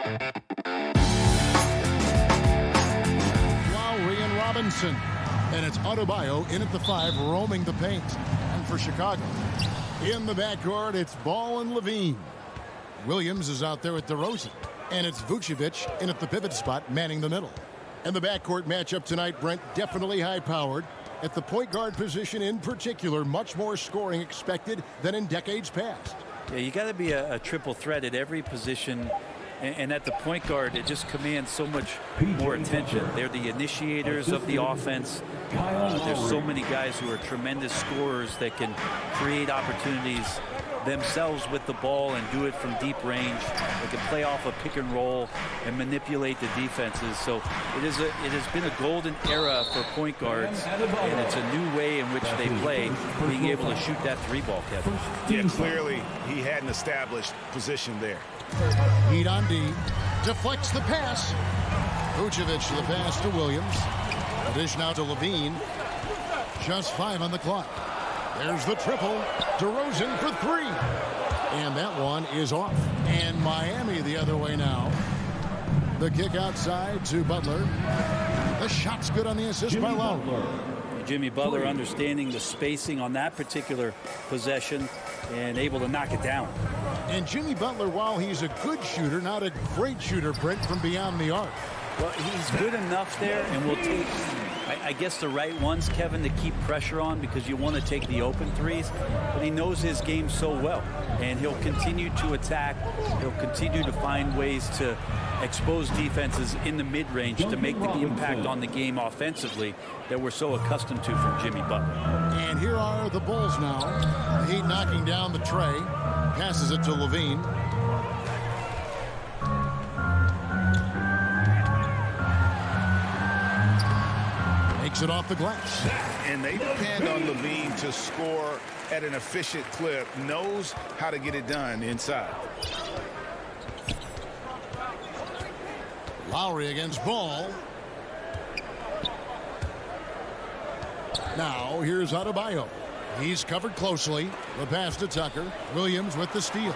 Lowry and Robinson. And it's Adebayo in at the 5, roaming the paint. And for Chicago, in the backcourt, it's Ball and Levine. Williams is out there with DeRozan. And it's Vucevic in at the pivot spot, manning the middle. And the backcourt matchup tonight, Brent, definitely high-powered. At the point guard position in particular, much more scoring expected than in decades past. Yeah, you got to be a triple threat at every position. And at the point guard, it just commands so much more attention. They're the initiators of the offense. There's so many guys who are tremendous scorers that can create opportunities themselves with the ball and do it from deep range. They can play off a pick and roll and manipulate the defenses. So it has been a golden era for point guards, and it's a new way in which they play, being able to shoot that 3-ball, Kevin. Yeah, clearly he had an established position there. Heat on D, deflects the pass. Vucevic to the pass to Williams. A dish now to Levine. Just 5 on the clock. There's the triple. DeRozan for 3. And that one is off. And Miami the other way now. The kick outside to Butler. The shot's good on the assist by Lowry. Jimmy Butler understanding the spacing on that particular possession and able to knock it down. And Jimmy Butler, while he's a good shooter, not a great shooter, Brent, from beyond the arc. Well, he's good enough there, and will take, I guess, the right ones, Kevin, to keep pressure on, because you want to take the open threes. But he knows his game so well, and he'll continue to attack. He'll continue to find ways to expose defenses in the mid-range to make the impact on the game offensively that we're so accustomed to from Jimmy Butler. And here are the Bulls now. Heat knocking down the tray. Passes it to Levine. Makes it off the glass. And they depend on Levine to score at an efficient clip. Knows how to get it done inside. Lowry against Ball. Now here's Adebayo. He's covered closely. The pass to Tucker. Williams with the steal.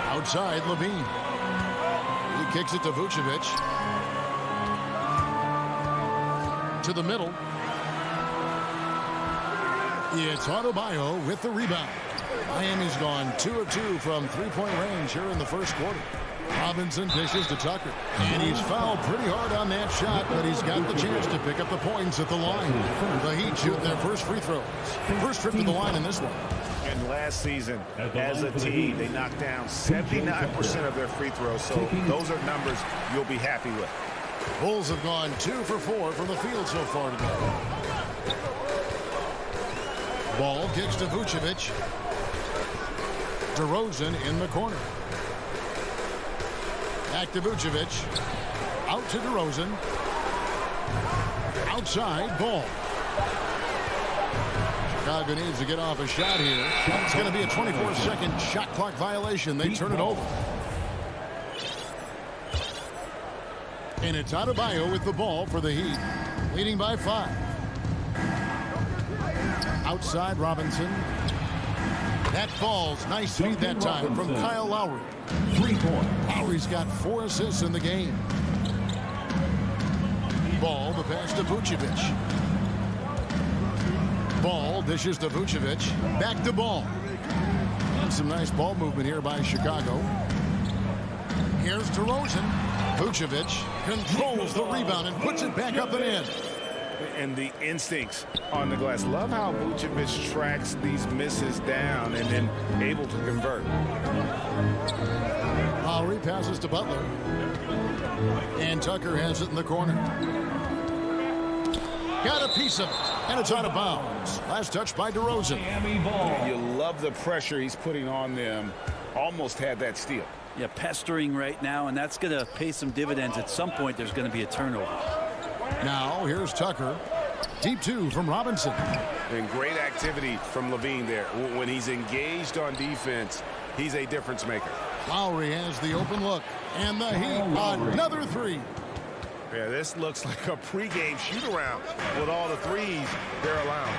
Outside, Levine. He kicks it to Vucevic. To the middle. It's Adebayo with the rebound. Miami's gone 2 of 2 from three-point range here in the first quarter. Robinson dishes to Tucker. And he's fouled pretty hard on that shot, but he's got the chance to pick up the points at the line. The Heat shoot their first free throws. First trip to the line in this one. And last season, as a team, they knocked down 79% of their free throws. So those are numbers you'll be happy with. Bulls have gone 2 for 4 from the field so far today. Ball kicks to Vucevic. DeRozan in the corner. Back to Vucevic. Out to DeRozan. Outside, Ball. Chicago needs to get off a shot here. It's going to be a 24-second shot clock violation. They turn it over. And it's Adebayo with the ball for the Heat. Leading by 5. Outside, Robinson. That falls. Nice feed that time from Kyle Lowry. 3 points. Lowry's got 4 assists in the game. Ball, the pass to Vucevic. Ball dishes to Vucevic. Back to Ball. And some nice ball movement here by Chicago. Here's DeRozan. Vucevic controls the rebound and puts it back up and in. And the instincts on the glass. Love how Vucevic tracks these misses down and then able to convert. Lowry passes to Butler. And Tucker has it in the corner. Got a piece of it. And it's out of bounds. Last touch by DeRozan. You love the pressure he's putting on them. Almost had that steal. Yeah, pestering right now, and that's going to pay some dividends. At some point, there's going to be a turnover. Now, here's Tucker. Deep 2 from Robinson. And great activity from Levine there. When he's engaged on defense, he's a difference maker. Lowry has the open look. And the Heat, another 3. Yeah, this looks like a pregame shoot-around with all the threes they're allowing.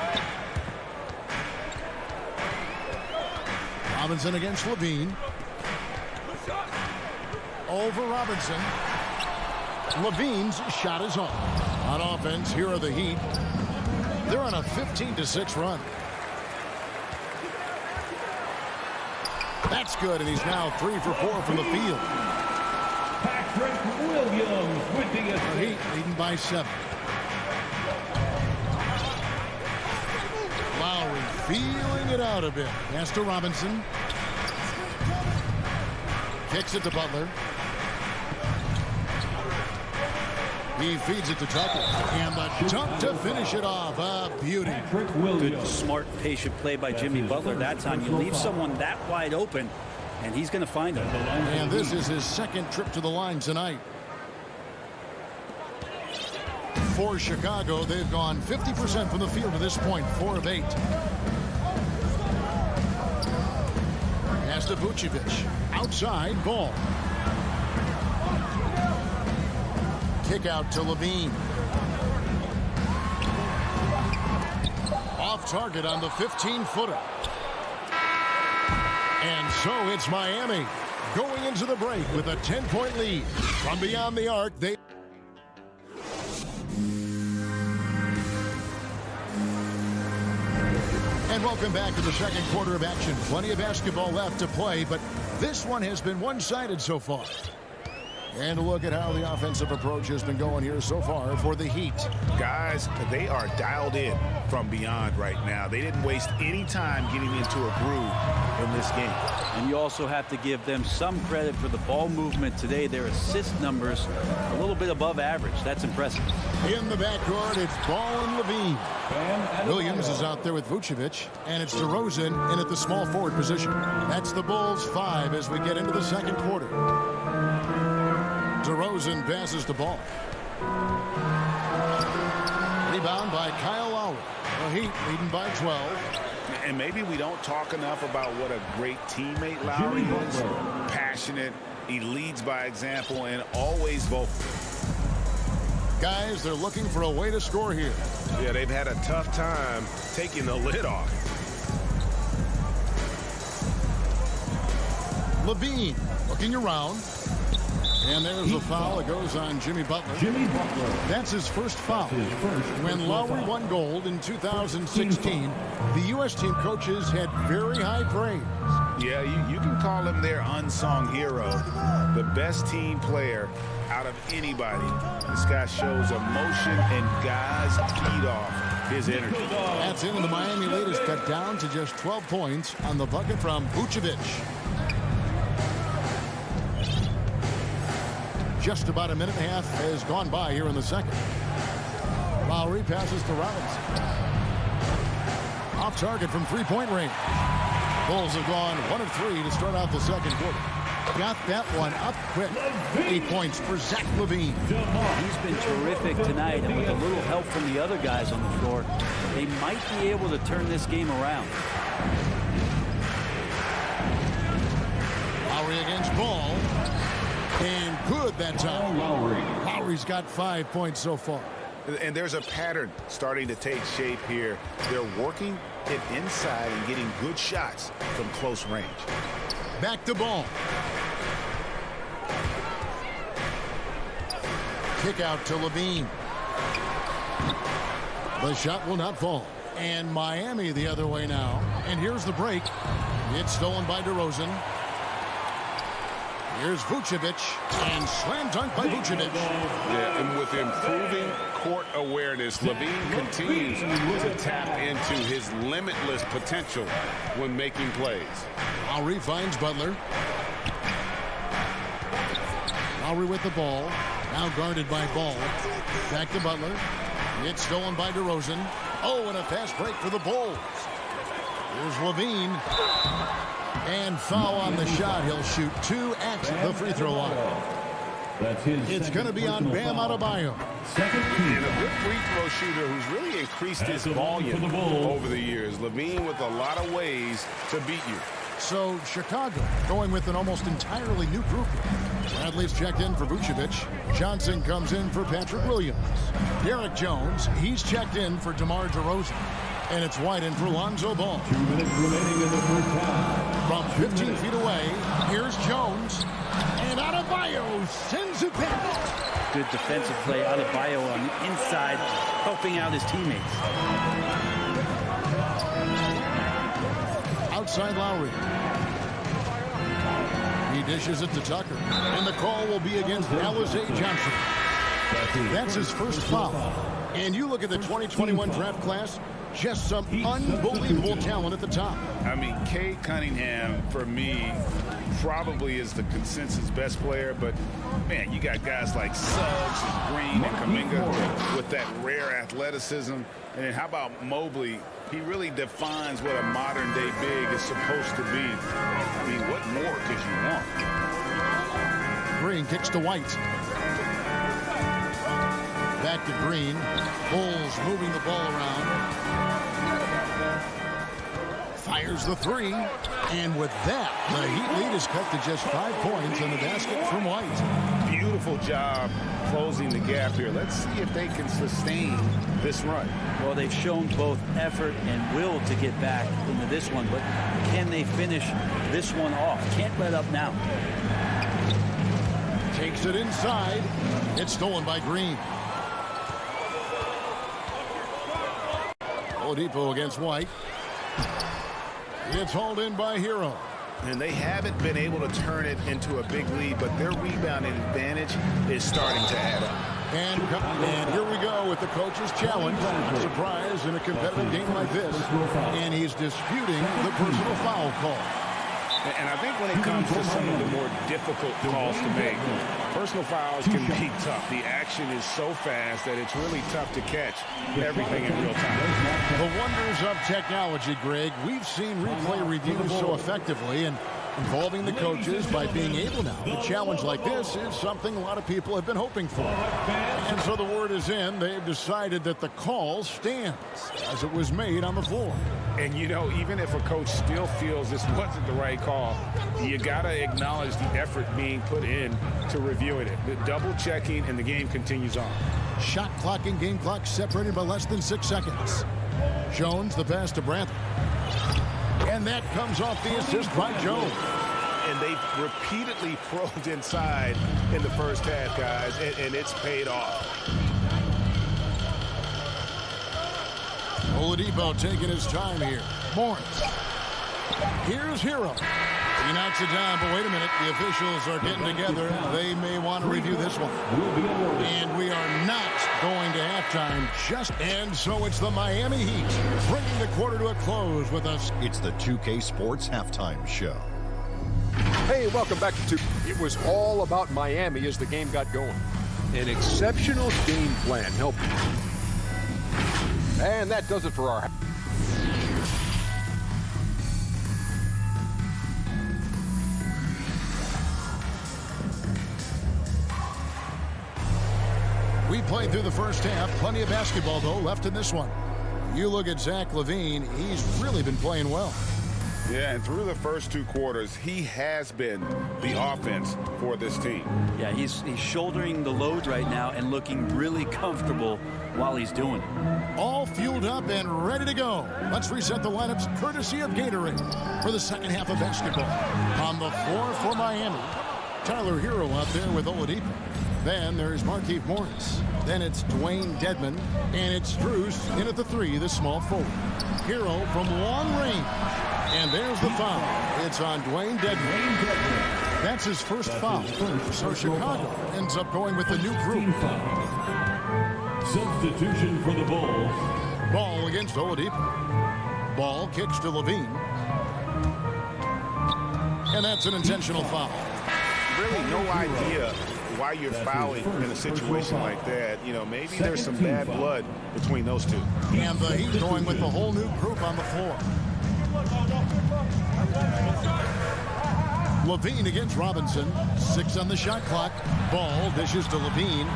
Robinson against Levine. over Robinson. Levine's shot is on. On offense, here are the Heat. They're on a 15-6 run. That's good, and he's now 3 for 4 from the field. Patrick Williams with the assist. The Heat leading by 7. Lowry feeling it out a bit. Pass to Robinson. Kicks it to Butler. He feeds it to Tucker. And the dunk to finish it off. A beauty. Patrick Good, Williams. smart, patient play by Jimmy Butler that time. You leave someone that wide open, and he's going to find him. And this is his second trip to the line tonight. For Chicago, they've gone 50% from the field to this point, 4 of 8. Pass to Vucevic. Outside, ball. Kick out to Levine. Off target on the 15-footer. And so it's Miami going into the break with a 10-point lead. From beyond the arc, they... And welcome back to the second quarter of action. Plenty of basketball left to play, but this one has been one-sided so far. And a look at how the offensive approach has been going here so far for the Heat. Guys, they are dialed in from beyond right now. They didn't waste any time getting into a groove in this game. And you also have to give them some credit for the ball movement today. Their assist numbers a little bit above average. That's impressive. In the backcourt, it's Ball and Levine. Williams is out there with Vucevic, and it's DeRozan in at the small forward position. That's the Bulls' 5 as we get into the second quarter. DeRozan passes the ball. Rebound by Kyle Lowry. The Heat leading by 12. And maybe we don't talk enough about what a great teammate Lowry is. Passionate, he leads by example, and always vocal. Guys, they're looking for a way to score here. Yeah, they've had a tough time taking the lid off. Levine looking around. And there's a foul. It goes on Jimmy Butler. That's his first foul. When Lowry won gold in 2016, the U.S. team coaches had very high praise. Yeah, you can call him their unsung hero, the best team player out of anybody. This guy shows emotion, and guys feed off his energy. That's in, and the Miami lead is cut down to just 12 points on the bucket from Vucevic. Just about a minute and a half has gone by here in the second. Lowry passes to Robinson. Off target from three-point range. Bulls have gone 1 of 3 to start out the second quarter. Got that one up quick. 8 points for Zach LaVine. He's been terrific tonight, and with a little help from the other guys on the floor, they might be able to turn this game around. Lowry against Ball. And good that time. Lowry's got 5 points so far. And there's a pattern starting to take shape here. They're working it inside and getting good shots from close range. Back to Ball. Kick out to Levine. The shot will not fall. And Miami the other way now. And here's the break. It's stolen by DeRozan. Here's Vucevic, and slam dunk by Vucevic. Yeah, and with improving court awareness, LaVine continues to tap into his limitless potential when making plays. Lowry finds Butler. Lowry with the ball. Now guarded by Ball. Back to Butler. It's stolen by DeRozan. Oh, and a fast break for the Bulls. Here's Levine. And foul on the shot. He'll shoot 2 at the free throw line. It's going to be on Bam Adebayo. And a good free throw shooter who's really increased his volume over the years. LaVine with a lot of ways to beat you. So Chicago going with an almost entirely new group here. Bradley's checked in for Vucevic. Johnson comes in for Patrick Williams. Derek Jones, he's checked in for DeMar DeRozan. And it's wide in for Lonzo Ball. 2 minutes remaining in the first half. From 15 feet away, here's Jones. And Adebayo sends it back. Good defensive play. Adebayo on the inside, helping out his teammates. Outside Lowry. He dishes it to Tucker. And the call will be against Alizé Johnson. That's his first foul. And you look at the 2021 draft class, just some unbelievable talent at the top. I mean, Cade Cunningham, for me, probably is the consensus best player. But, man, you got guys like Suggs and Green and Kuminga with that rare athleticism. And then how about Mobley? He really defines what a modern-day big is supposed to be. I mean, what more could you want? Green kicks to White. Back to Green. Bulls moving the ball around. Fires the three. And with that, the Heat lead is cut to just 5 points in the basket from White. Beautiful job closing the gap here. Let's see if they can sustain this run. Well, they've shown both effort and will to get back into this one, but can they finish this one off? Can't let up now. Takes it inside. It's stolen by Green. Oladipo against White. It's hauled in by Hero. And they haven't been able to turn it into a big lead, but their rebounding advantage is starting to add up. And here we go with the coach's challenge. Surprise in a competitive game like this. And he's disputing the personal foul call. And I think when it comes to some of the more difficult calls to make, personal fouls can be tough. The action is so fast that it's really tough to catch everything in real time. The wonders of technology, Greg. We've seen replay reviews so effectively, and involving the coaches by being able now to challenge like this is something a lot of people have been hoping for. And so the word is in. They've decided that the call stands as it was made on the floor. And, you know, even if a coach still feels this wasn't the right call, you got to acknowledge the effort being put in to reviewing it. The double checking, and the game continues on. Shot clock and game clock separated by less than 6 seconds. Jones, the pass to Brantley. And that comes off the assist by Jones. And they've repeatedly probed inside in the first half, guys, and it's paid off. Oladipo taking his time here. Morris. Here's Hero. He knocks it down, but wait a minute. The officials are getting together. They may want to review this one. And we are not going to halftime. And so it's the Miami Heat bringing the quarter to a close with us. It's the 2K Sports Halftime Show. Hey, welcome back to 2K. It was all about Miami as the game got going. An exceptional game plan helped. And that does it for our... We played through the first half. Plenty of basketball, though, left in this one. You look at Zach LaVine. He's really been playing well. Yeah, and through the first 2 quarters, he has been the offense for this team. Yeah, he's shouldering the load right now and looking really comfortable while he's doing it. All fueled up and ready to go. Let's reset the lineups courtesy of Gatorade for the second half of basketball. On the floor for Miami, Tyler Hero out there with Oladipo. Then there's Markieff Morris. Then it's Dwayne Dedmon. And it's Strus in at the 3, the small forward. Hero from long range. And there's the foul. It's on Dwayne Dedmon. That's his first foul. So Chicago ends up going with the new group. Substitution for the Bulls. Ball against Oladipo. Ball kicks to LaVine. And that's an intentional foul. Really no idea why you're fouling in a situation like that. You know, maybe there's some bad blood between those two. And the Heat going with the whole new group on the floor. LaVine against Robinson. 6 on the shot clock. Ball dishes to LaVine.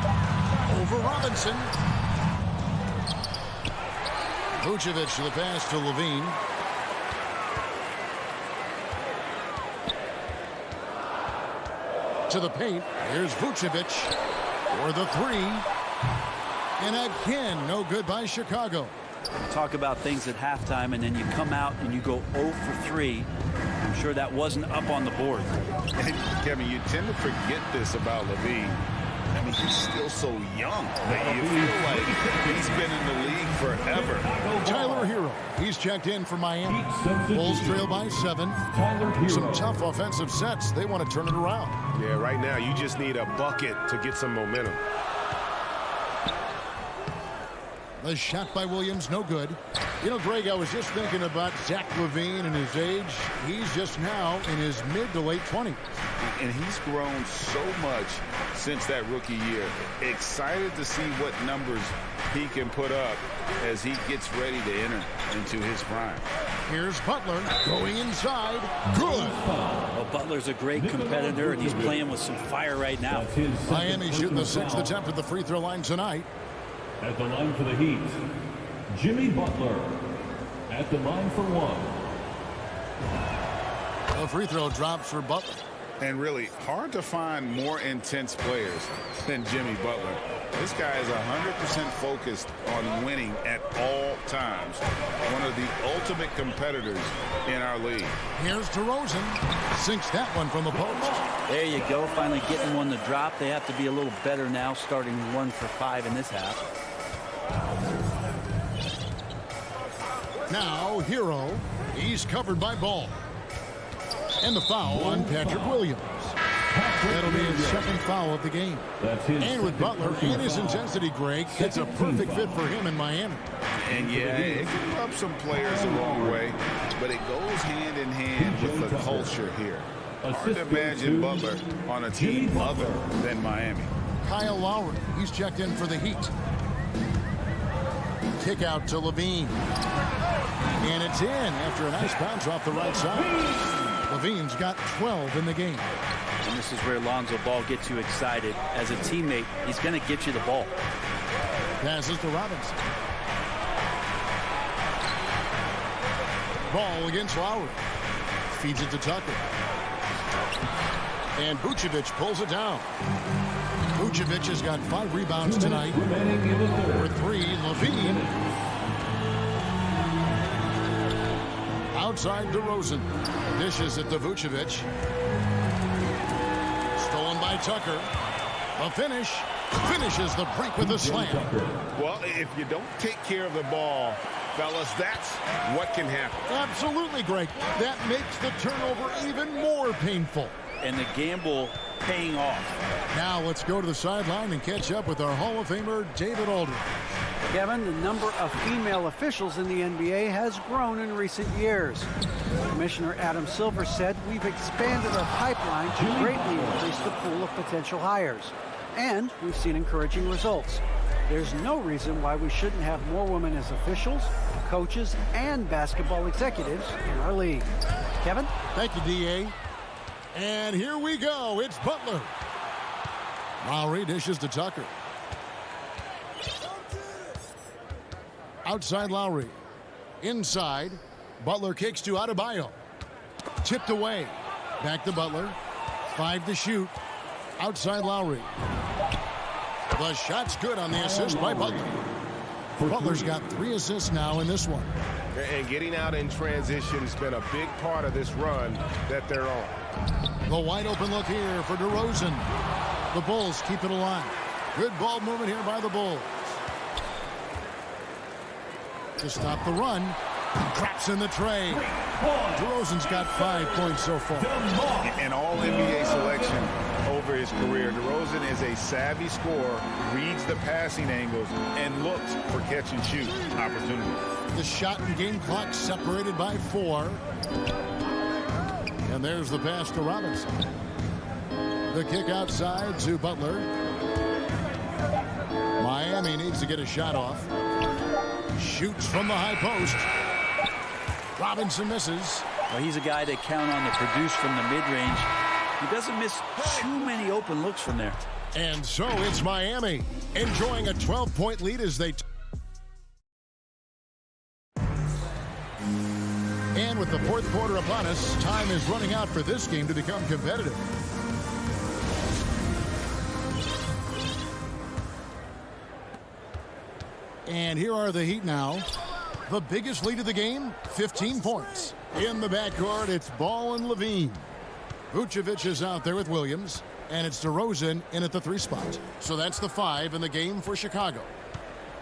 Over Robinson. Vucevic the pass to LaVine. To the paint. Here's Vucevic for the 3. And again, no good by Chicago. Talk about things at halftime, and then you come out and you go 0 for 3. I'm sure that wasn't up on the board. And Kevin, you tend to forget this about Levine. I mean, he's still so young. You feel like he's been in the league forever. Tyler Hero, he's checked in for Miami. Bulls trail by 7. Some tough offensive sets. They want to turn it around. Yeah, right now you just need a bucket to get some momentum. The shot by Williams, no good. You know, Greg, I was just thinking about Zach LaVine and his age. He's just now in his mid to late 20s. And he's grown so much since that rookie year. Excited to see what numbers he can put up as he gets ready to enter into his prime. Here's Butler going inside. Good. Well, Butler's a great competitor, and he's playing with some fire right now. Miami shooting the 6th attempt at the free throw line tonight. At the line for the Heat, Jimmy Butler. At the line for 1. A free throw drops for Butler. And really hard to find more intense players than Jimmy Butler. This guy is 100% focused on winning at all times. One of the ultimate competitors in our league. Here's DeRozan. Sinks that one from the post. There you go, finally getting one to drop. They have to be a little better now, starting 1 for 5 in this half. Now Hero. He's covered by Ball. And the foul on Patrick Williams. That'll be his 2nd foul of the game. And with Butler and his intensity, Greg, it's a perfect fit for him in Miami. And yeah, it can rub some players the wrong way, but it goes hand in hand with the culture here. Hard to imagine Butler on a team other than Miami. Kyle Lowry, he's checked in for the Heat. Kick out to Levine. And it's in after a nice bounce off the right side. Levine's got 12 in the game. And this is where Lonzo Ball gets you excited. As a teammate, he's going to get you the ball. Passes to Robinson. Ball against Lowry. Feeds it to Tucker. And Vucevic pulls it down. Vucevic has got 5 rebounds tonight. For 3, Levine. Outside DeRozan. Dishes it to Vucevic. Stolen by Tucker. A finish. Finishes the break with a slam. Well, if you don't take care of the ball, fellas, that's what can happen. Absolutely, Greg. That makes the turnover even more painful. And the gamble paying off. Now let's go to the sideline and catch up with our Hall of Famer, David Aldridge. Kevin, the number of female officials in the NBA has grown in recent years. Commissioner Adam Silver said, "We've expanded our pipeline to greatly increase the pool of potential hires. And we've seen encouraging results. There's no reason why we shouldn't have more women as officials, coaches, and basketball executives in our league." Kevin? Thank you, D.A. And here we go. It's Butler. Lowry dishes to Tucker. Outside Lowry. Inside. Butler kicks to Adebayo. Tipped away. Back to Butler. 5 to shoot. Outside Lowry. The shot's good on the assist by Butler. Butler's got 3 assists now in this one. And getting out in transition has been a big part of this run that they're on. The wide open look here for DeRozan. The Bulls keep it alive. Good ball movement here by the Bulls. To stop the run. Drops in the tray. DeRozan's got 5 points so far. An all-NBA selection over his career. DeRozan is a savvy scorer, reads the passing angles, and looks for catch-and-shoot opportunities. The shot and game clock separated by 4. And there's the pass to Robinson. The kick outside to Butler. Miami needs to get a shot off. Shoots from the high post. Robinson misses. Well, he's a guy they count on to produce from the mid-range. He doesn't miss too many open looks from there. And so it's Miami enjoying a 12-point lead as they... And with the 4th quarter upon us, time is running out for this game to become competitive. And here are the Heat now. The biggest lead of the game, 15 points. In the backcourt, it's Ball and Levine. Vucevic is out there with Williams, and it's DeRozan in at the 3 spot. So that's the 5 in the game for Chicago.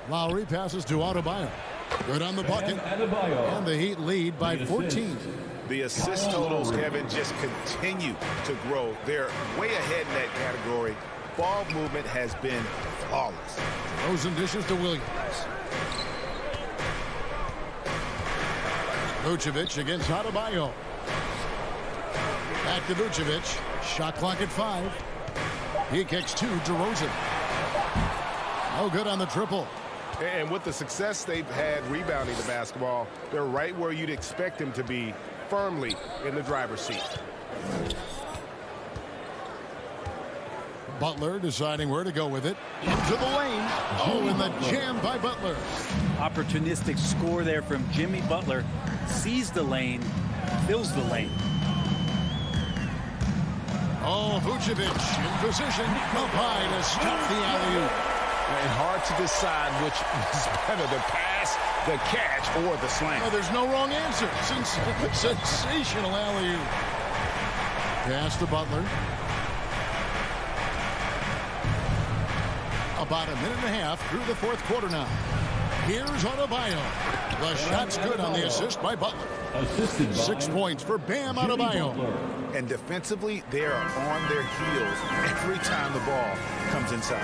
Lowry passes to Adebayo. Good on the bucket. And the Heat lead by 14. The assist totals, Kevin, just continue to grow. They're way ahead in that category. Ball movement has been flawless. DeRozan dishes to Williams. Vucevic against Adebayo. Back to Vucevic. Shot clock at 5. He kicks to DeRozan. No good on the triple. And with the success they've had rebounding the basketball, they're right where you'd expect them to be, firmly in the driver's seat. Butler deciding where to go with it. Into the lane. Oh, and the jam by Butler. Opportunistic score there from Jimmy Butler. Sees the lane, fills the lane. Oh, Vucevic in position up high to stop the alley-oop. And hard to decide which is better, the pass, the catch, or the slam. Oh, there's no wrong answer. Sensational alley-oop. Pass to Butler. About a minute and a half through the 4th quarter now. Here's Adebayo. The shot's good on the assist by Butler. 6 points for Bam Adebayo. And defensively, they are on their heels every time the ball comes inside.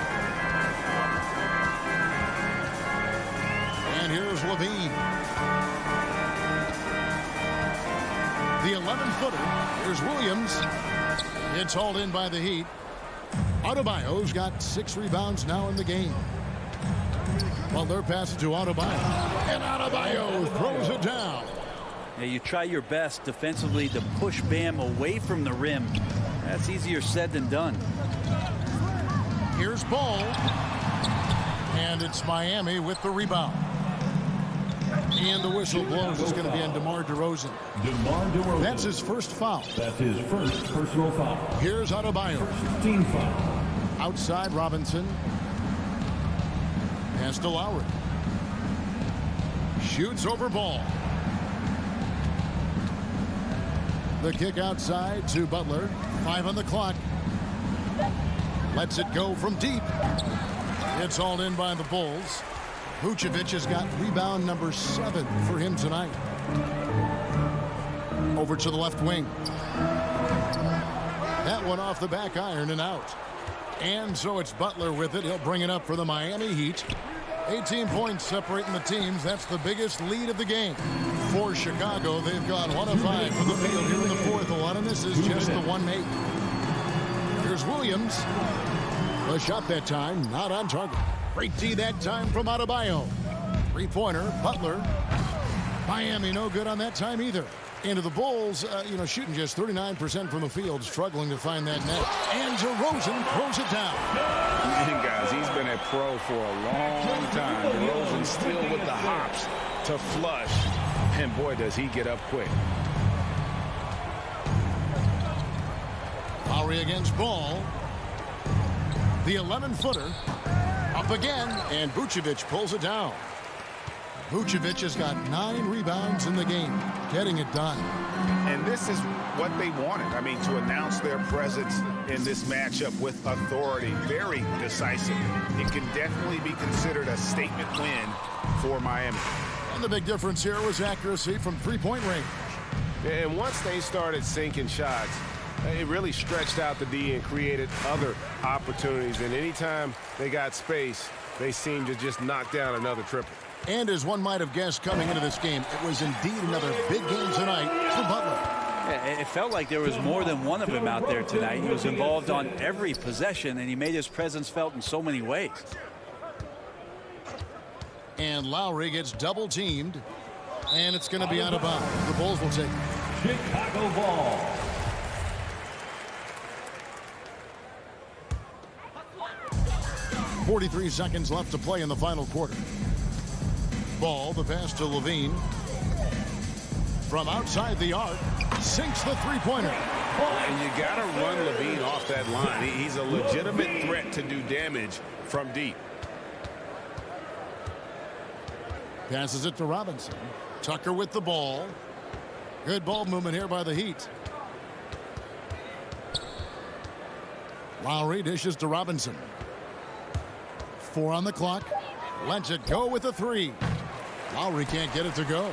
And here's Levine. The 11-footer. Here's Williams. It's hauled in by the Heat. Adebayo's got 6 rebounds now in the game. Butler passes to Adebayo. And Adebayo throws it down. Yeah, you try your best defensively to push Bam away from the rim. That's easier said than done. Here's Ball. And it's Miami with the rebound. And the whistle blows. It's going to be on DeMar DeRozan. That's his first foul. That's his first personal foul. Here's Adebayo. First team foul. Outside Robinson. Pass to Lowry. Shoots over Ball. The kick outside to Butler. 5 on the clock. Lets it go from deep. It's hauled in by the Bulls. Vucevic has got rebound number 7 for him tonight. Over to the left wing. That one off the back iron and out. And so it's Butler with it. He'll bring it up for the Miami Heat. 18 points separating the teams. That's the biggest lead of the game. For Chicago, they've gone 1 of 5 from the field here in the 4th. A lot of this is just the 1 make. Here's Williams. The shot that time, not on target. Great D that time from Adebayo. 3-pointer, Butler. Miami no good on that time either. Into the Bulls, shooting just 39% from the field, struggling to find that net. And DeRozan throws it down. And guys, he's been a pro for a long time. DeRozan still with the hops to flush. And boy, does he get up quick. Lowry against Ball. The 11-footer. Up again, and Vucevic pulls it down. Vucevic has got 9 rebounds in the game, getting it done. And this is what they wanted. I mean, to announce their presence in this matchup with authority, very decisive. It can definitely be considered a statement win for Miami. And the big difference here was accuracy from 3-point range. And once they started sinking shots, it really stretched out the D and created other opportunities. And anytime they got space, they seemed to just knock down another triple. And as one might have guessed coming into this game, it was indeed another big game tonight for Butler. Yeah, it felt like there was more than one of him out there tonight. He was involved on every possession, and he made his presence felt in so many ways. And Lowry gets double-teamed, and it's going to be out of bounds. The Bulls will take it. Chicago ball. .43 seconds left to play in the final quarter. Ball, the pass to Levine. From outside the arc, sinks the 3-pointer. And you got to run Levine off that line. He's a legitimate threat to do damage from deep. Passes it to Robinson. Tucker with the ball. Good ball movement here by the Heat. Lowry dishes to Robinson. 4 on the clock. Lets it go with a 3. Lowry can't get it to go.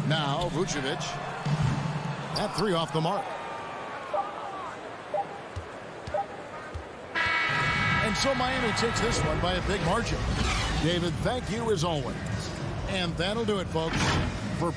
Now Vucevic. That 3 off the mark. And so Miami takes this one by a big margin. David, thank you as always. And that'll do it, folks, for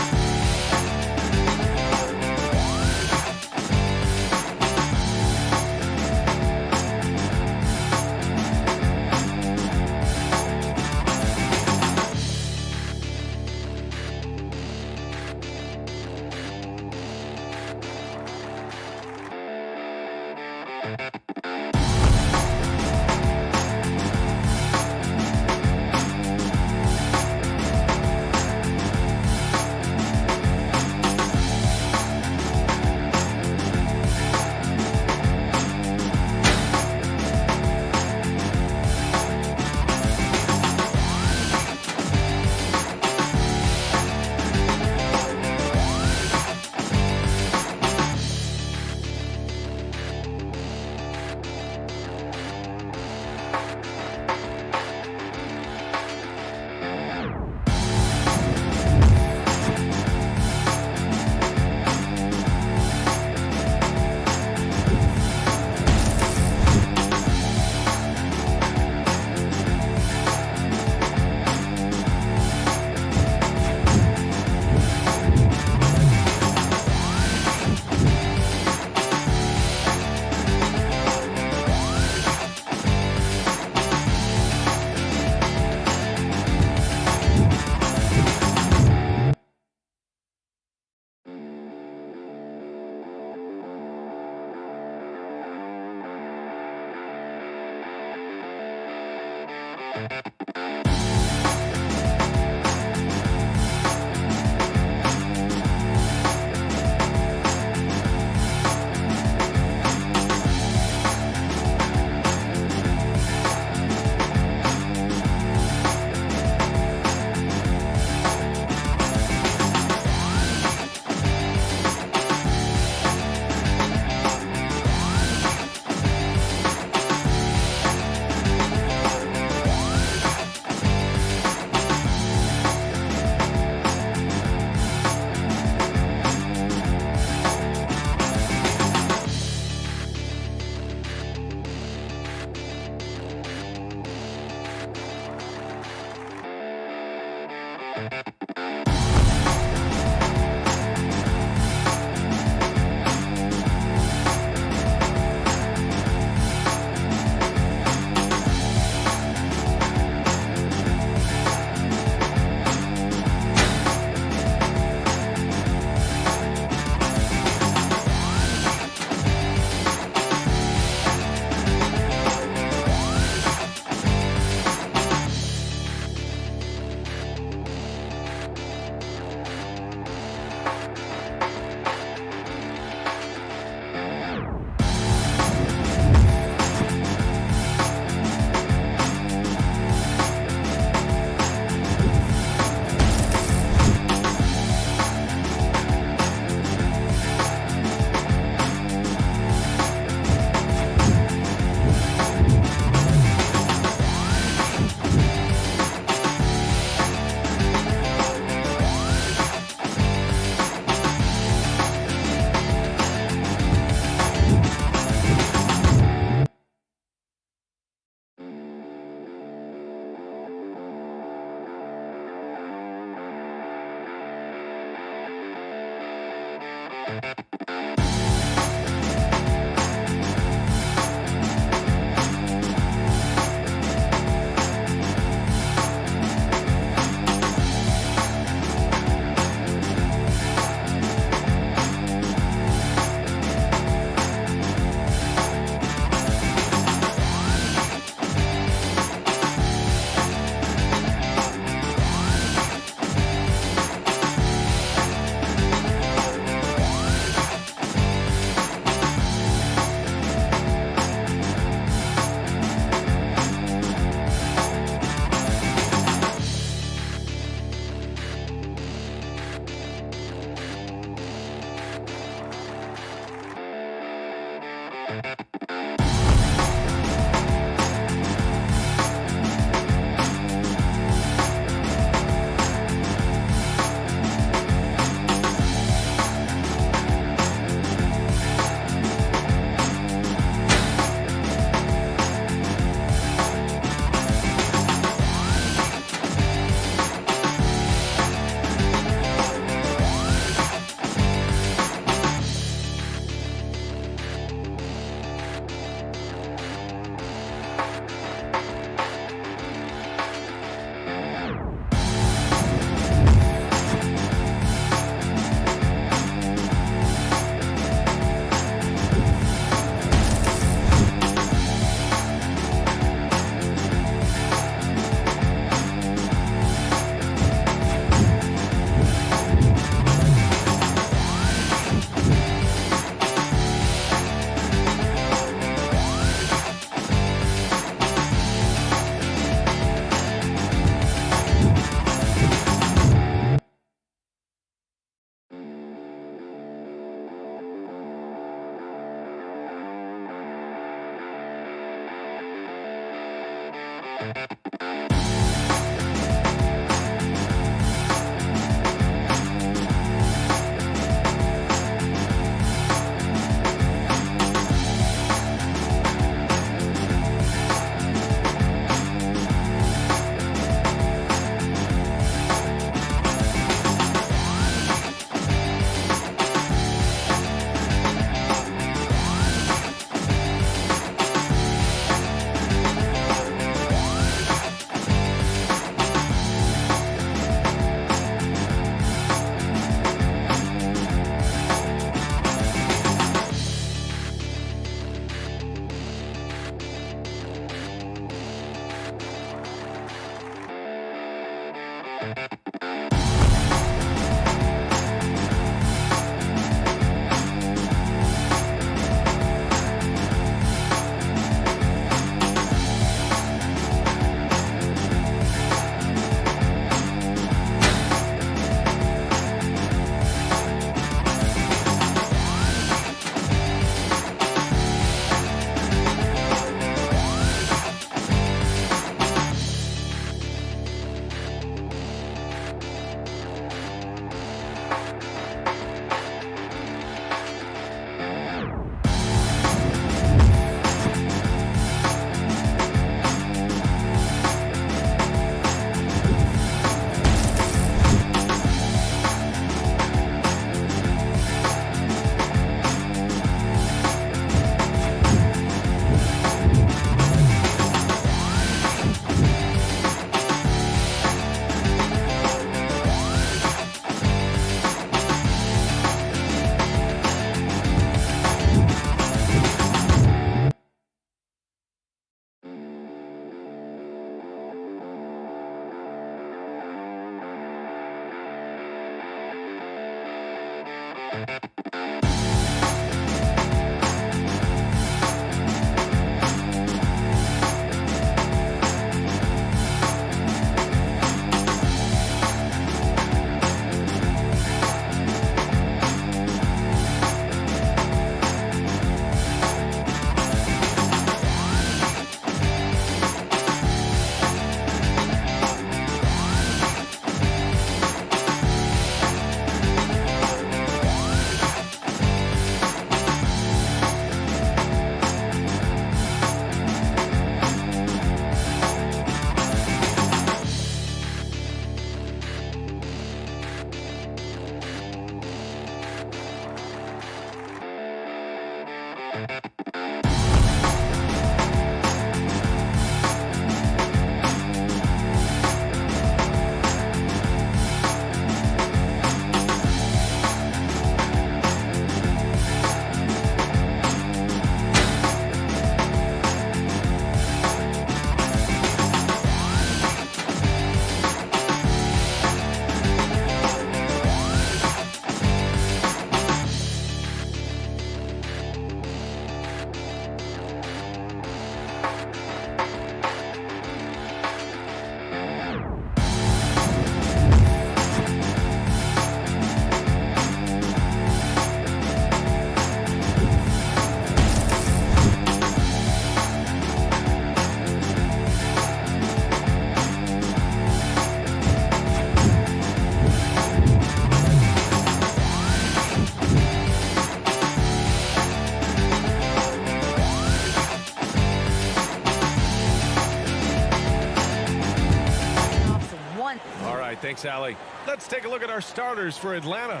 Thanks, Allie. Let's take a look at our starters for Atlanta.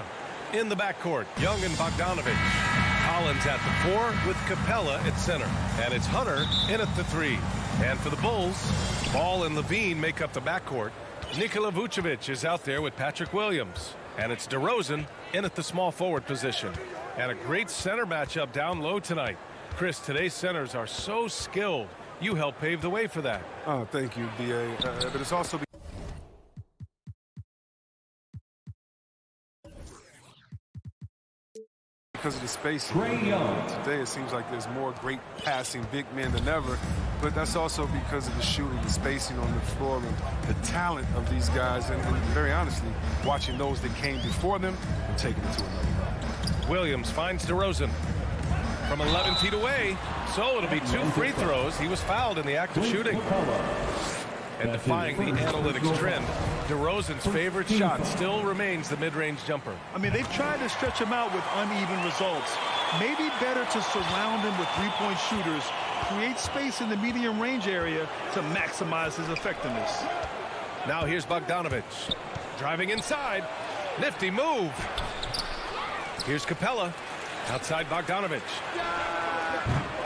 In the backcourt, Young and Bogdanovich. Collins at the 4 with Capella at center. And it's Hunter in at the 3. And for the Bulls, Ball and Levine make up the backcourt. Nikola Vucevic is out there with Patrick Williams. And it's DeRozan in at the small forward position. And a great center matchup down low tonight. Chris, today's centers are so skilled. You helped pave the way for that. Oh, thank you, B.A. But it's also because of the spacing. Today it seems like there's more great passing big men than ever, but that's also because of the shooting, the spacing on the floor, and the talent of these guys, and very honestly, watching those that came before them and taking it to another level. Williams finds DeRozan from 11 feet away, so it'll be 2 free throws. He was fouled in the act of shooting. And defying the analytics trend, DeRozan's favorite shot still remains the mid-range jumper. I mean, they've tried to stretch him out with uneven results. Maybe better to surround him with three-point shooters, create space in the medium range area to maximize his effectiveness. Now here's Bogdanovich. Driving inside. Nifty move. Here's Capella. Outside Bogdanovich.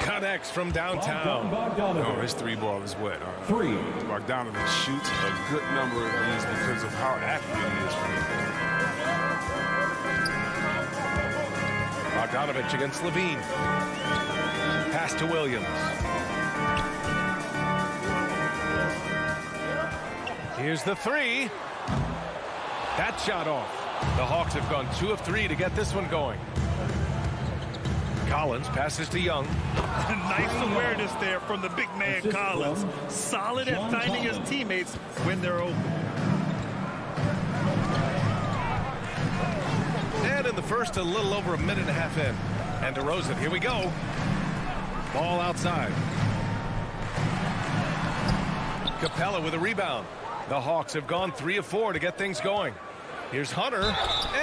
Connects from downtown. Oh, his 3-ball is wet. Bogdanovich shoots a good number of these because of how accurate he is from it. Bogdanovich against Levine. Pass to Williams. Here's the 3. That shot off. The Hawks have gone 2 of 3 to get this one going. Collins passes to Young. Nice awareness there from the big man Collins. Solid at finding his teammates when they're open. And in the first, a little over a minute and a half in. And DeRozan, here we go. Ball outside. Capella with a rebound. The Hawks have gone 3 of 4 to get things going. Here's Hunter,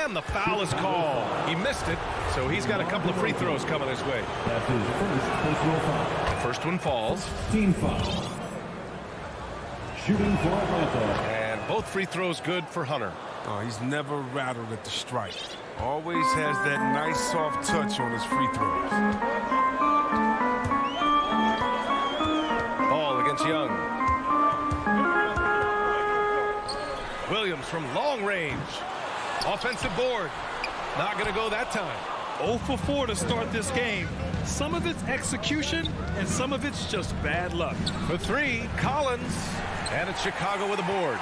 and the foul is called. He missed it, so he's got a couple of free throws coming his way. That's his first personal foul. The first one falls. Team foul. Shooting for Atlanta. And both free throws good for Hunter. Oh, he's never rattled at the strike. Always has that nice soft touch on his free throws. Ball against Young. Williams from long range. Offensive board. Not going to go that time. 0 for 4 to start this game. Some of it's execution, and some of it's just bad luck. For 3, Collins. And it's Chicago with a board.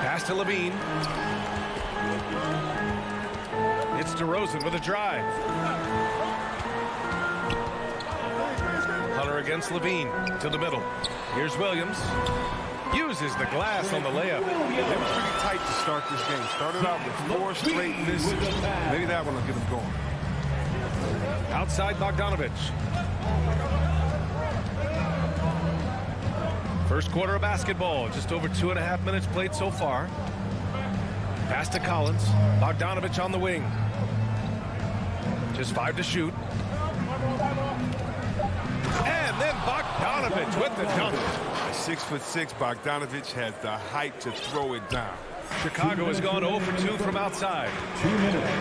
Pass to Levine. It's DeRozan with a drive. Hunter against Levine to the middle. Here's Williams. Uses the glass on the layup. They were pretty tight to start this game. Started out with 4 straight misses. Maybe that one will get them going. Outside Bogdanovich. First quarter of basketball. Just over 2.5 minutes played so far. Pass to Collins. Bogdanovich on the wing. Just 5 to shoot. And then Bogdanovich with the dunk. 6'6", Bogdanovich has the height to throw it down. Chicago has gone 0 for 2 from outside. 2 minutes.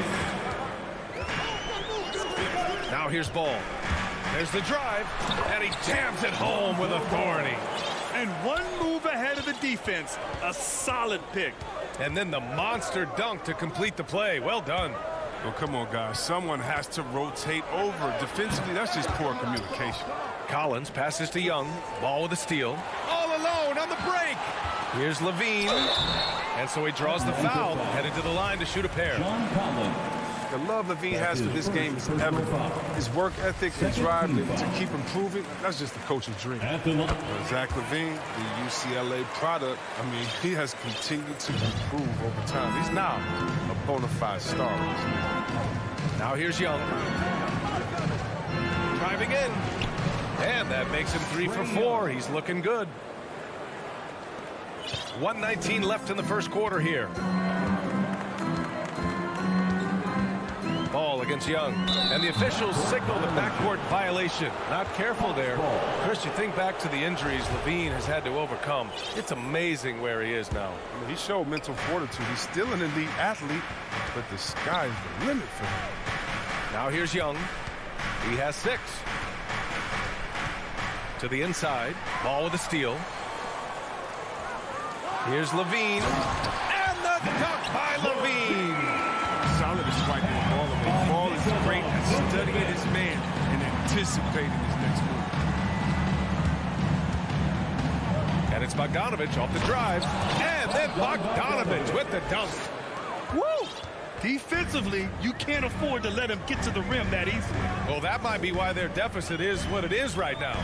Now here's Ball. There's the drive, and he jams it home with authority. And one move ahead of the defense. A solid pick. And then the monster dunk to complete the play. Well done. Well, come on, guys. Someone has to rotate over. Defensively, that's just poor communication. Collins passes to Young. Ball with a steal. All alone on the break. Here's Levine. And so he draws the foul. Headed to the line to shoot a pair. The love Levine has for this game is evident. His work ethic and drive to keep improving, that's just the coach's dream. Zach Levine, the UCLA product, I mean, he has continued to improve over time. He's now a bona fide star. Now here's Young. Driving in. And that makes him 3 for 4. He's looking good. 1:19 left in the first quarter here. Ball against against Young. And the officials signal the backcourt violation. Not careful there. Chris, you think back to the injuries Levine has had to overcome. It's amazing where he is now. I mean, he showed mental fortitude. He's still an elite athlete, but the sky's the limit for him. Now here's Young. He has 6. To the inside. Ball with a steal. Here's Levine. And the dunk by Levine. Solid at swiping the ball away. Ball is great at studying his man and anticipating his next move. And it's Bogdanovich off the drive. And then Bogdanovich with the dunk. Woo! Defensively, you can't afford to let him get to the rim that easily. Well, that might be why their deficit is what it is right now.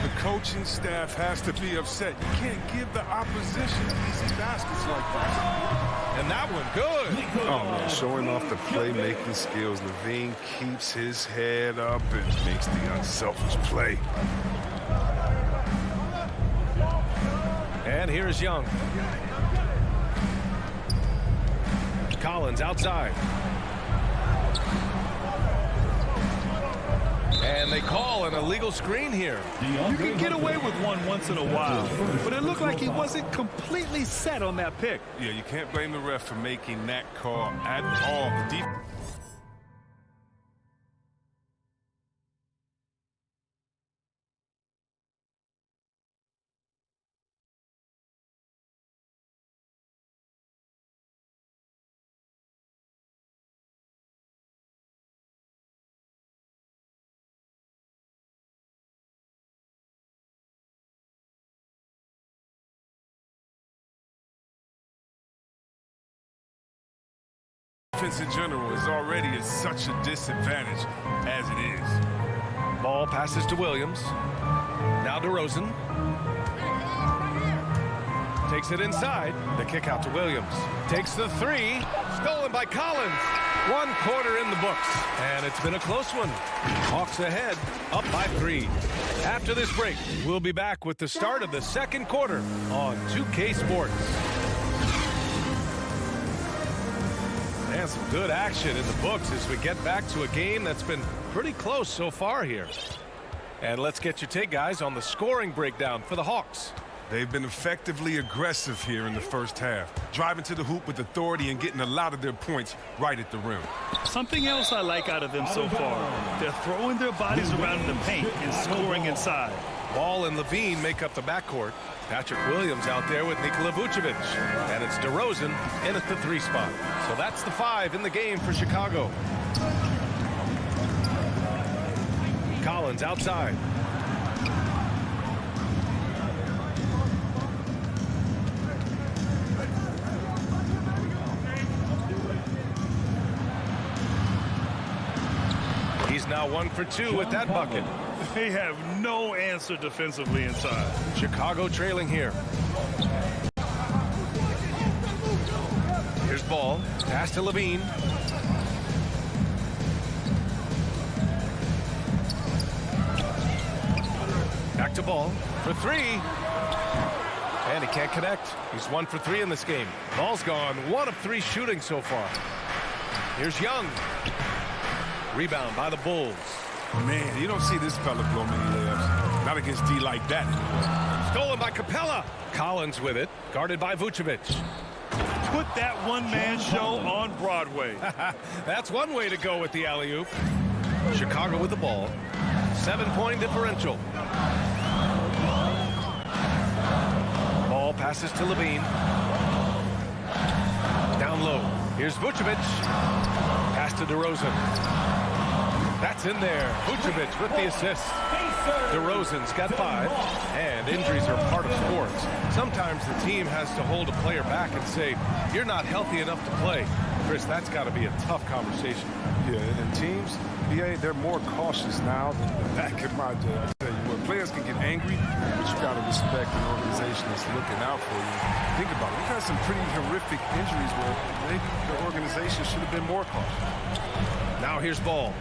The coaching staff has to be upset. You can't give the opposition easy baskets like this. And that one good. Oh, man, showing off the playmaking skills. Levine keeps his head up and makes the unselfish play. And here's Young. Collins outside. And they call an illegal screen here. You can get away with one once in a while, but it looked like he wasn't completely set on that pick. Yeah, you can't blame the ref for making that call at all. The defense. Defense in general is already at such a disadvantage as it is. Ball passes to Williams. Now DeRozan. Takes it inside. The kick out to Williams. Takes the 3. Stolen by Collins. 1 quarter in the books. And it's been a close one. Hawks ahead, up by 3. After this break, we'll be back with the start of the second quarter on 2K Sports. And some good action in the books as we get back to a game that's been pretty close so far here. And let's get your take, guys, on the scoring breakdown for the Hawks. They've been effectively aggressive here in the first half, driving to the hoop with authority and getting a lot of their points right at the rim. Something else I like out of them so far, they're throwing their bodies around in the paint and scoring inside. Ball and Levine make up the backcourt. Patrick Williams out there with Nikola Vucevic. And it's DeRozan in at the 3 spot. So that's the 5 in the game for Chicago. Collins outside. He's now 1 for 2 with that bucket. They have no answer defensively inside. Chicago trailing here. Here's Ball. Pass to Levine. Back to Ball for 3. And he can't connect. He's 1 for 3 in this game. Ball's gone. 1 of 3 shooting so far. Here's Young. Rebound by the Bulls. Man, you don't see this fella blow many layups. Not against D like that. Stolen by Capella. Collins with it. Guarded by Vucevic. Put that one-man show on Broadway. That's one way to go with the alley-oop. Chicago with the ball. 7-point differential. Ball passes to Levine. Down low. Here's Vucevic. Pass to DeRozan. That's in there. Vucevic with the assist. DeRozan's got 5. And injuries are part of sports. Sometimes the team has to hold a player back and say, you're not healthy enough to play. Chris, that's got to be a tough conversation. Yeah, and teams, they're more cautious now than back in my day. I tell you what, players can get angry, but you got to respect an organization that's looking out for you. Think about it. We've had some pretty horrific injuries where maybe the organization should have been more cautious. Now here's Ball.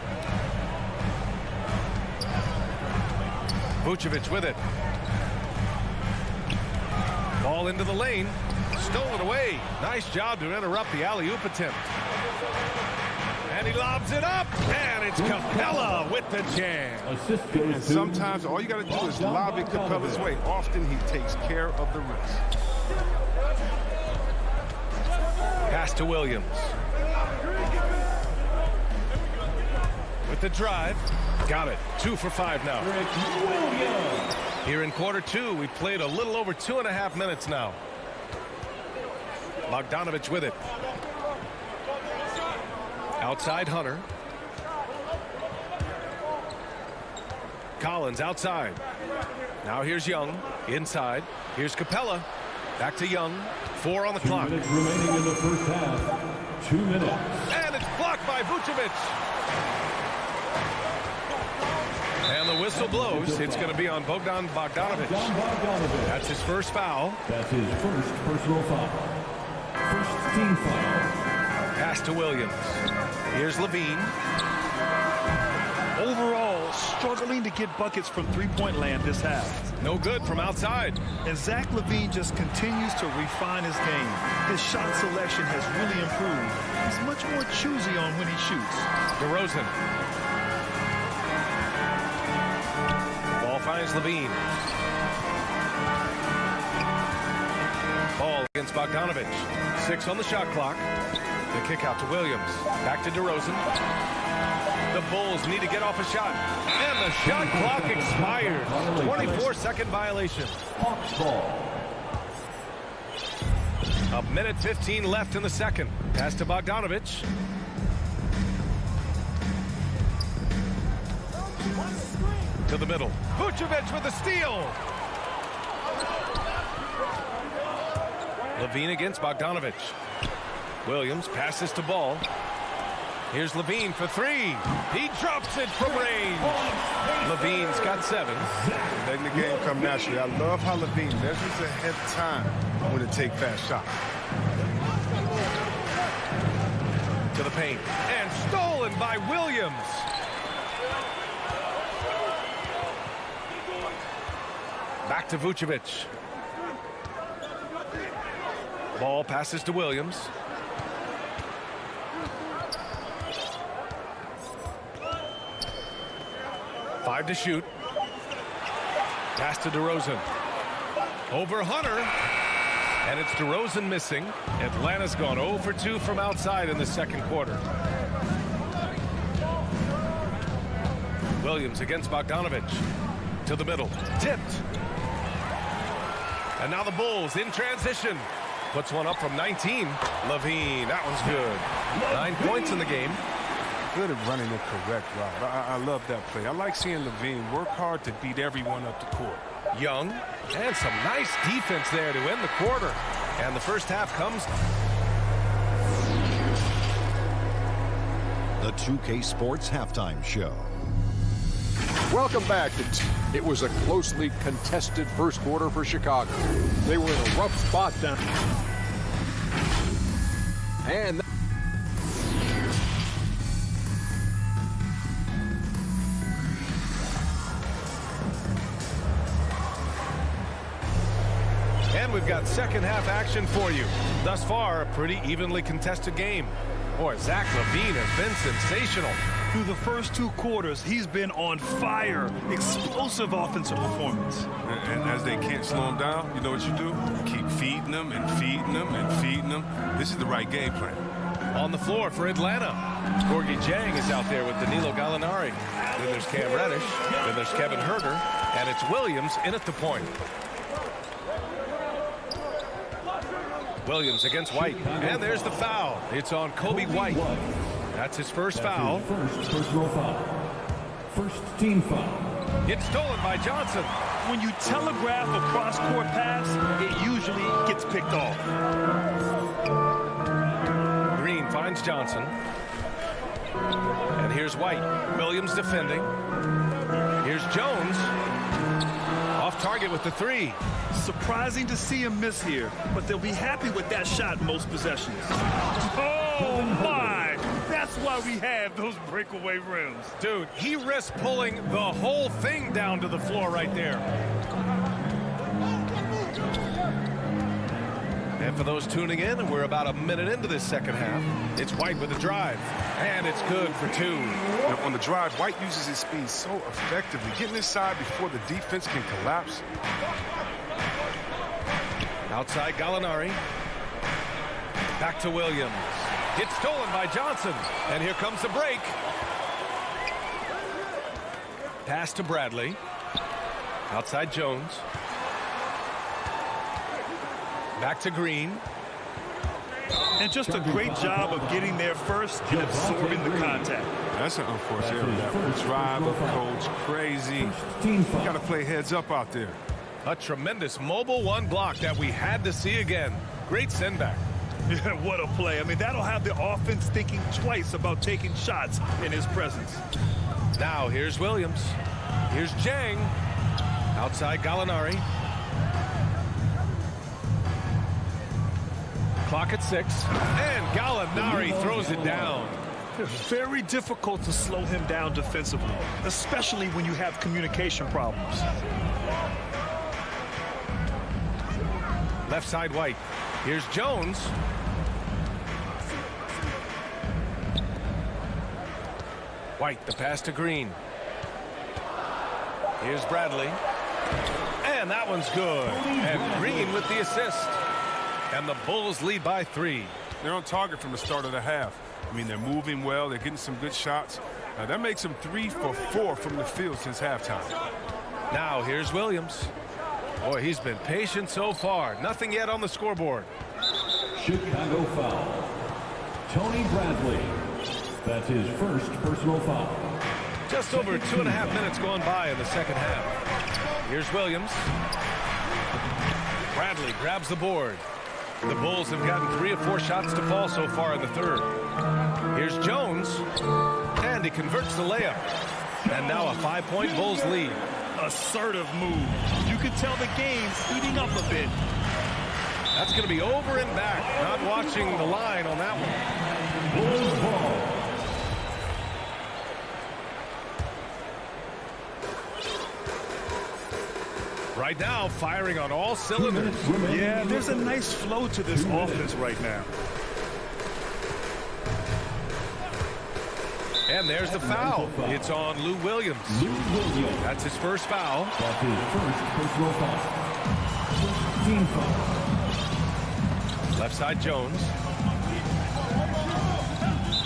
Vucevic with it. Ball into the lane. Stolen away. Nice job to interrupt the alley-oop attempt. And And he lobs it up. And it's Capella with the jam. And sometimes all you got to do is lob it Capella's way. Often he takes care of the rest. Pass to Williams. With the drive. Got it. 2 for 5 now. Here in quarter 2, we played a little over 2.5 minutes now. Bogdanovich with it. Outside Hunter. Collins outside. Now here's Young. Inside. Here's Capella. Back to Young. 4 on the clock. 2 minutes remaining in the first half. 2 minutes. And it's blocked by Vucevic. And the whistle blows. It's going to be on Bogdanovich. That's his first foul. That's his first personal foul. First team foul. Pass to Williams. Here's Levine. Overall, struggling to get buckets from three-point land this half. No good from outside. And Zach LaVine just continues to refine his game. His shot selection has really improved. He's much more choosy on when he shoots. DeRozan. Ball finds Levine. Ball against Bogdanovich. 6 on the shot clock. The kick out to Williams. Back to DeRozan. The Bulls need to get off a shot. And the shot clock expires. 24-second violation. A minute 15 left in the second. Pass to Bogdanovich. To the middle. Vucevic with the steal. Levine against Bogdanovich. Williams passes to Ball. Here's Levine for 3. He drops it from range. Levine's got 7. Letting the game come naturally. I love how Levine measures ahead of time when to take fast shots. To the paint. And stolen by Williams. Back to Vucevic. Ball passes to Williams. Five to shoot. Pass to DeRozan. Over Hunter. And it's DeRozan missing. Atlanta's gone 0 for 2 from outside in the second quarter. Williams against Bogdanovich. To the middle. Tipped. And now the Bulls in transition. Puts one up from 19. Levine. That one's good. 9 points in the game. Good at running the correct route. I love that play. I like seeing Levine work hard to beat everyone up the court. Young. And some nice defense there to end the quarter. And the first half comes. The 2K Sports Halftime Show. Welcome back. It was a closely contested first quarter for Chicago. They were in a rough spot down. And we've got second half action for you. Thus far, a pretty evenly contested game. Boy, Zach LaVine has been sensational. Through the first 2 quarters, he's been on fire. Explosive offensive performance. And as they can't slow him down, you know what you do? Keep feeding them and feeding them and feeding them. This is the right game plan. On the floor for Atlanta. Gorgie Jang is out there with Danilo Gallinari. Then there's Cam Reddish. Then there's Kevin Huerter. And it's Williams in at the point. Williams against White. And there's the foul. It's on Kobe White. That's his first foul. First personal foul. First team foul. It's stolen by Johnson. When you telegraph a cross-court pass, it usually gets picked off. Green finds Johnson. And here's White. Williams defending. Here's Jones. Off target with the 3. Surprising to see him miss here, but they'll be happy with that shot most possessions. Oh, my! That's why we have those breakaway rims. Dude, he risked pulling the whole thing down to the floor right there. And for those tuning in, we're about a minute into this second half. It's White with a drive, and it's good for 2. Now, on the drive, White uses his speed so effectively, getting inside before the defense can collapse. Outside Gallinari. Back to Williams. It's stolen by Johnson, and here comes the break. Pass to Bradley. Outside Jones. Back to Green. And just a great job of getting there first and absorbing the contact. That's an unfortunate area. That drive of coach, crazy. You got to play heads up out there. A tremendous mobile 1 block that we had to see again. Great send back. Yeah, what a play. I mean, that'll have the offense thinking twice about taking shots in his presence. Now here's Williams. Here's Jang. Outside Gallinari. Clock at 6. And Gallinari throws it down. Very difficult to slow him down defensively, especially when you have communication problems. Left side White. Here's Jones. White, the pass to Green. Here's Bradley. And that one's good. And Green with the assist. And the Bulls lead by 3. They're on target from the start of the half. I mean, they're moving well. They're getting some good shots. That makes them 3 for 4 from the field since halftime. Now here's Williams. Boy, he's been patient so far. Nothing yet on the scoreboard. Chicago foul. Tony Bradley. That's his first personal foul. Just over 2.5 minutes going by in the second half. Here's Williams. Bradley grabs the board. The Bulls have gotten 3 of 4 shots to fall so far in the third. Here's Jones. And he converts the layup. And now a 5-point Bulls lead. Assertive move. You can tell the game's heating up a bit. That's going to be over and back. Not watching the line on that one. Bulls ball. Right now, firing on all cylinders. Yeah, there's a nice flow to this offense right now. And there's the foul. It's on Lou Williams. That's his first foul. That's his first personal foul. Team foul. Left side Jones.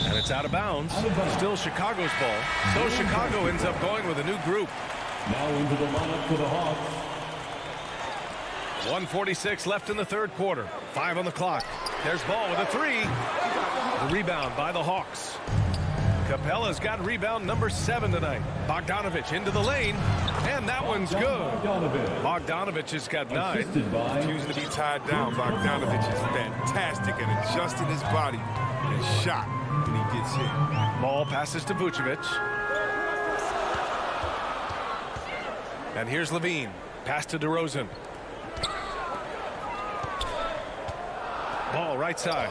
And it's out of bounds. Still Chicago's ball. So Chicago ends up going with a new group. Now into the lineup for the Hawks. 1:46 left in the third quarter. 5 on the clock. There's Ball with a 3. The rebound by the Hawks. Capella's got rebound number 7 tonight. Bogdanovich into the lane. And that one's good. Bogdanovich has got 9. Refusing to be tied down. Bogdanovich is fantastic at adjusting his body and shot when he gets hit. Ball passes to Vucevic. And here's Levine. Pass to DeRozan. Ball right side.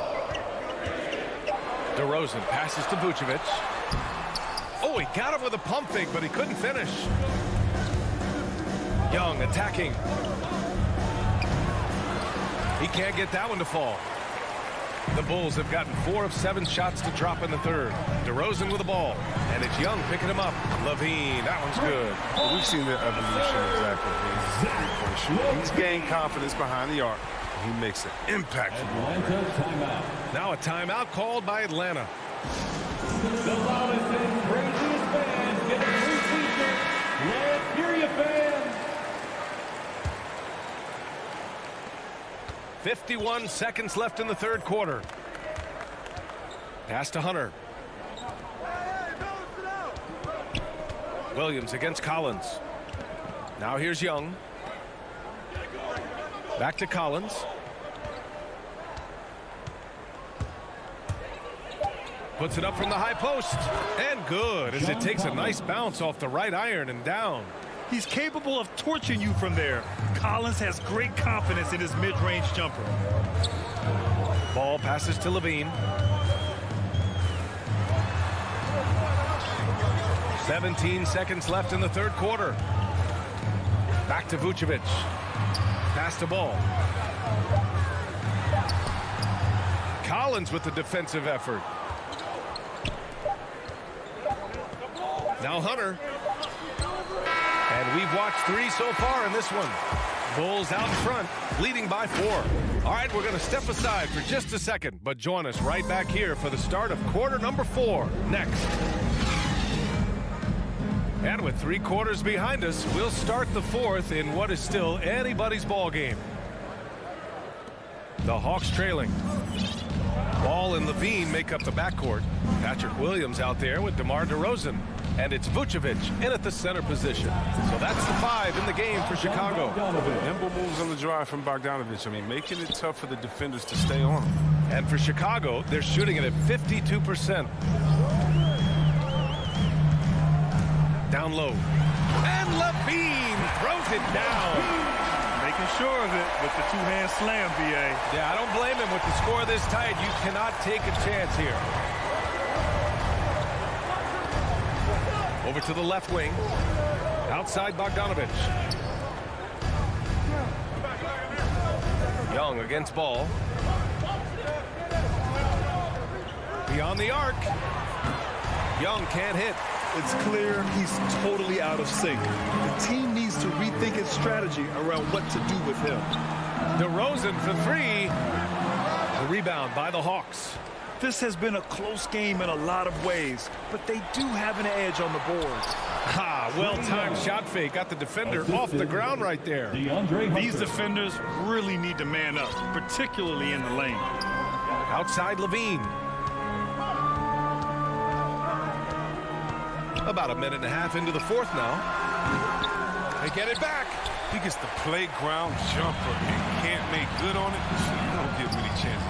DeRozan passes to Vucevic. Oh, he got him with a pump fake, but he couldn't finish. Young attacking. He can't get that one to fall. The Bulls have gotten 4 of 7 shots to drop in the third. DeRozan with the ball. And it's Young picking him up. Levine, that one's good. Well, we've seen the evolution exactly. He's gained confidence behind the arc. He makes an impact. Now a timeout called by Atlanta. The loudest and craziest fans get a free t-shirt. Let's hear you, fans. 51 seconds left in the third quarter. Pass to Hunter. Williams against Collins. Now here's Young. Back to Collins. Puts it up from the high post. And good, as it takes a nice bounce off the right iron and down. He's capable of torching you from there. Collins has great confidence in his mid-range jumper. Ball passes to Levine. 17 seconds left in the third quarter. Back to Vucevic. Pass to Ball. Collins with the defensive effort. Now Hunter. And we've watched 3 so far in this one. Bulls out in front, leading by 4. All right, we're going to step aside for just a second, but join us right back here for the start of quarter number 4 next. And with 3 quarters behind us, we'll start the 4th in what is still anybody's ball game. The Hawks trailing. Ball and Levine make up the backcourt. Patrick Williams out there with DeMar DeRozan. And it's Vucevic in at the center position. So that's the 5 in the game for Chicago. Nimble moves on the drive from Bogdanovich. I mean, making it tough for the defenders to stay on him. And for Chicago, they're shooting it at 52%. Down low. And Levine throws it down. Making sure of it with the two-hand slam, B.A. Yeah, I don't blame him. With the score this tight, you cannot take a chance here. Over to the left wing. Outside Bogdanovich. Young against Ball. Beyond the arc. Young can't hit. It's clear he's totally out of sync. The team needs to rethink its strategy around what to do with him. DeRozan for 3. The rebound by the Hawks. This has been a close game in a lot of ways, but they do have an edge on the board. Well-timed shot fake. Got the defender off the ground right there. These defenders really need to man up, particularly in the lane. Outside Levine. About a minute and a half into the 4th now. They get it back. He gets the playground jumper and can't make good on it. You don't get many chances.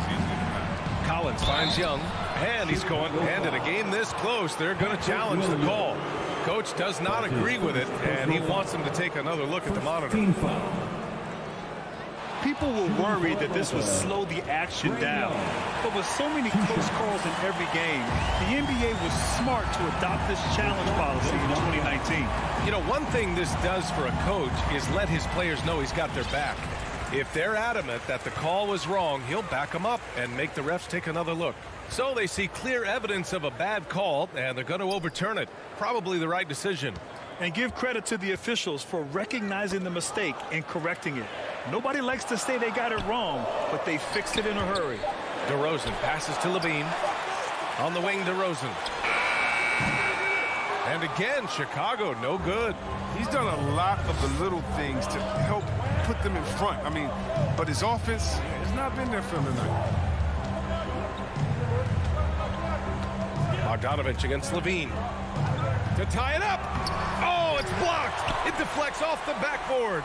Collins finds Young, and he's going. And in a game this close, they're going to challenge the call. Coach does not agree with it, and he wants them to take another look at the monitor. People were worried that this would slow the action down. But with so many close calls in every game, the NBA was smart to adopt this challenge policy in 2019. You know, one thing this does for a coach is let his players know he's got their back. If they're adamant that the call was wrong, he'll back them up and make the refs take another look. So they see clear evidence of a bad call, and they're going to overturn it. Probably the right decision. And give credit to the officials for recognizing the mistake and correcting it. Nobody likes to say they got it wrong, but they fixed it in a hurry. DeRozan passes to Levine. On the wing, DeRozan. And again, Chicago, no good. He's done a lot of the little things to help put them in front. I mean, but his offense has not been there for him tonight. Bogdanovich against Levine. To tie it up. Oh, it's blocked. It deflects off the backboard.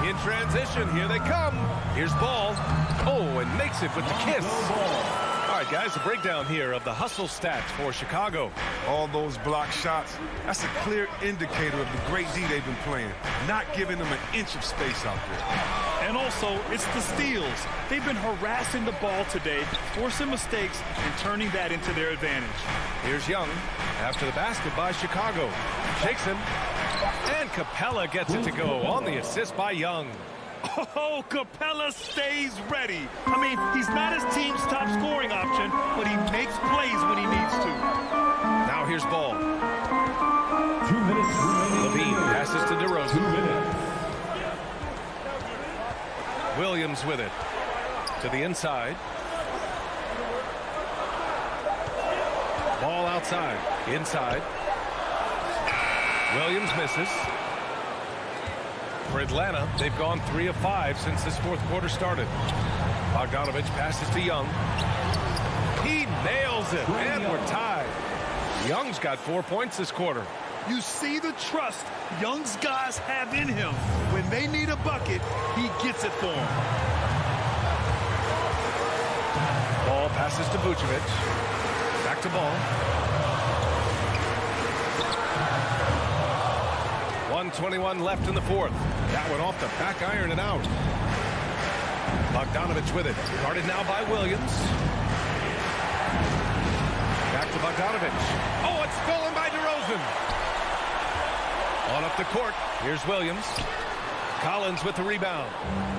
In transition, here they come. Here's Ball. Oh, and makes it with the kiss. All right, guys, a breakdown here of the hustle stats for Chicago. All those block shots, that's a clear indicator of the great D they've been playing. Not giving them an inch of space out there. And also, it's the steals. They've been harassing the ball today, forcing mistakes, and turning that into their advantage. Here's Young after the basket by Chicago. Shakes him. And Capella gets it to go on the assist by Young. Oh, Capella stays ready. I mean, he's not his team's top scoring option, but he makes plays when he needs to. Now here's Ball. 2 minutes remaining. Levine passes to DeRozan. 2 minutes. Williams with it. To the inside. Ball outside. Inside. Williams misses. For Atlanta, they've gone 3 of 5 since this 4th quarter started. Bogdanovich passes to Young. He nails it, and we're tied. Young's got 4 points this quarter. You see the trust Young's guys have in him. When they need a bucket, he gets it for them. Ball passes to Vucevic. Back to Ball. 1:21 left in the 4th. That one off the back iron and out. Bogdanovich with it. Guarded now by Williams. Back to Bogdanovich. Oh, it's stolen by DeRozan. On up the court. Here's Williams. Collins with the rebound.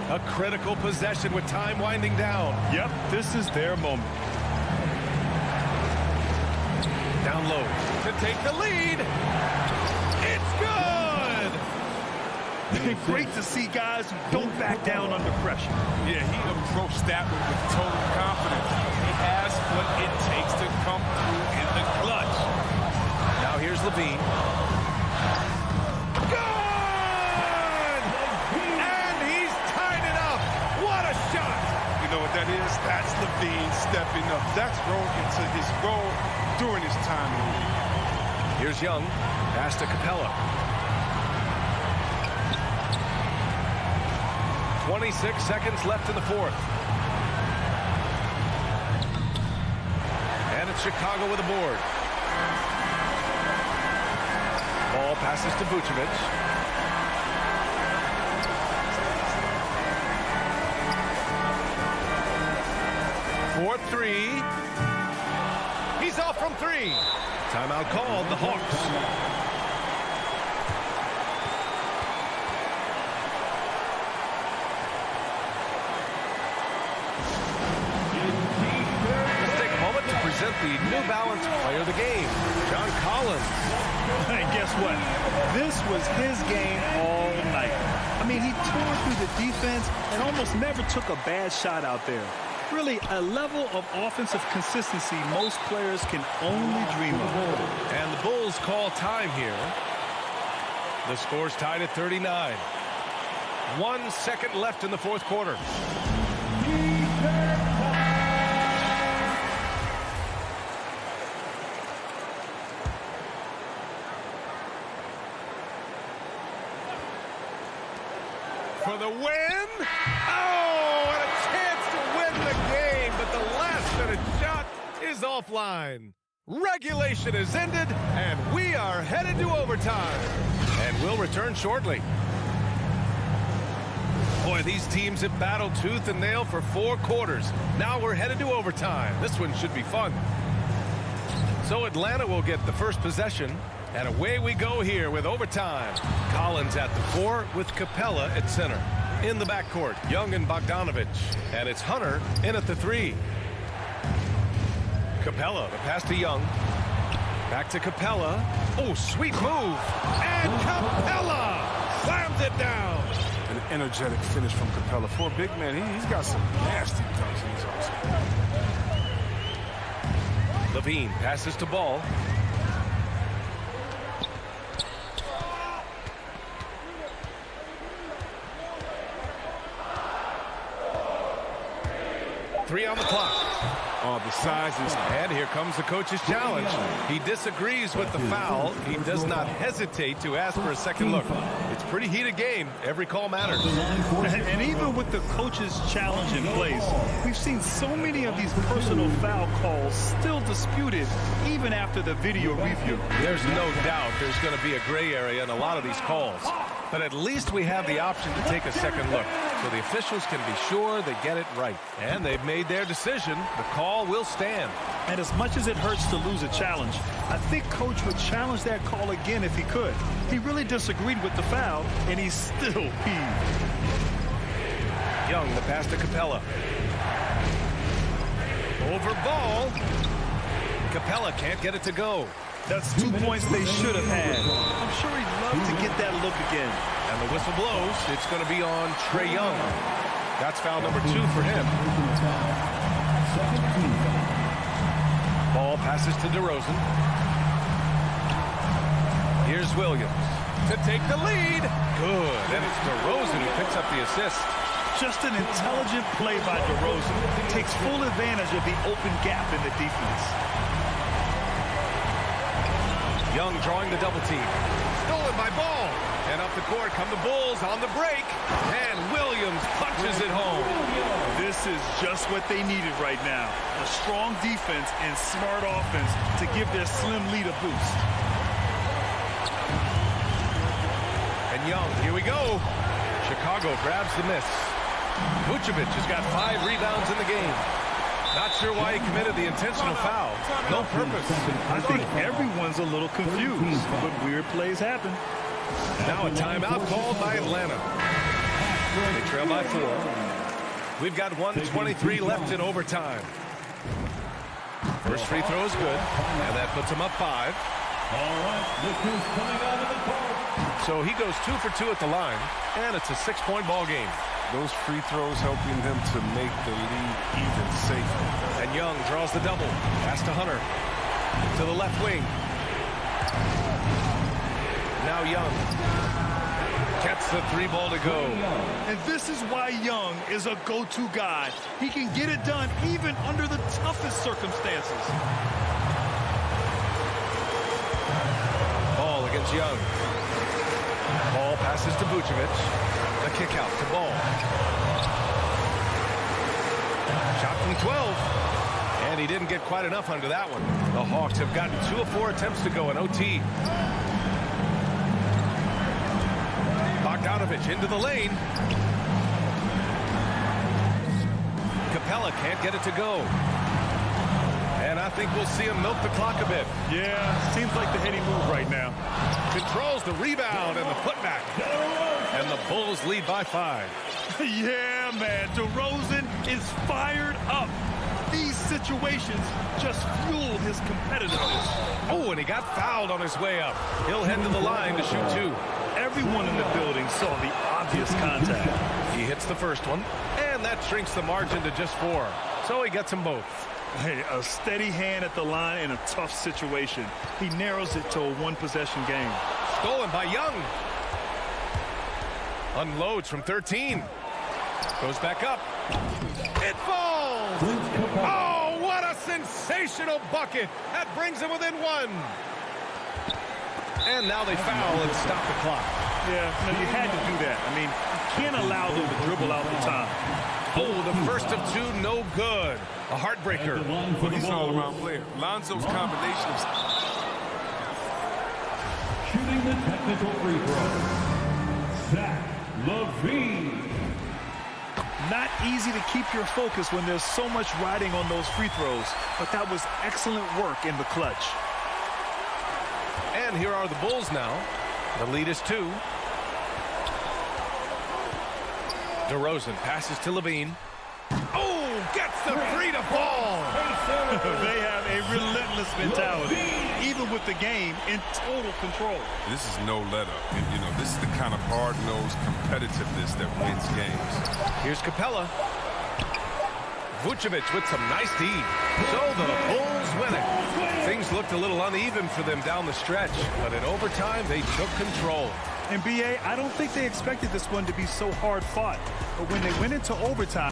A critical possession with time winding down. Yep, this is their moment. Down low to take the lead. It's good! Great to see guys who don't back down under pressure. Yeah, he approached that one with total confidence. He has what it takes to come through in the clutch. Now here's Levine. Good! And he's tied it up. What a shot! You know what that is? That's Levine stepping up. That's growing into his role during his time in the league. Here's Young. Pass to Capella. 26 seconds left in the fourth. And it's Chicago with a board. Ball passes to Vucevic. For three. He's off from three. Timeout called, the Hawks. Present the New Balance Player of the Game, John Collins. And guess what? This was his game all night. I mean, he tore through the defense and almost never took a bad shot out there. Really, a level of offensive consistency most players can only dream of. And the Bulls call time here. The score's tied at 39. 1 second left in the fourth quarter. For the win. Oh, and a chance to win the game, but the last-minute shot is offline. Regulation is ended, and we are headed to overtime. And we'll return shortly. Boy, these teams have battled tooth and nail for 4 quarters. Now we're headed to overtime. This one should be fun. So Atlanta will get the first possession. And away we go here with overtime. Collins at the 4 with Capella at center. In the backcourt, Young and Bogdanovich. And it's Hunter in at the 3. Capella, the pass to Young. Back to Capella. Oh, sweet move. And Capella slams it down. An energetic finish from Capella. For a big man, he's got some nasty dunks in his arsenal. Levine passes to Ball. Three on the clock. Oh, the size is... And here comes the coach's challenge. He disagrees with the foul. He does not hesitate to ask for a second look. It's a pretty heated game. Every call matters. And even with the coach's challenge in place, we've seen so many of these personal foul calls still disputed even after the video review. There's no doubt there's going to be a gray area in a lot of these calls. But at least we have the option to take a second look, so the officials can be sure they get it right. And they've made their decision. The call will stand. And as much as it hurts to lose a challenge, I think Coach would challenge that call again if he could. He really disagreed with the foul, and he's still peeved. Young, the pass to Capella. Over Ball. Capella can't get it to go. That's 2 points they should have had. I'm sure he'd love to get that look again. And the whistle blows. It's going to be on Trae Young. That's foul number 2 for him. Ball passes to DeRozan. Here's Williams to take the lead. Good. And it's DeRozan who picks up the assist. Just an intelligent play by DeRozan. Takes full advantage of the open gap in the defense. Young drawing the double team. Stolen by Ball. And up the court come the Bulls on the break. And Williams punches it home. This is just what they needed right now. A strong defense and smart offense to give their slim lead a boost. And Young, here we go. Chicago grabs the miss. Vucevic has got 5 rebounds in the game. Not sure why he committed the intentional foul. No purpose. I think everyone's a little confused, but weird plays happen. Now a timeout called by Atlanta. They trail by 4. We've got 1:23 left in overtime. First free throw is good, and that puts him up 5. All right, look who's coming out of the park. So he goes 2 for 2 at the line, and it's a 6-point ball game. Those free throws helping him to make the lead even safer. And Young draws the double. Pass to Hunter. To the left wing. Now Young gets the 3 ball to go. And this is why Young is a go-to guy. He can get it done even under the toughest circumstances. Ball against Young. Ball passes to Vucevic. The kick out to Ball. Shot from 12. And he didn't get quite enough under that one. The Hawks have gotten 2 of 4 attempts to go in OT. Bogdanovich into the lane. Capella can't get it to go. And I think we'll see him milk the clock a bit. Yeah, seems like the heady move right now. Controls the rebound and the putback. And the Bulls lead by 5. Yeah, man, DeRozan is fired up. These situations just fuel his competitiveness. Oh, and he got fouled on his way up. He'll head to the line to shoot 2. Everyone in the building saw the obvious contact. He hits the first one, and that shrinks the margin to just 4. So he gets them both. Hey, a steady hand at the line in a tough situation. He narrows it to a 1-possession game. Stolen by Young. Unloads from 13. Goes back up. It falls! Oh, what a sensational bucket! That brings him within 1. And now they foul and stop the clock. Yeah, no, you had to do that. I mean, you can't allow them to dribble out the time. Oh, the first of 2, no good. A heartbreaker. Well, he's an all-around player. Lonzo's combination of... Shooting the technical free throw, Zach LaVine. Not easy to keep your focus when there's so much riding on those free throws, but that was excellent work in the clutch. And here are the Bulls now. The lead is 2. DeRozan passes to LaVine. Oh, gets the 3 to fall. They have a relentless mentality, even with the game in total control. This is no let up. You know, this is the kind of hard-nosed competitiveness that wins games. Here's Capella. Vucevic with some nice D. So the Bulls win it. Things looked a little uneven for them down the stretch, but in overtime, they took control. And BA, I don't think they expected this one to be so hard fought. But when they went into overtime,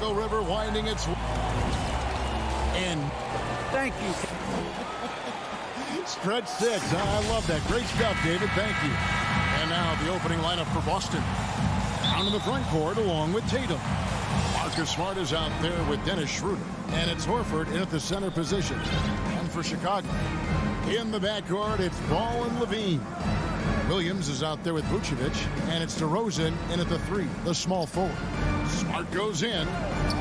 Chicago River winding its and Thank you. stretch 6. I love that. Great stuff, David. Thank you. And now the opening lineup for Boston. Down in the front court along with Tatum. Marcus Smart is out there with Dennis Schroeder. And it's Horford in at the center position. And for Chicago, in the backcourt, it's Ball and Levine. Williams is out there with Vucevic. And it's DeRozan in at the 3, the small forward. Smart goes in.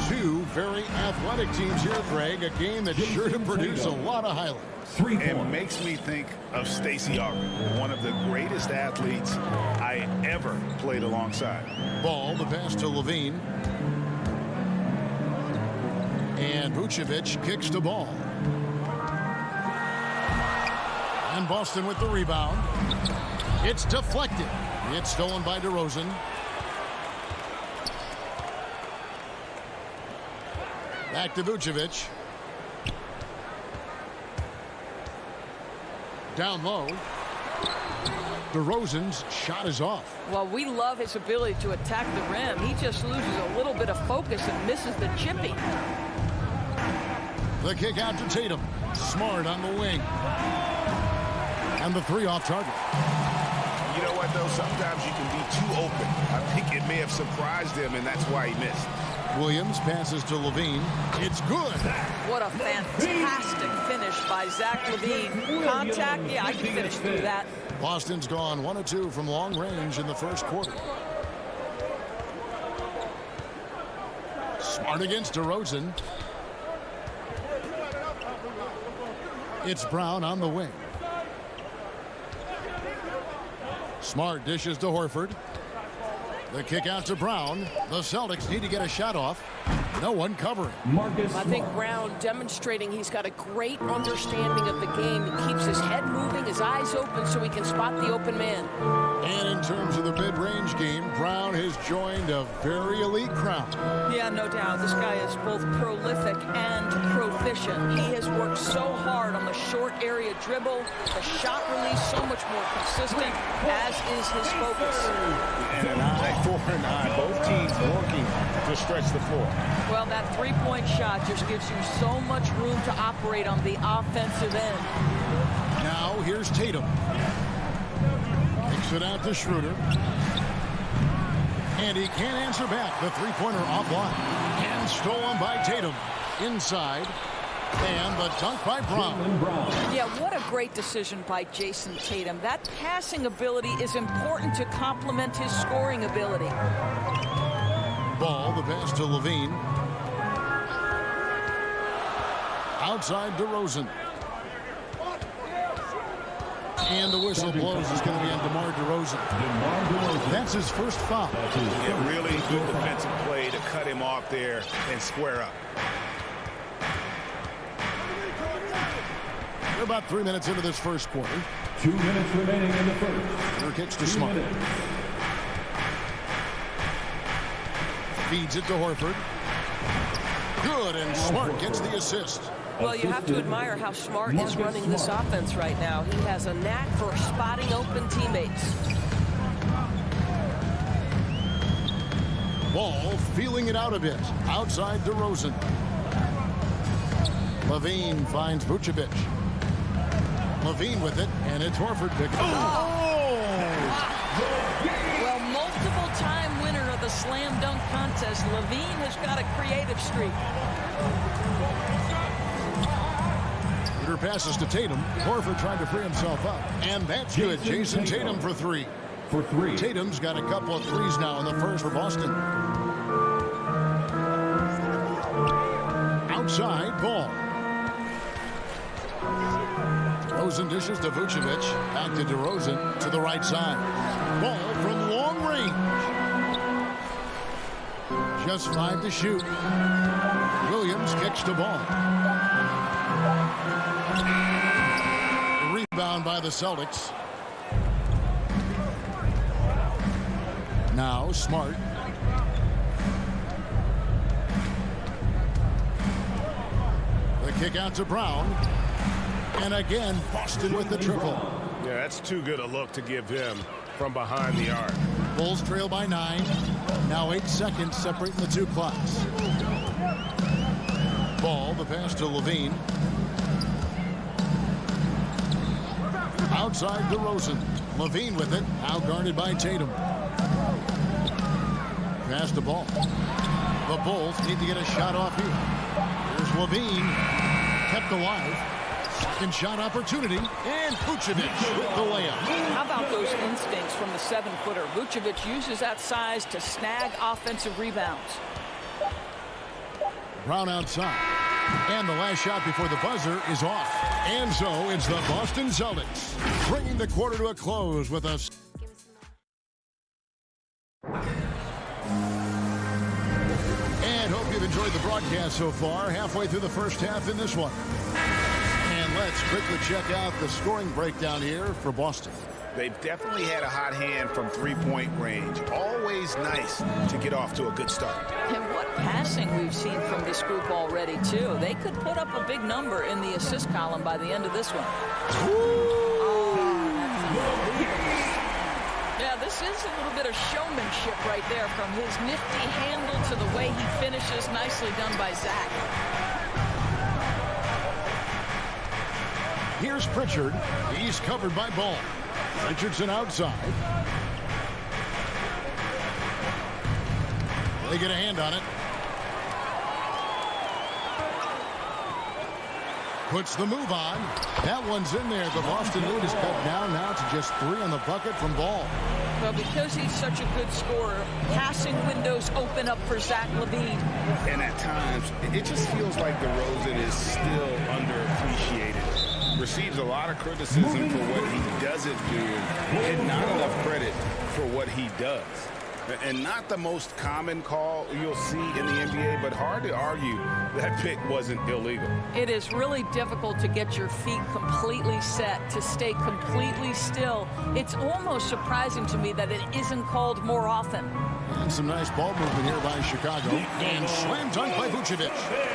Two very athletic teams here, Greg. A game that's sure to produce a lot of highlights. It makes me think of Stacey Augmon, one of the greatest athletes I ever played alongside. Ball, the pass to Levine. And Vucevic kicks the ball. And Boston with the rebound. It's deflected. It's stolen by DeRozan. Back to Vucevic. Down low. DeRozan's shot is off. Well, we love his ability to attack the rim. He just loses a little bit of focus and misses the chipping. The kick out to Tatum. Smart on the wing. And the 3 off target. You know what, though? Sometimes you can be too open. I think it may have surprised him, and that's why he missed. Williams passes to Levine. It's good. What a fantastic finish by Zach Levine. Contact, yeah, I can finish through that. Boston's gone 1 of 2 from long range in the first quarter. Smart against DeRozan. It's Brown on the wing. Smart dishes to Horford. The kick out to Brown. The Celtics need to get a shot off. No one covering. I think Brown demonstrating he's got a great understanding of the game. He keeps his head moving, his eyes open so he can spot the open man. And in terms of the mid-range game, Brown has joined a very elite crowd. Yeah, no doubt. This guy is both prolific and proficient. He has worked so hard on the short area dribble, the shot release so much more consistent, as is his focus. And an eye for an eye. Both teams working to stretch the floor. Well, that three-point shot just gives you so much room to operate on the offensive end. Now here's Tatum. Kicks it out to Schroeder. And he can't answer back. The three-pointer offline. And stolen by Tatum. Inside. And the dunk by Brown. Yeah, what a great decision by Jason Tatum. That passing ability is important to complement his scoring ability. Ball, the pass to Levine. Outside DeRozan. And the whistle blows is going to be on DeMar DeRozan. That's his first foul. A really good defensive play to cut him off there and square up. We're about 3 minutes into this first quarter. 2 minutes remaining in the first. Her kicks to Smart. Feeds it to Horford. Good, and Smart gets the assist. Well, you have to admire how Smart is running this offense right now. He has a knack for spotting open teammates. Ball feeling it out a bit. Outside DeRozan. Levine finds Vucevic. Levine with it, and it's Horford picking it up. Well, multiple-time winner of the slam dunk contest, Levine has got a creative streak. Her passes to Tatum. Horford trying to free himself up. And that's good. Jason Tatum for 3. Tatum's got a couple of threes now in the first for Boston. Outside, Ball. DeRozan dishes to Vucevic. Back to DeRozan to the right side. Ball from long range. Just 5 to shoot. Williams kicks the ball. Rebound by the Celtics. Now Smart. The kick out to Brown. And again, Boston with the triple. Yeah, that's too good a look to give him. from behind the arc. Bulls trail by 9. Now 8 seconds separating the two clocks. Ball, the pass to Levine. Outside DeRozan. Levine with it. Now guarded by Tatum. Pass the ball. The Bulls need to get a shot off here. Here's Levine. Kept alive. Second shot opportunity. And Vucevic with the layup. How about those instincts from the 7-footer? Vucevic uses that size to snag offensive rebounds. Brown outside. And the last shot before the buzzer is off. And so it's the Boston Celtics bringing the quarter to a close with a... And hope you've enjoyed the broadcast so far. Halfway through the first half in this one. And let's quickly check out the scoring breakdown here for Boston. They've definitely had a hot hand from three-point range. Always nice to get off to a good start. And what passing we've seen from this group already, too. They could put up a big number in the assist column by the end of this one. Yeah, this is a little bit of showmanship right there, from his nifty handle to the way he finishes. Nicely done by Zach. Here's Pritchard. He's covered by Ball. Richardson outside. They get a hand on it. Puts the move on. That one's in there. The Boston lead is cut down now to just 3 on the bucket from Ball. Well, because he's such a good scorer, passing windows open up for Zach LaVine. And at times, it just feels like DeRozan is still underappreciated. Receives a lot of criticism for what he doesn't do and not enough credit for what he does. And not the most common call you'll see in the NBA, but hard to argue that pick wasn't illegal. It is really difficult to get your feet completely set, to stay completely still. It's almost surprising to me that it isn't called more often. And some nice ball movement here by Chicago. And slam dunk by Vucevic.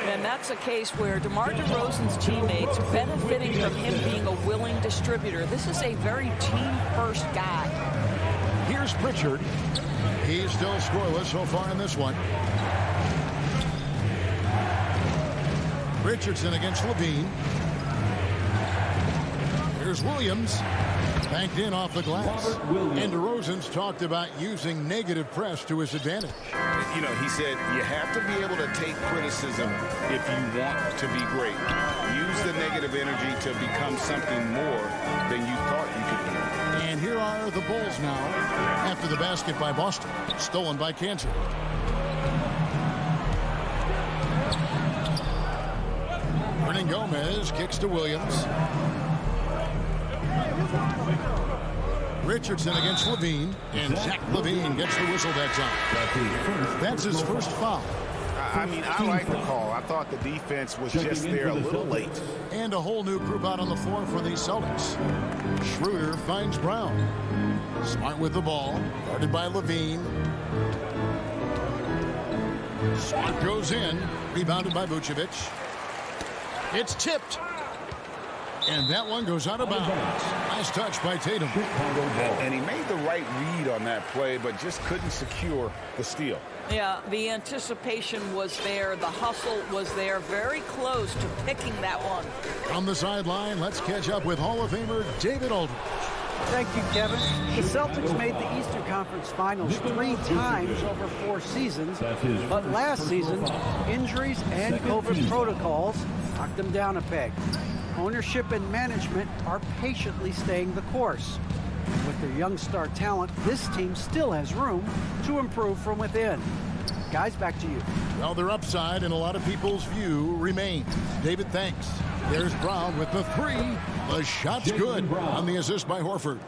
And that's a case where DeMar DeRozan's teammates benefiting from him being a willing distributor. This is a very team-first guy. Here's Pritchard. He's still scoreless so far in this one. Richardson against Levine. Here's Williams. Banked in off the glass. And DeRozan's talked about using negative press to his advantage. You know, he said you have to be able to take criticism if you want to be great. Use the negative energy to become something more than you thought you could be. And here are the Bulls now after the basket by Boston. Stolen by Kansas. Hernan Gomez kicks to Williams. Richardson against Levine. And Zach LaVine gets the whistle that time. That's his first foul. I mean, I like the call. I thought the defense was just there a little late. And a whole new group out on the floor for the Celtics. Schroeder finds Brown. Smart with the ball. Guarded by Levine. Smart goes in. Rebounded by Vucevic. It's tipped. And that one goes out of bounds. Nice touch by Tatum. And he made the right read on that play, but just couldn't secure the steal. Yeah, the anticipation was there. The hustle was there. Very close to picking that one. On the sideline, let's catch up with Hall of Famer David Aldridge. Thank you, Kevin. The Celtics made the Eastern Conference Finals 3 times over 4 seasons. But last season, injuries and COVID protocols knocked them down a peg. Ownership and management are patiently staying the course. With their young star talent, this team still has room to improve from within. Guys, back to you. Well, their upside in a lot of people's view remains. David, thanks. There's Brown with the 3. The shot's good on the assist by Horford.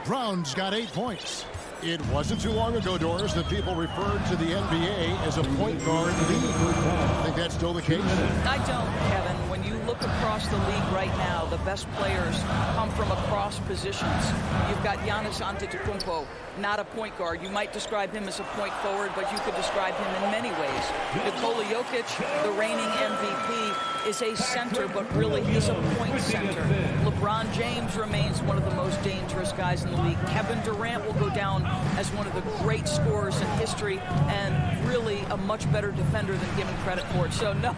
Brown's got 8 points. It wasn't too long ago, Doris, that people referred to the NBA as a point guard league. I think that's still the case. I don't, Kevin. When you look across the league right now, the best players come from across positions. You've got Giannis Antetokounmpo, not a point guard. You might describe him as a point forward, but you could describe him in many ways. Nikola Jokic, the reigning MVP, is a center, but really he's a point center. LeBron James remains one of the most dangerous guys in the league. Kevin Durant will go down as one of the great scorers in history and really a much better defender than given credit for it. So no,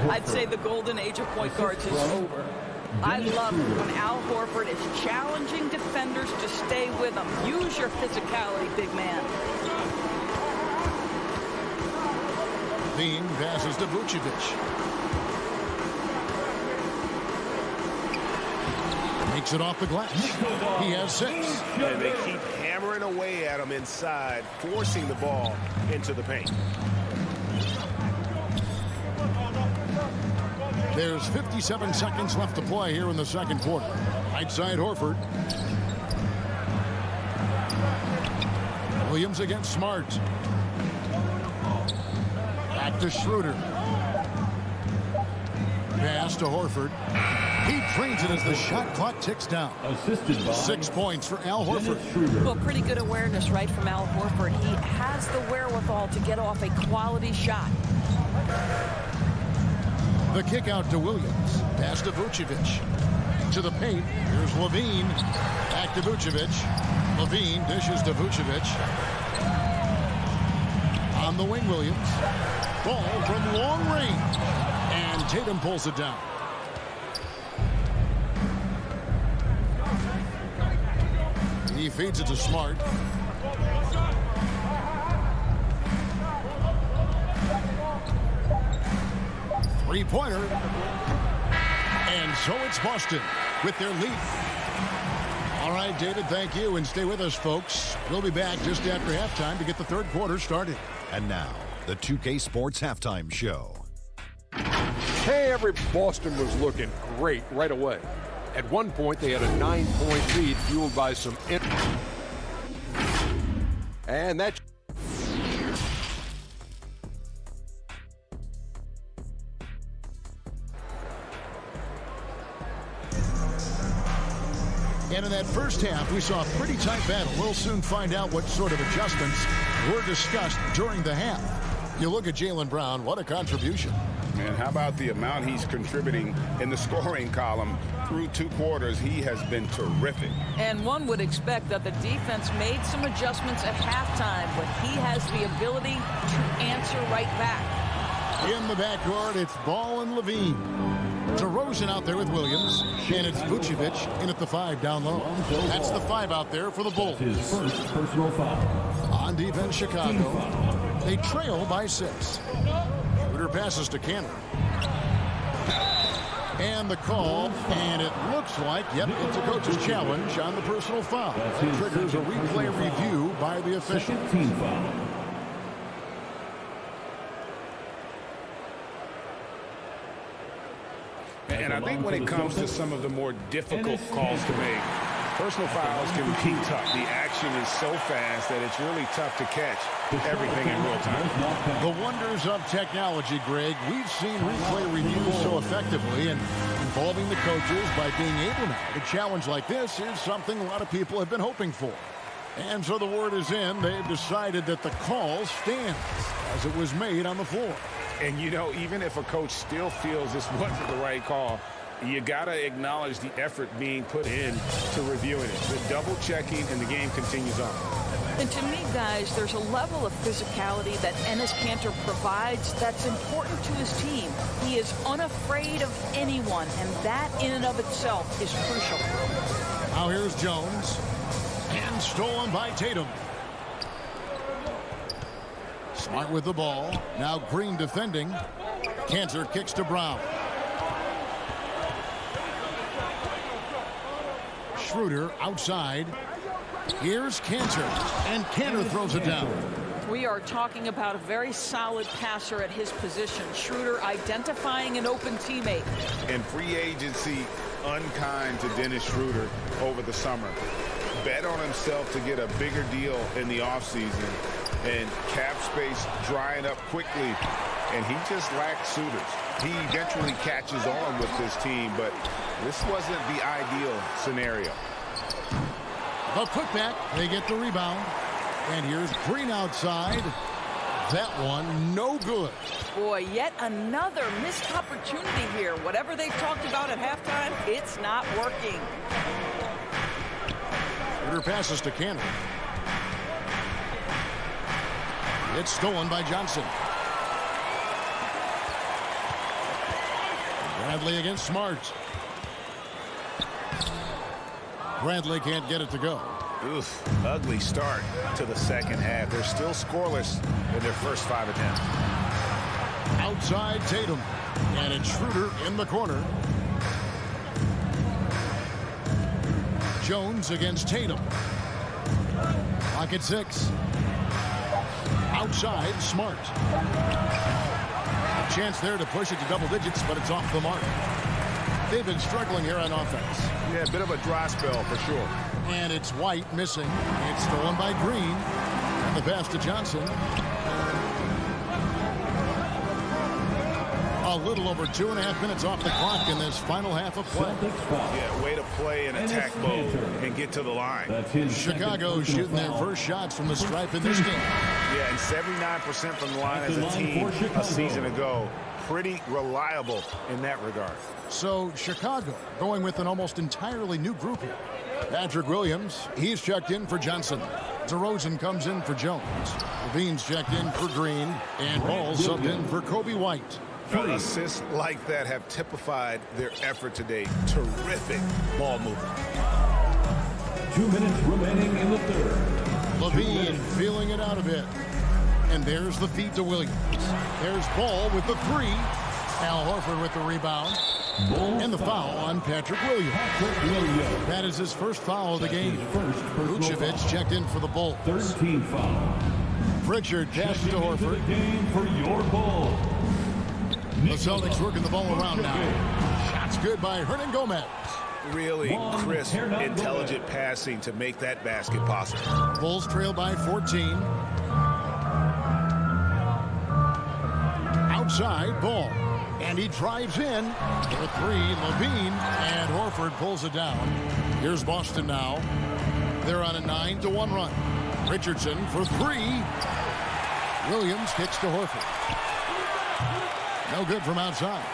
I'd say the golden age of point guards is over. I love it when Al Horford is challenging defenders to stay with him. Use your physicality, big man. Bean passes to Vucevic. Makes it off the glass. He has 6. And they keep hammering away at him inside, forcing the ball into the paint. There's 57 seconds left to play here in the second quarter. Right side Horford. Williams against Smart. Back to Schroeder. Pass to Horford. He trains it as the shot clock ticks down. 6 points for Al Horford. Well, pretty good awareness, right, from Al Horford. He has the wherewithal to get off a quality shot. The kick out to Williams. Pass to Vucevic. To the paint. Here's Levine. Back to Vucevic. Levine dishes to Vucevic. On the wing, Williams. Ball from long range. And Tatum pulls it down. He feeds it to Smart. Three-pointer. And so it's Boston with their lead. All right, David, thank you. And stay with us, folks. We'll be back just after halftime to get the third quarter started. And now, the 2K Sports Halftime Show. Hey, Boston was looking great right away. At one point, they had a 9-point lead fueled by some... And that... And in that first half, we saw a pretty tight battle. We'll soon find out what sort of adjustments were discussed during the half. You look at Jaylen Brown, what a contribution. Man, how about the amount he's contributing in the scoring column through 2 quarters? He has been terrific. And one would expect that the defense made some adjustments at halftime, but he has the ability to answer right back. In the backcourt, it's Ball and Levine. DeRozan out there with Williams, and it's Vucevic in at the 5 down low. That's the 5 out there for the Bulls. His first personal foul. On defense, Chicago. They trail by 6. Schroeder passes to Canner. And the call, and it looks like, yep, it's a coach's challenge on the personal foul. It triggers a replay review by the official. Team foul. And I think when it comes to some of the more difficult calls to make, personal fouls can be tough. The action is so fast that it's really tough to catch everything in real time. The wonders of technology, Greg. We've seen replay reviews so effectively, and involving the coaches by being able now to challenge like this is something a lot of people have been hoping for. And so the word is in. They've decided that the call stands as it was made on the floor. And, you know, even if a coach still feels this wasn't the right call, you got to acknowledge the effort being put in to reviewing it. The double-checking, and the game continues on. And to me, guys, there's a level of physicality that Enes Kanter provides that's important to his team. He is unafraid of anyone, and that in and of itself is crucial. Now here's Jones. And stolen by Tatum. Smart with the ball. Now Green defending. Kanter kicks to Brown. Schroeder outside. Here's Kanter. And Kanter throws it down. We are talking about a very solid passer at his position. Schroeder identifying an open teammate. And free agency unkind to Dennis Schroeder over the summer. Bet on himself to get a bigger deal in the offseason. And cap space drying up quickly and he just lacked suitors. He eventually catches on with this team, but this wasn't the ideal scenario. The putback, they get the rebound. And here's Green outside. That one, no good. Boy, yet another missed opportunity here. Whatever they talked about at halftime, it's not working. Shooter passes to Cannon. It's stolen by Johnson. Bradley against Smart. Bradley can't get it to go. Oof, ugly start to the second half. They're still scoreless in their first 5 attempts. Outside Tatum. And it's Schroeder in the corner. Jones against Tatum. Clock at 6. Outside Smart. A chance there to push it to double digits, but it's off the mark. They've been struggling here on offense. Yeah, a bit of a dry spell for sure. And it's White missing. It's stolen by Green. And the pass to Johnson. A little over 2.5 minutes off the clock in this final half of play. Yeah, way to play in attack mode and get to the line. Chicago shooting their first shots from the stripe in this game. Yeah, and 79% from the line as a team a season ago. Pretty reliable in that regard. So Chicago going with an almost entirely new group here. Patrick Williams, he's checked in for Johnson. DeRozan comes in for Jones. Levine's checked in for Green. And Ball subbed in for Kobe White. Assists like that have typified their effort today. Terrific ball movement. 2 minutes remaining in the third. Levine feeling it out a bit. And there's the feed to Williams. There's Ball with the 3. Al Horford with the rebound. And the foul on Patrick Williams. That is his first foul of the game. Vucevic checked in for the Bulls. 13 foul. Pritchard passes to Horford. For your ball. The Celtics working the ball around now. Shots good by Hernan Gomez. Really crisp, intelligent passing to make that basket possible. Bulls trail by 14. Outside Ball. And he drives in for 3. Levine and Horford pulls it down. Here's Boston now. They're on a 9-1 run. Richardson for 3. Williams kicks to Horford. No good from outside.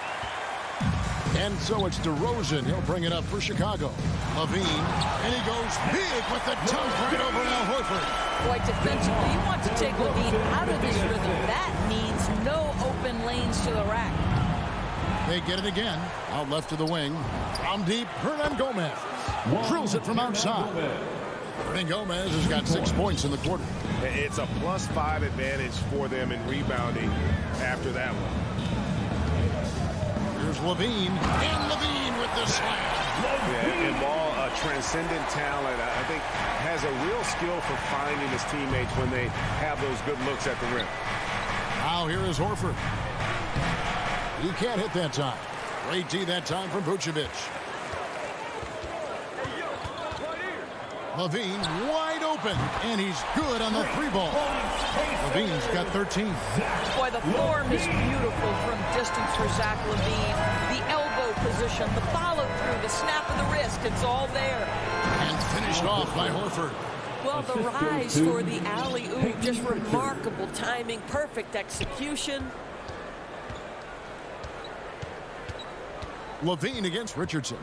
And so it's DeRozan. He'll bring it up for Chicago. Levine. And he goes big with the dunk right over Al Horford. Boy, defensively, you want to take Levine out of this rhythm. That means no open lanes to the rack. They get it again. Out left to the wing. From deep, Hernan Gomez. Drills it from outside. Hernan Gomez has got 6 points in the quarter. It's a +5 advantage for them in rebounding after that one. Here's Levine. And Levine with the slam. Yeah, and Ball, a transcendent talent, I think has a real skill for finding his teammates when they have those good looks at the rim. Now here is Horford. He can't hit that time. Great D that time from Vucevic. Levine wide open, and he's good on the 3 ball. Levine's got 13. Boy, the form is beautiful from distance for Zach Levine. The elbow position, the follow through, the snap of the wrist, it's all there. And finished off by Horford. Well, the rise for the alley-oop, just remarkable timing, perfect execution. Levine against Richardson.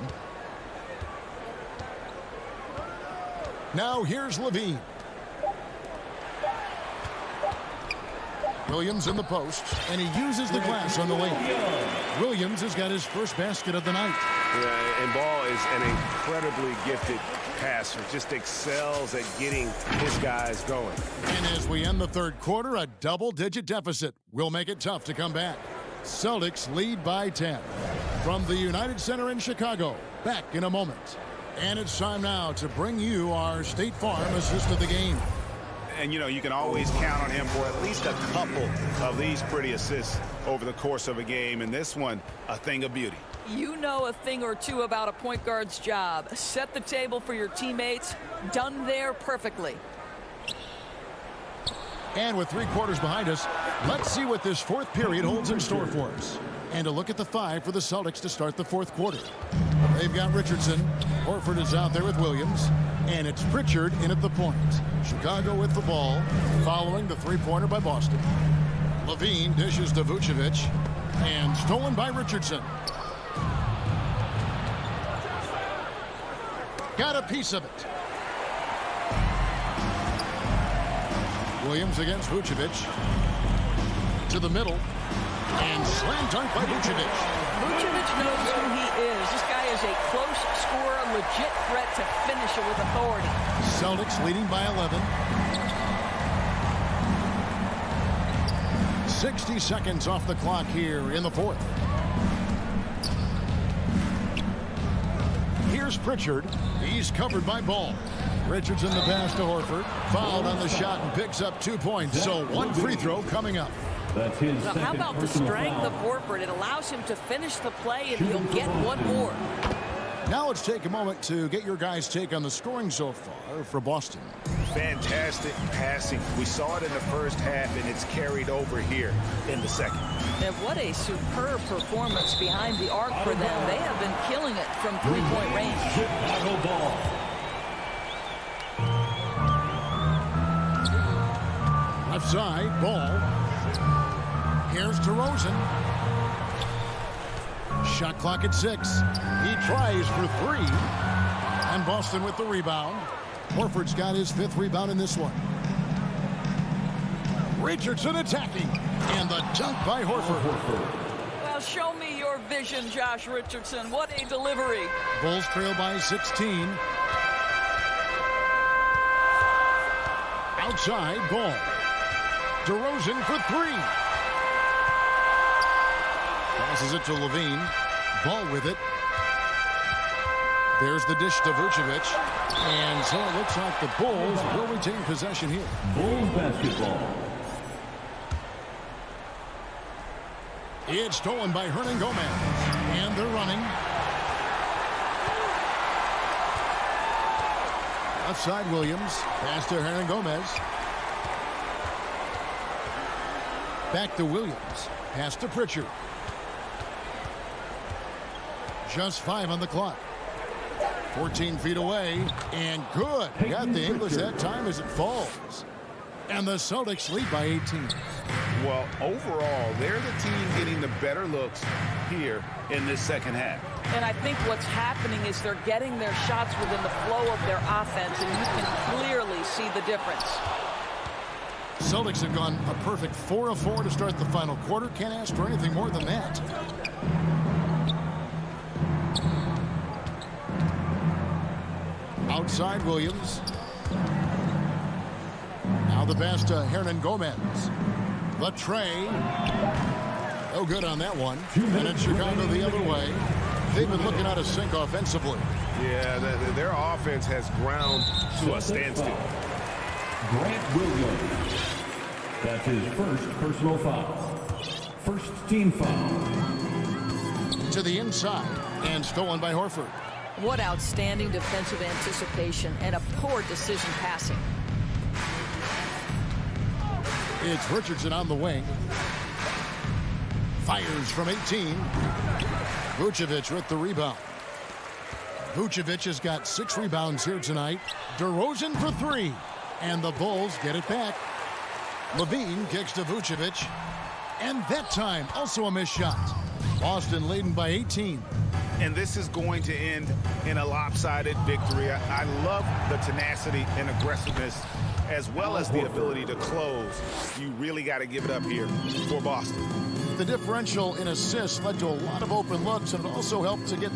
Now here's Levine. Williams in the post, and he uses the glass on the lane. Williams has got his first basket of the night. Yeah, and Ball is an incredibly gifted passer. Just excels at getting his guys going. And as we end the third quarter, a double-digit deficit will make it tough to come back. Celtics lead by 10. From the United Center in Chicago, back in a moment. And it's time now to bring you our State Farm assist of the game. And, you know, you can always count on him for at least a couple of these pretty assists over the course of a game. And this one, a thing of beauty. You know a thing or two about a point guard's job. Set the table for your teammates. Done there perfectly. And with 3 quarters behind us, let's see what this 4th period holds in store for us. And a look at the 5 for the Celtics to start the 4th quarter. They've got Richardson. Horford is out there with Williams. And it's Pritchard in at the point. Chicago with the ball, following the 3-pointer by Boston. Levine dishes to Vucevic. And stolen by Richardson. Got a piece of it. Williams against Vucevic. To the middle. And slam dunk by Vucevic. Vucevic knows who he is. This guy is a close scorer, legit threat to finish it with authority. Celtics leading by 11. 60 seconds off the clock here in the 4th. Here's Pritchard. He's covered by Ball. Richardson the pass to Horford. Fouled on the shot and picks up 2 points. So 1 free throw coming up. That's his now, how about the strength of Horford? It allows him to finish the play, and he'll get 1 more. Now let's take a moment to get your guys' take on the scoring so far for Boston. Fantastic passing. We saw it in the first half, and it's carried over here in the second. And what a superb performance behind the arc for them. They have been killing it from 3-point range. Chicago ball. Left side, Ball. Here's DeRozan. Shot clock at 6. He tries for 3. And Boston with the rebound. Horford's got his 5th rebound in this one. Richardson attacking. And the dunk by Horford. Well, show me your vision, Josh Richardson. What a delivery. Bulls trail by 16. Outside, Ball. DeRozan for 3. Passes it to Levine. Ball with it. There's the dish to Vucevic. And so it looks like the Bulls will retain possession here. Bulls basketball. It's stolen by Hernan Gomez. And they're running. Left side, Williams. Pass to Hernan Gomez. Back to Williams. Pass to Pritchard. Just 5 on the clock. 14 feet away. And good. Got the English that time as it falls. And the Celtics lead by 18. Well, overall, they're the team getting the better looks here in this second half. And I think what's happening is they're getting their shots within the flow of their offense, and you can clearly see the difference. Celtics have gone a perfect 4 of 4 to start the final quarter. Can't ask for anything more than that. Outside Williams. Now the pass to Hernan Gomez. The tray. No good on that one. And it's Chicago the other way. They've been looking out of sync offensively. Yeah, their offense has ground to a standstill. Grant Williams. That's his first personal foul. First team foul. To the inside. And stolen by Horford. What outstanding defensive anticipation and a poor decision passing. It's Richardson on the wing. Fires from 18. Vucevic with the rebound. Vucevic has got 6 rebounds here tonight. DeRozan for 3. And the Bulls get it back. Levine kicks to Vucevic. And that time, also a missed shot. Boston leading by 18. And this is going to end in a lopsided victory. I love the tenacity and aggressiveness as well as the ability to close. You really got to give it up here for Boston. The differential in assists led to a lot of open looks, and it also helped to get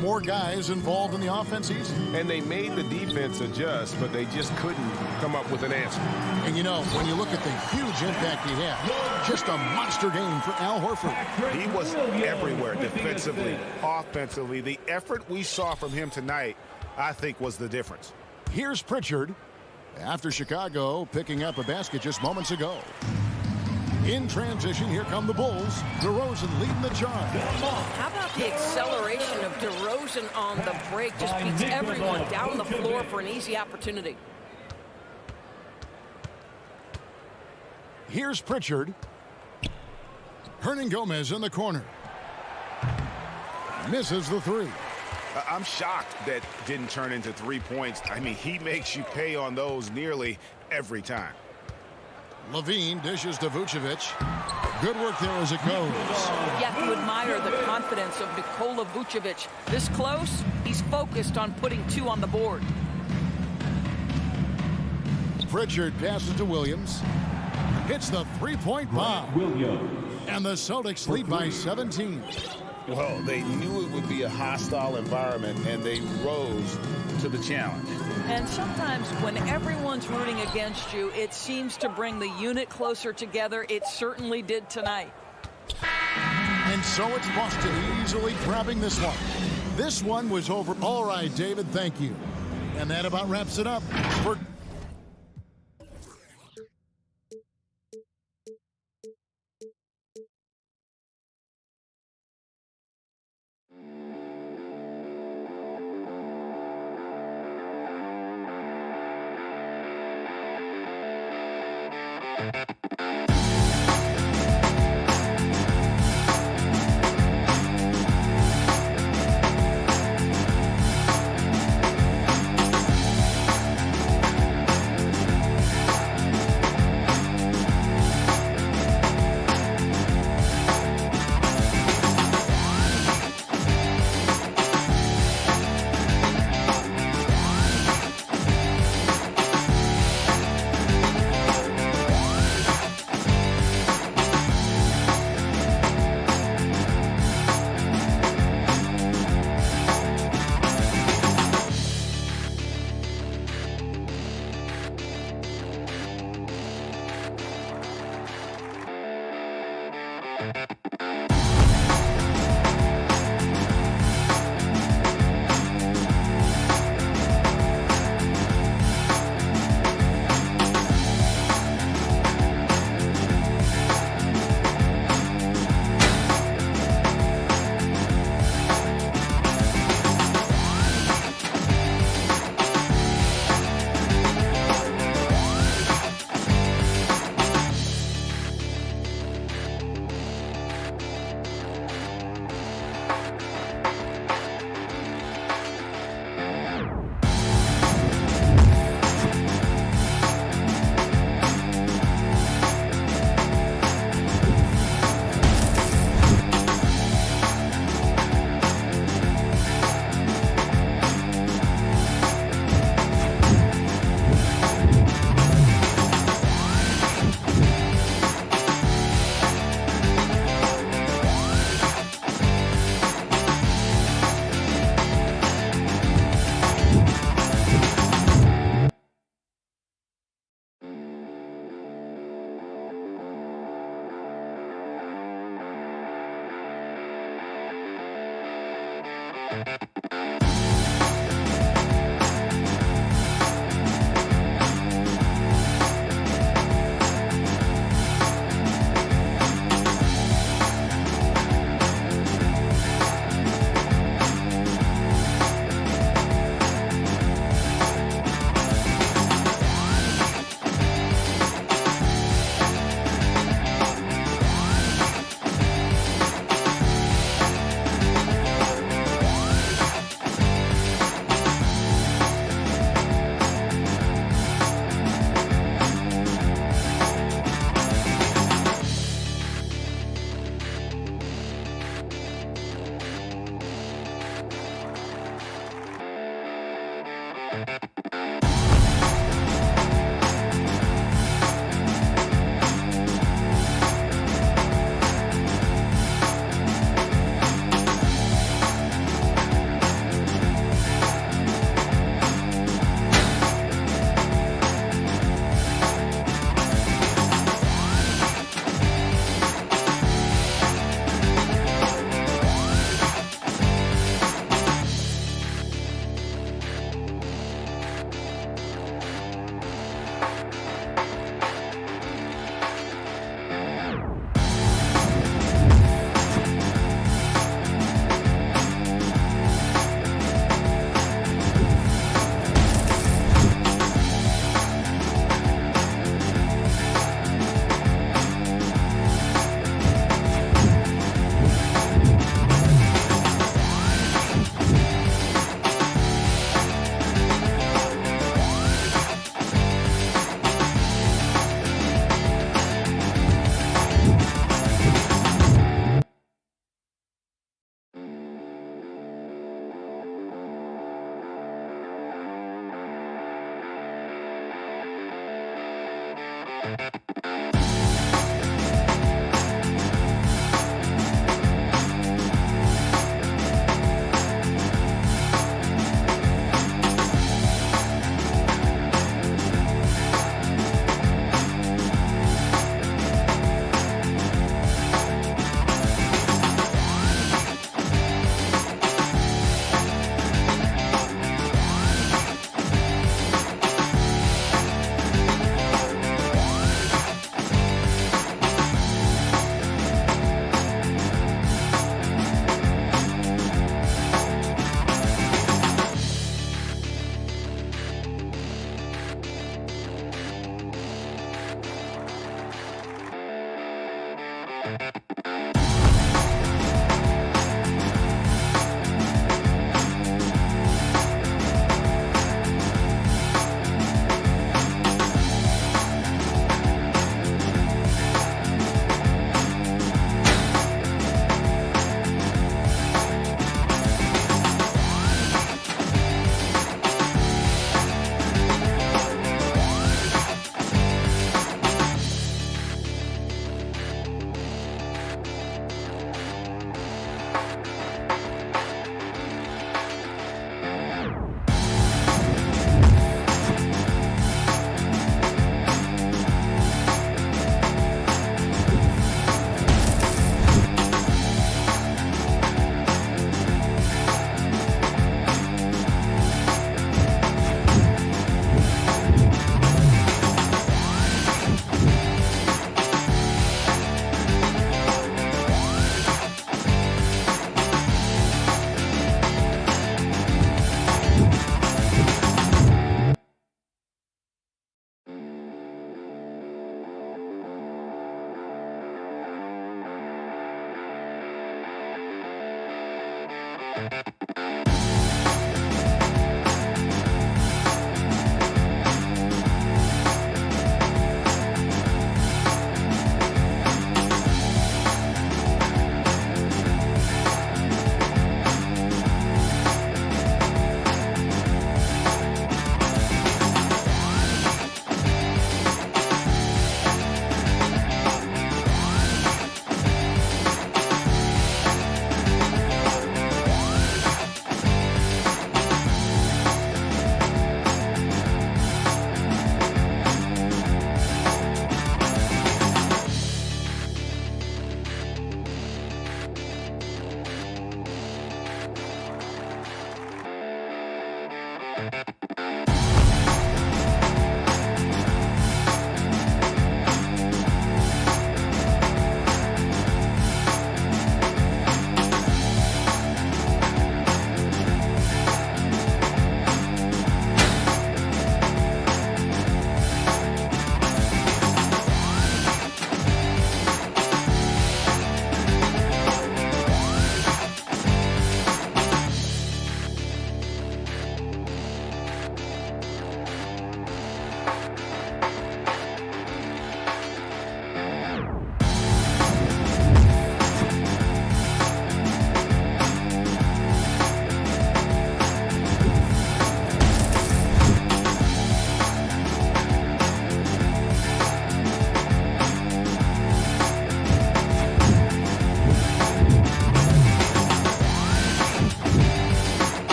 more guys involved in the offense easy. And they made the defense adjust, but they just couldn't come up with an answer. And when you look at the huge impact he had, just a monster game for Al Horford. He was everywhere defensively, offensively. The effort we saw from him tonight, I think, was the difference. Here's Pritchard after Chicago picking up a basket just moments ago. In transition, here come the Bulls. DeRozan leading the charge. How about the acceleration of DeRozan on the break? Just beats everyone down the floor for an easy opportunity. Here's Pritchard. Hernan Gomez in the corner. Misses the three. I'm shocked that didn't turn into 3 points. I mean, he makes you pay on those nearly every time. Levine dishes to Vucevic. Good work there as it goes. You have to admire the confidence of Nikola Vucevic. This close, he's focused on putting 2 on the board. Pritchard passes to Williams. Hits the three-point bomb. And the Celtics lead by 17. Well, they knew it would be a hostile environment, and they rose to the challenge. And sometimes when everyone's rooting against you, it seems to bring the unit closer together. It certainly did tonight. And so it's Boston easily grabbing this one. This one was over. All right, David, thank you. And that about wraps it up for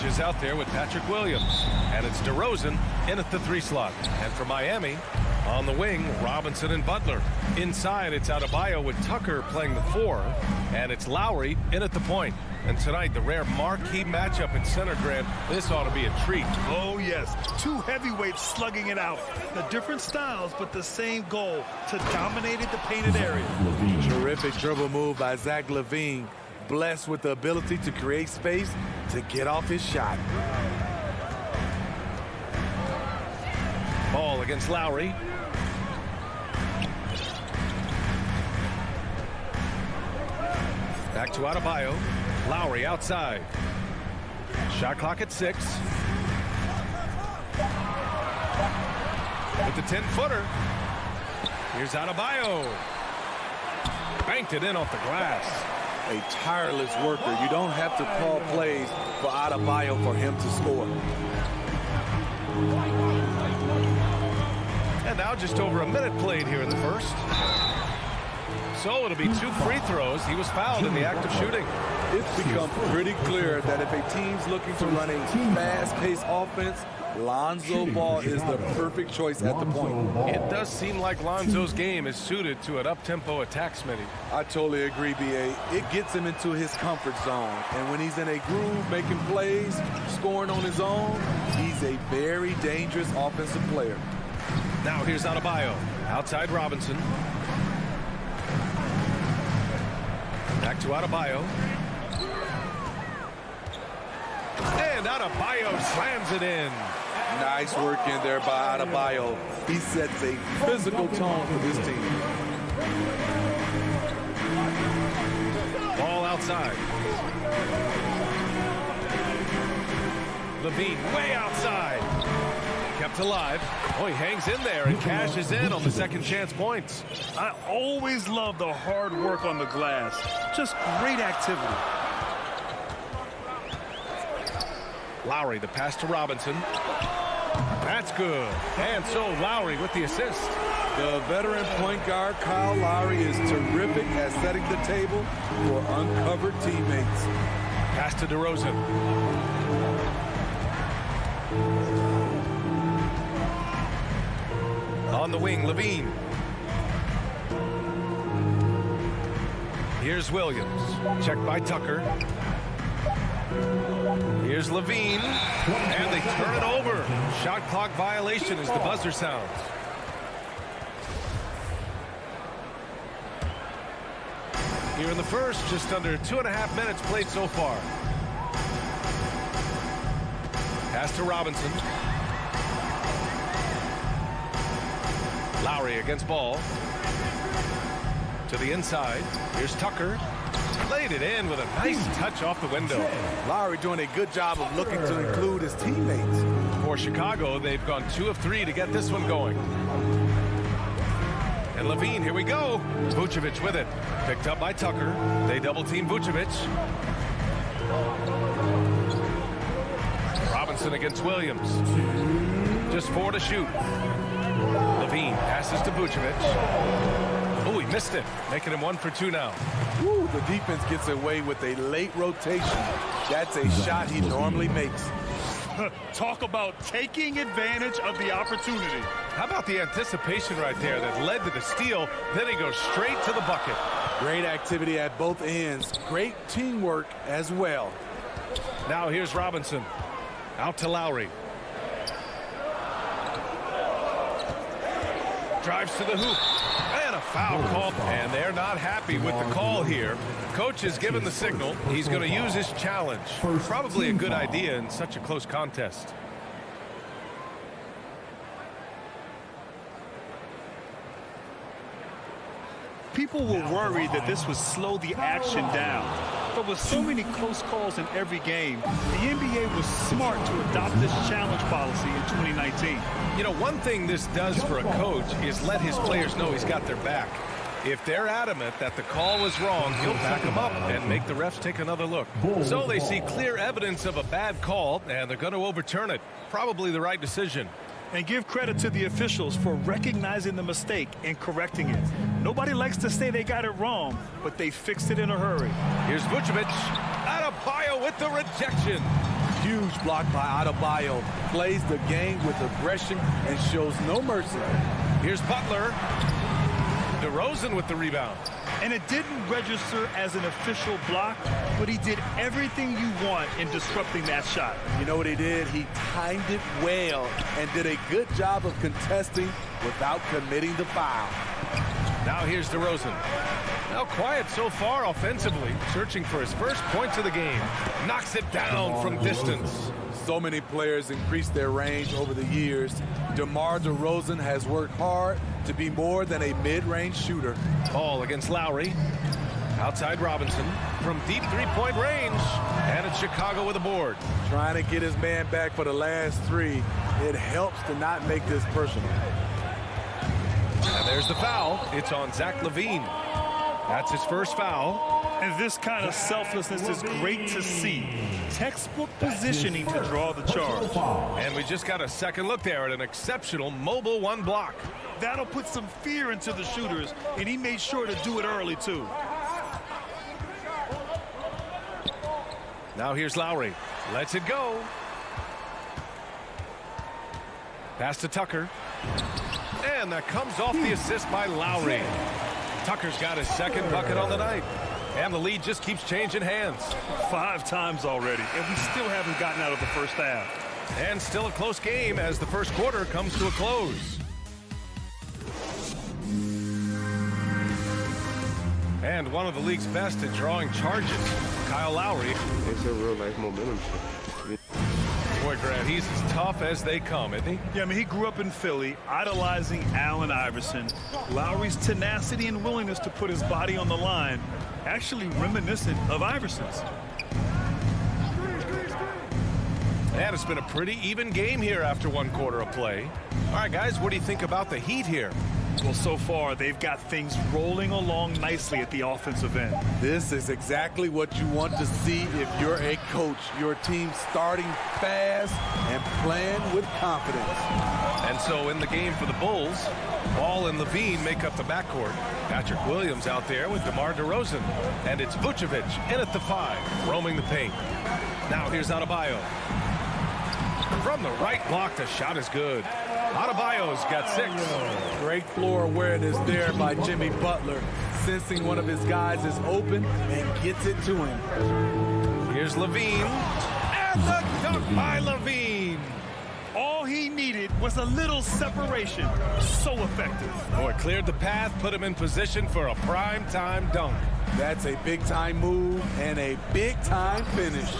Is out there with Patrick Williams, and it's DeRozan in at the 3 slot. And for Miami, on the wing, Robinson and Butler. Inside, it's Adebayo with Tucker playing the 4, and it's Lowry in at the point. And tonight, the rare marquee matchup in center, Grant. This ought to be a treat. Oh, yes. 2 heavyweights slugging it out. The different styles, but the same goal, to dominate the painted area. Terrific dribble move by Zach LaVine. Blessed with the ability to create space to get off his shot. Ball against Lowry. Back to Adebayo. Lowry outside. Shot clock at 6. With the 10-footer. Here's Adebayo. Banked it in off the glass. A tireless worker. You don't have to call plays for Adebayo for him to score. And now just over a minute played here in the first. So it'll be 2 free throws. He was fouled in the act of shooting. It's become pretty clear that if a team's looking to run a fast-paced offense, Lonzo Ball is the perfect choice at the point. It does seem like Lonzo's game is suited to an up-tempo attack, Smitty. I totally agree, B.A. It gets him into his comfort zone. And when he's in a groove, making plays, scoring on his own, he's a very dangerous offensive player. Now here's Adebayo. Outside Robinson. Back to Adebayo. And Adebayo slams it in. Nice work in there by Adebayo. He sets a physical tone for this team. Ball outside. LaVine way outside. Kept alive. Oh, he hangs in there and cashes in on the second chance points. I always love the hard work on the glass. Just great activity. Lowry, the pass to Robinson. That's good. And so Lowry with the assist. The veteran point guard, Kyle Lowry, is terrific at setting the table for uncovered teammates. Pass to DeRozan. On the wing, LaVine. Here's Williams. Checked by Tucker. Here's LaVine. And they turn it over. Shot clock violation as the buzzer sounds. Here in the first, just under 2.5 minutes played so far. Pass to Robinson. Lowry against Ball. To the inside. Here's Tucker. Laid it in with a nice touch off the window. Lowry doing a good job of looking to include his teammates. For Chicago, they've gone 2 of 3 to get this one going. And LaVine, here we go. Vucevic with it. Picked up by Tucker. They double-team Vucevic. Robinson against Williams. Just 4 to shoot. LaVine passes to Vucevic. Oh, he missed it. Making him 1 for 2 now. Woo, the defense gets away with a late rotation. That's a shot he normally makes. Talk about taking advantage of the opportunity. How about the anticipation right there that led to the steal? Then he goes straight to the bucket. Great activity at both ends. Great teamwork as well. Now here's Robinson. Out to Lowry. Drives to the hoop. And a foul call. And they're not happy with the call here. Coach has given the signal. He's going to use his challenge. Probably a good idea in such a close contest. People were worried that this would slow the action down. But with so many close calls in every game, the NBA was smart to adopt this challenge policy in 2019. You know, one thing this does for a coach is let his players know he's got their back. If they're adamant that the call was wrong, he'll back them up and make the refs take another look. So they see clear evidence of a bad call, and they're going to overturn it. Probably the right decision. And give credit to the officials for recognizing the mistake and correcting it. Nobody likes to say they got it wrong, but they fixed it in a hurry. Here's Vucevic. Adebayo with the rejection. Huge block by Adebayo. Plays the game with aggression and shows no mercy. Here's Butler. DeRozan with the rebound. And it didn't register as an official block, but he did everything you want in disrupting that shot. You know what he did? He timed it well and did a good job of contesting without committing the foul. Now here's DeRozan. Now quiet so far offensively, searching for his first points of the game. Knocks it down from distance. So many players increased their range over the years. DeMar DeRozan has worked hard to be more than a mid-range shooter. Ball against Lowry. Outside Robinson from deep three-point range. And it's Chicago with a board. Trying to get his man back for the last three. It helps to not make this personal. And there's the foul. It's on Zach LaVine. That's his first foul. And this kind of selflessness is great to see. Textbook positioning to draw the charge. And we just got a second look there at an exceptional mobile one block. That'll put some fear into the shooters, and he made sure to do it early, too. Now here's Lowry. Lets it go. Pass to Tucker. And that comes off the assist by Lowry. Tucker's got his second bucket on the night. And the lead just keeps changing hands. 5 times already, and we still haven't gotten out of the first half. And still a close game as the first quarter comes to a close. And one of the league's best at drawing charges, Kyle Lowry. It's a real-life momentum shift. Boy, Grant, he's as tough as they come, isn't he? Yeah, I mean, he grew up in Philly, idolizing Allen Iverson. Lowry's tenacity and willingness to put his body on the line, actually reminiscent of Iverson's. And it's been a pretty even game here after one quarter of play. All right, guys, what do you think about the Heat here? Well, so far, they've got things rolling along nicely at the offensive end. This is exactly what you want to see if you're a coach. Your team starting fast and playing with confidence. And so in the game for the Bulls, Ball and LaVine make up the backcourt. Patrick Williams out there with DeMar DeRozan. And it's Vucevic in at the 5, roaming the paint. Now here's Adebayo. From the right block, the shot is good. Adebayo's got 6. Great floor awareness there by Jimmy Butler, sensing one of his guys is open and gets it to him. Here's LaVine. And the dunk by LaVine. All he needed was a little separation. So effective. Boy, cleared the path, put him in position for a prime-time dunk. That's a big-time move and a big-time finish.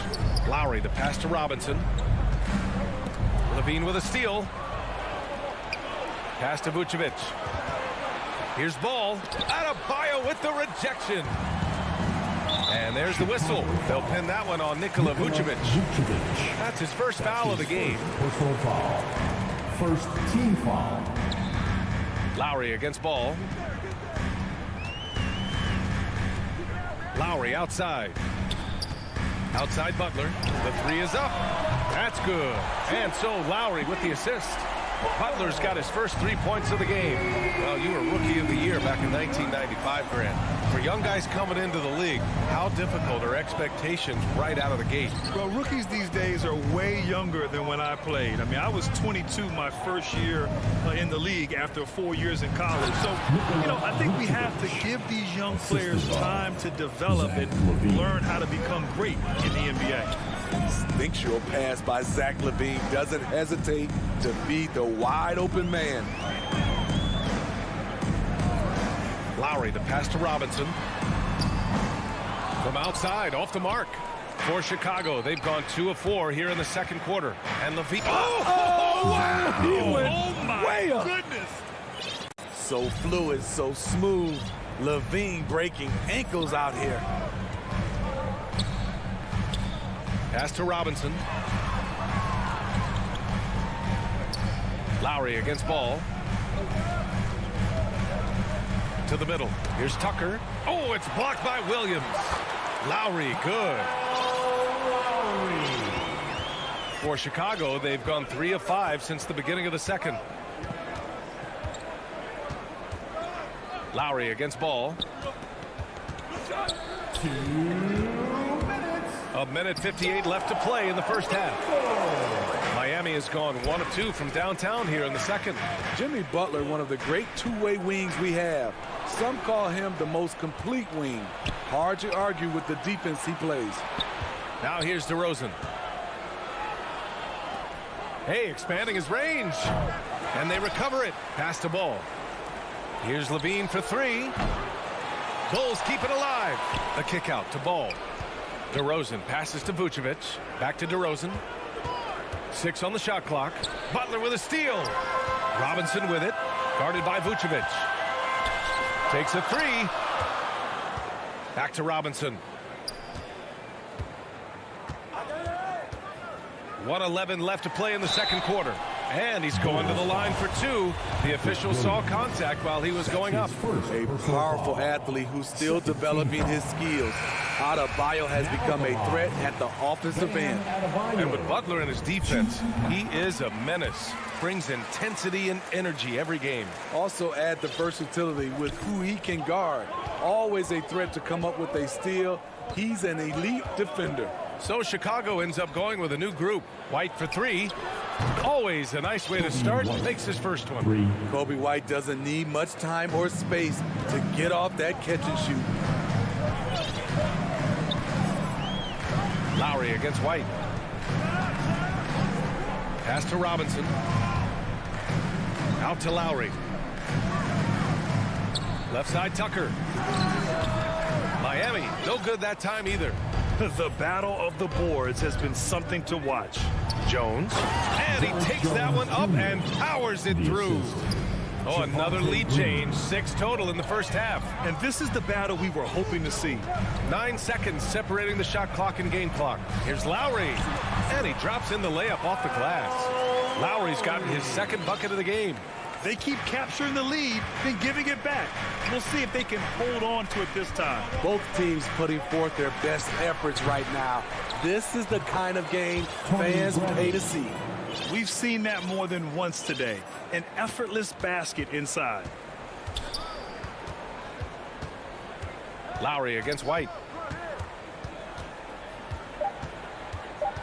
Lowry, the pass to Robinson. LaVine with a steal. Pass to Vucevic. Here's Ball. Adebayo with the rejection. And there's the whistle. They'll pin that one on Nikola Vucevic. That's his first foul of the game. Personal foul. First team foul. Lowry against Ball. Lowry outside. Outside Butler. The 3 is up. That's good. And so Lowry with the assist. Butler's got his first 3 points of the game. Well, you were Rookie of the Year back in 1995, Grant. For young guys coming into the league, how difficult are expectations right out of the gate? Well, rookies these days are way younger than when I played. I mean, I was 22 my first year in the league after 4 years in college. So, you know, I think we have to give these young players time to develop and learn how to become great in the NBA. Instinctual pass by Zach LaVine, doesn't hesitate to beat the wide open man. Lowry, the pass to Robinson. From outside, off the mark. For Chicago, they've gone 2 of 4 here in the second quarter. And LaVine. Oh, wow! He went oh my way up. goodness! So fluid, so smooth. LaVine breaking ankles out here. Pass to Robinson. Lowry against Ball. To the middle. Here's Tucker. Oh, it's blocked by Williams. Lowry, good. For Chicago, they've gone 3 of 5 since the beginning of the second. Lowry against Ball. 1:58 left to play in the first half. Miami has gone 1 of 2 from downtown here in the second. Jimmy Butler, one of the great two-way wings we have. Some call him the most complete wing. Hard to argue with the defense he plays. Now here's DeRozan. Hey, expanding his range. And they recover it. Pass to Ball. Here's LaVine for 3. Bulls keep it alive. The kick out to Ball. DeRozan passes to Vucevic. Back to DeRozan. 6 on the shot clock. Butler with a steal. Robinson with it. Guarded by Vucevic. Takes a 3. Back to Robinson. 1:11 left to play in the second quarter. And he's going to the line for 2. The official saw contact while he was going up. A powerful athlete who's still developing his skills. Adebayo has become a threat at the offensive end. And with Butler in his defense, he is a menace. Brings intensity and energy every game. Also add the versatility with who he can guard. Always a threat to come up with a steal. He's an elite defender. So Chicago ends up going with a new group. White for 3. Always a nice way to start. Makes his first one. Kobe White doesn't need much time or space to get off that catch and shoot. Lowry against White. Pass to Robinson. Out to Lowry. Left side Tucker. Miami, no good that time either. The battle of the boards has been something to watch. Jones. And he takes that one up and powers it through. Oh, another lead change. 6 total in the first half. And this is the battle we were hoping to see. 9 seconds separating the shot clock and game clock. Here's Lowry. And he drops in the layup off the glass. Lowry's gotten his second bucket of the game. They keep capturing the lead, then giving it back. We'll see if they can hold on to it this time. Both teams putting forth their best efforts right now. This is the kind of game fans pay to see. We've seen that more than once today. An effortless basket inside. Lowry against White.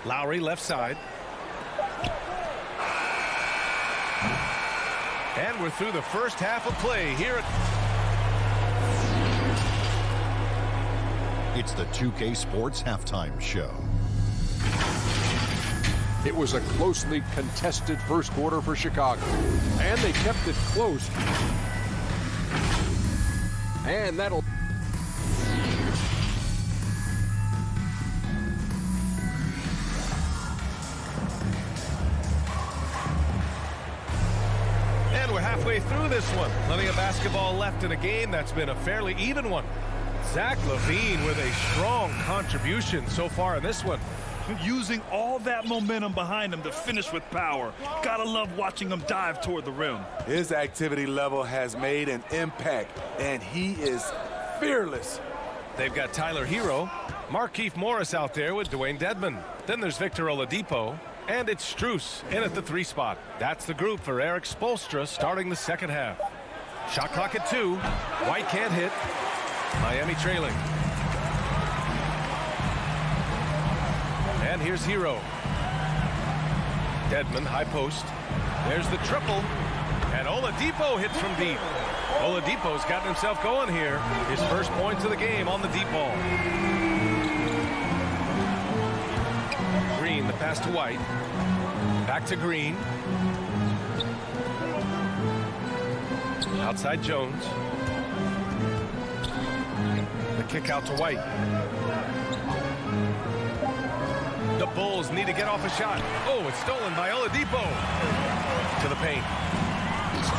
Lowry left side. And we're through the first half of play here at... It's the 2K Sports Halftime Show. It was a closely contested first quarter for Chicago, and they kept it close. And that'll... And we're halfway through this one. Plenty of basketball left in a game that's been a fairly even one. Zach LaVine with a strong contribution so far in this one. Using all that momentum behind him to finish with power. Gotta love watching him dive toward the rim. His activity level has made an impact, and he is fearless. They've got Tyler Hero, Markieff Morris out there with Dwayne Dedmon. Then there's Victor Oladipo, and it's Strus in at the 3 spot. That's the group for Eric Spoelstra starting the second half. Shot clock at 2. White can't hit. Miami trailing. And here's Hero. Dedmon, high post. There's the triple. And Oladipo hits from deep. Oladipo's gotten himself going here. His first points of the game on the deep ball. Green, the pass to White. Back to Green. Outside Jones. The kick out to White. The Bulls need to get off a shot. Oh, it's stolen by Oladipo. To the paint.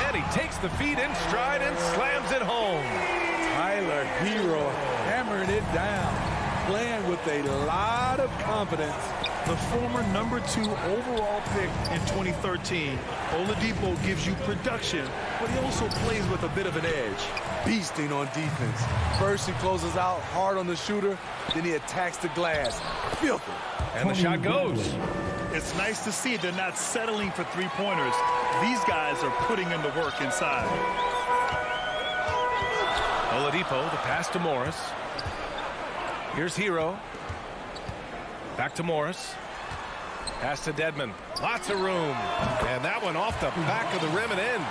And he takes the feed in stride and slams it home. Tyler Hero hammering it down. Playing with a lot of confidence. The former #2 overall pick in 2013, Oladipo gives you production, but he also plays with a bit of an edge. Beasting on defense. First he closes out hard on the shooter, then he attacks the glass. Filthy. And the shot goes. It's nice to see they're not settling for three-pointers. These guys are putting in the work inside. Oladipo, the pass to Morris. Here's Hero. Back to Morris. Pass to Dedmon. Lots of room. And that one off the back of the rim and in.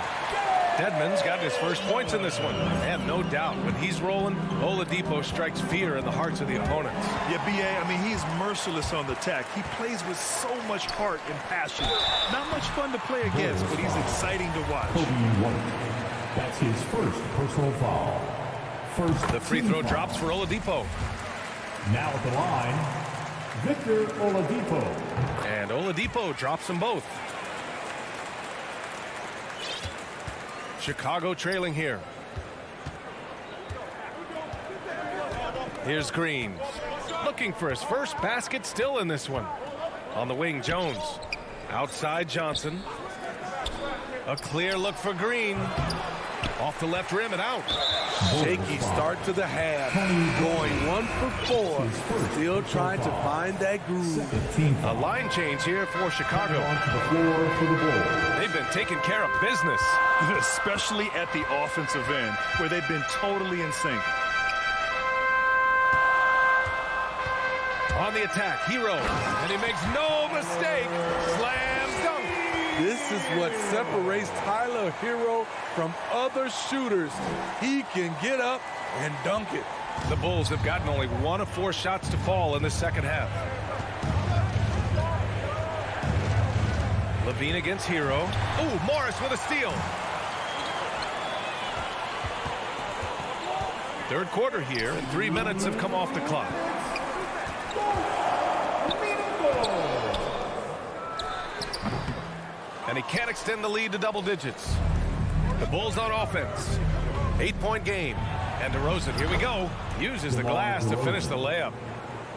Dedmon's got his first points in this one. And no doubt, when he's rolling, Oladipo strikes fear in the hearts of the opponents. Yeah, B.A., I mean, he's merciless on the attack. He plays with so much heart and passion. Not much fun to play against, but he's exciting to watch. That's his first personal foul. The free throw drops for Oladipo. Now at the line, Victor Oladipo. And Oladipo drops them both. Chicago trailing here. Here's Green. Looking for his first basket still in this one. On the wing, Jones. Outside Johnson. A clear look for Green. Off the left rim and out. Shaky start to the half. Going 1 for 4. Still trying to find that groove. A line change here for Chicago. They've been taking care of business. Especially at the offensive end, where they've been totally in sync. On the attack, Hero. And he makes no mistake. Slam dunk. This is what separates Tyler Hero from other shooters. He can get up and dunk it. The Bulls have gotten only 1 of 4 shots to fall in the second half. Levine against Hero. Oh, Morris with a steal. Third quarter here, and 3 minutes have come off the clock. And he can't extend the lead to double digits. The Bulls on offense. 8-point game. And DeRozan, here we go, uses the glass to finish the layup.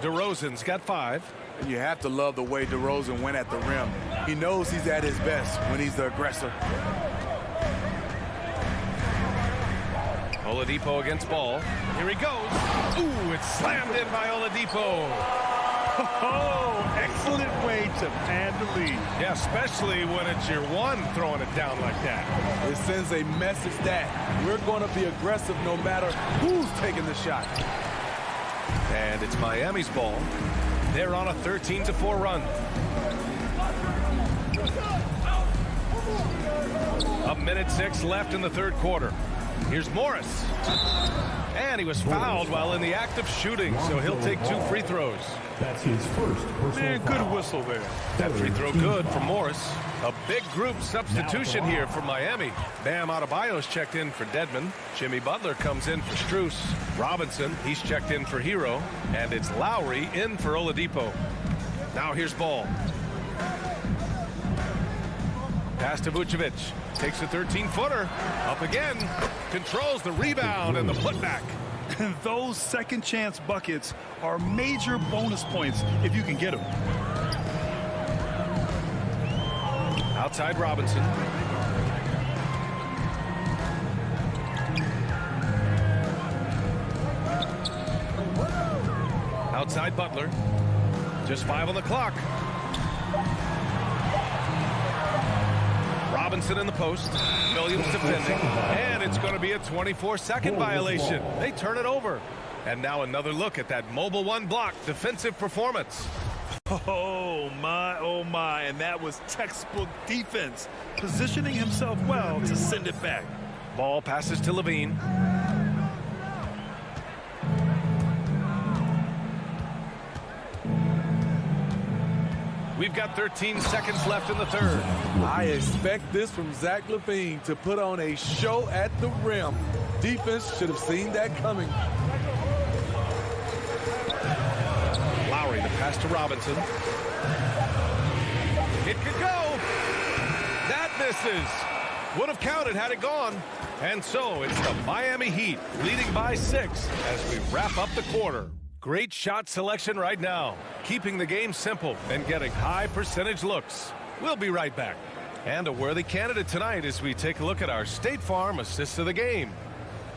DeRozan's got 5. And you have to love the way DeRozan went at the rim. He knows he's at his best when he's the aggressor. Oladipo against Ball. Here he goes. Ooh, it's slammed in by Oladipo. Oh, excellent way to pad the lead. Yeah, especially when it's your one throwing it down like that. It sends a message that we're going to be aggressive no matter who's taking the shot. And it's Miami's ball. They're on a 13-4 run. A minute 6 left in the third quarter. Here's Morris. And he was fouled while in the act of shooting, so he'll take 2 free throws. That's his first personal Good foul. whistle there. That free throw good for Morris. A big group substitution here for Miami. Bam Adebayo's checked in for Dedmon. Jimmy Butler comes in for Strus. Robinson, he's checked in for Hero. And it's Lowry in for Oladipo. Now here's Ball. Pass to Vucevic. Takes a 13-footer. Up again. Controls the rebound and the putback. Those second chance buckets are major bonus points if you can get them. Outside Robinson. Outside Butler. Just 5 on the clock. Robinson in the post. Williams defending. And it's going to be a 24-second violation. They turn it over. And now another look at that mobile one block defensive performance. Oh my, and that was textbook defense, positioning himself well to send it back. Ball passes to Levine. We've got 13 seconds left in the third. I expect this from Zach Levine to put on a show at the rim. Defense should have seen that coming. Lowry, the pass to Robinson. It could go. That misses. Would have counted had it gone. And so it's the Miami Heat leading by 6 as we wrap up the quarter. Great shot selection right now, keeping the game simple and getting high percentage looks. We'll be right back. And a worthy candidate tonight as we take a look at our State Farm assist of the game.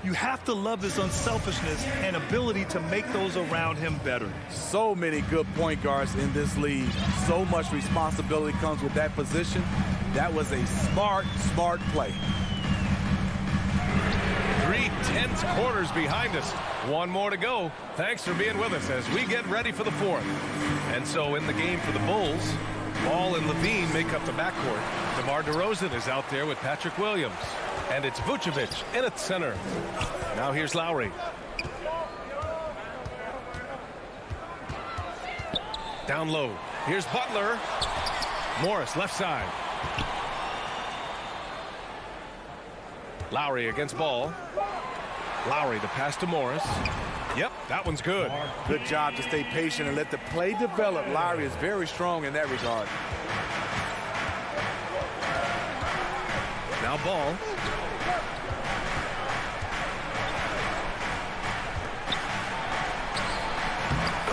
You have to love his unselfishness and ability to make those around him better. So many good point guards in this league. So much responsibility comes with that position. That was a smart play. 3 tense quarters behind us. One more to go. Thanks for being with us as we get ready for the fourth. And so in the game for the Bulls, Ball and Levine make up the backcourt. DeMar DeRozan is out there with Patrick Williams. And it's Vucevic in at center. Now here's Lowry. Down low. Here's Butler. Morris left side. Lowry against Ball. Lowry, the pass to Morris. Yep, that one's good. Good job to stay patient and let the play develop. Lowry is very strong in that regard. Now Ball.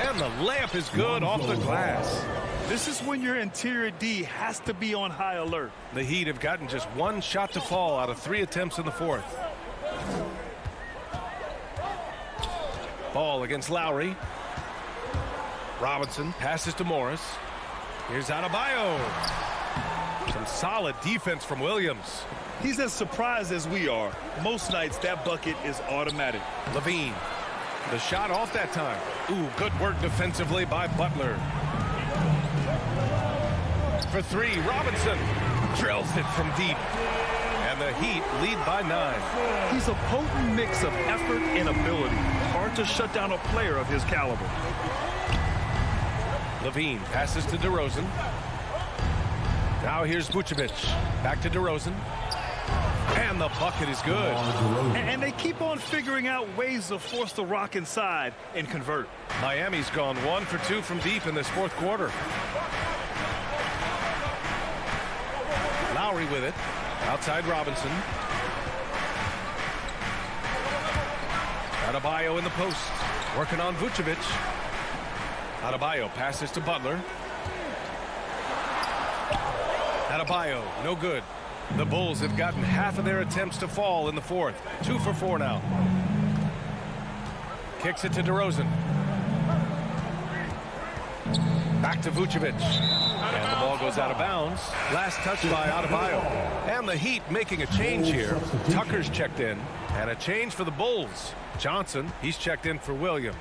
And the layup is good off the glass. This is when your interior D has to be on high alert. The Heat have gotten just one shot to fall out of 3 attempts in the fourth. Ball against Lowry. Robinson passes to Morris. Here's Adebayo. Some solid defense from Williams. He's as surprised as we are. Most nights that bucket is automatic. Levine. The shot off that time. Ooh, good work defensively by Butler. For 3, Robinson drills it from deep. And the Heat lead by 9. He's a potent mix of effort and ability. Hard to shut down a player of his caliber. Levine passes to DeRozan. Now here's Vucevic. Back to DeRozan. And the bucket is good. And they keep on figuring out ways to force the rock inside and convert. Miami's gone 1 for 2 from deep in this fourth quarter. Lowry with it. Outside Robinson. Adebayo in the post. Working on Vucevic. Adebayo passes to Butler. Adebayo, no good. The Bulls have gotten half of their attempts to fall in the fourth. 2 for 4 now. Kicks it to DeRozan. Back to Vucevic. And the ball goes out of bounds. Last touch by Adebayo. And the Heat making a change here. Tucker's checked in. And a change for the Bulls. Johnson, he's checked in for Williams.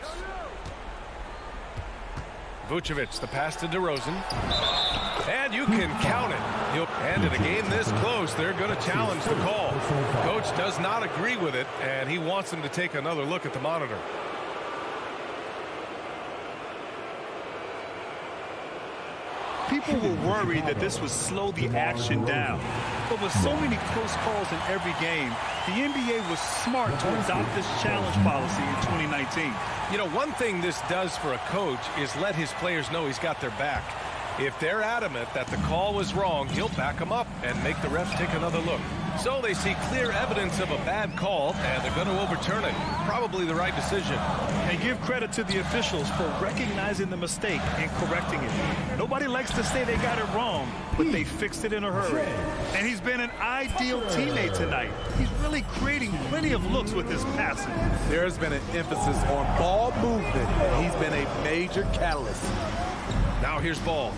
Vucevic, the pass to DeRozan. And you can count it. And in a game this close, they're going to challenge the call. Coach does not agree with it, and he wants them to take another look at the monitor. People were worried that this would slow the action down. But with so many close calls in every game, the NBA was smart to adopt this challenge policy in 2019. You know, one thing this does for a coach is let his players know he's got their back. If they're adamant that the call was wrong, he'll back them up and make the refs take another look. So they see clear evidence of a bad call, and they're going to overturn it. Probably the right decision. And give credit to the officials for recognizing the mistake and correcting it. Nobody likes to say they got it wrong, but they fixed it in a hurry. And he's been an ideal teammate tonight. He's really creating plenty of looks with his passing. There's been an emphasis on ball movement, and he's been a major catalyst. Now here's Ball.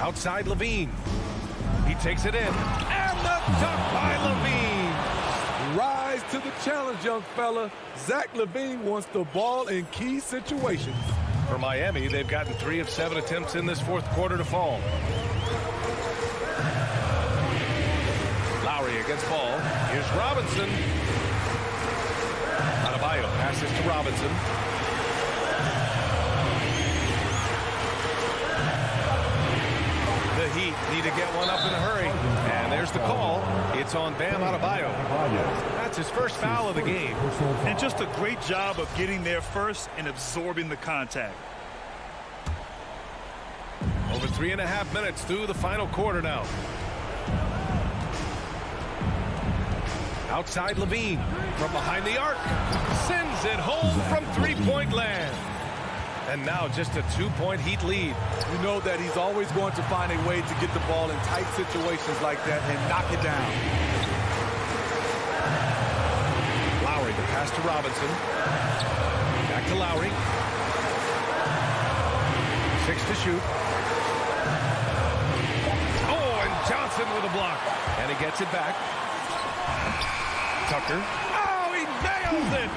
Outside Levine. He takes it in. And the dunk by Levine. Rise to the challenge, young fella. Zach Levine wants the ball in key situations. For Miami, they've gotten 3 of 7 attempts in this fourth quarter to fall. Lowry against Ball. Here's Robinson. Adebayo passes to Robinson. The Heat need to get one up in a hurry. And there's the call. It's on Bam Adebayo. That's his first foul of the game. And just a great job of getting there first and absorbing the contact. Over 3.5 minutes through the final quarter now. Outside Levine from behind the arc. Sends it home from three-point land. And now just a 2-point Heat lead. You know that he's always going to find a way to get the ball in tight situations like that and knock it down. Lowry, the pass to Robinson. Back to Lowry. 6 to shoot. Oh, and Johnson with a block. And he gets it back. Tucker. Oh, he nails it.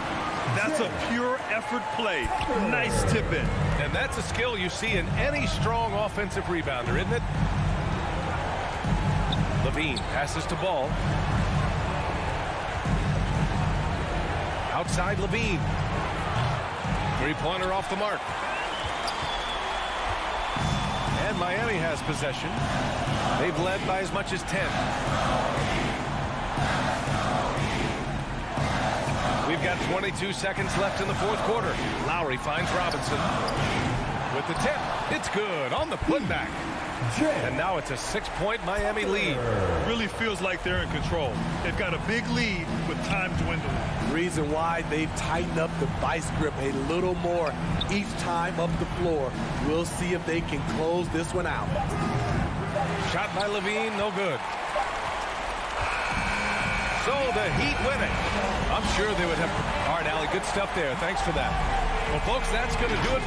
That's a pure effort play. Nice tip in. And that's a skill you see in any strong offensive rebounder, isn't it? Levine passes to Ball. Outside Levine. Three-pointer off the mark. And Miami has possession. They've led by as much as 10. We've got 22 seconds left in the fourth quarter. Lowry finds Robinson. With the tip, it's good on the putback. And now it's a 6-point Miami lead. Really feels like they're in control. They've got a big lead with time dwindling. Reason why they've tightened up the vice grip a little more each time up the floor. We'll see if they can close this one out. Shot by Levine, no good. So the Heat win it. I'm sure they would have. All right, Allie, good stuff there. Thanks for that. Well, folks, that's going to do it.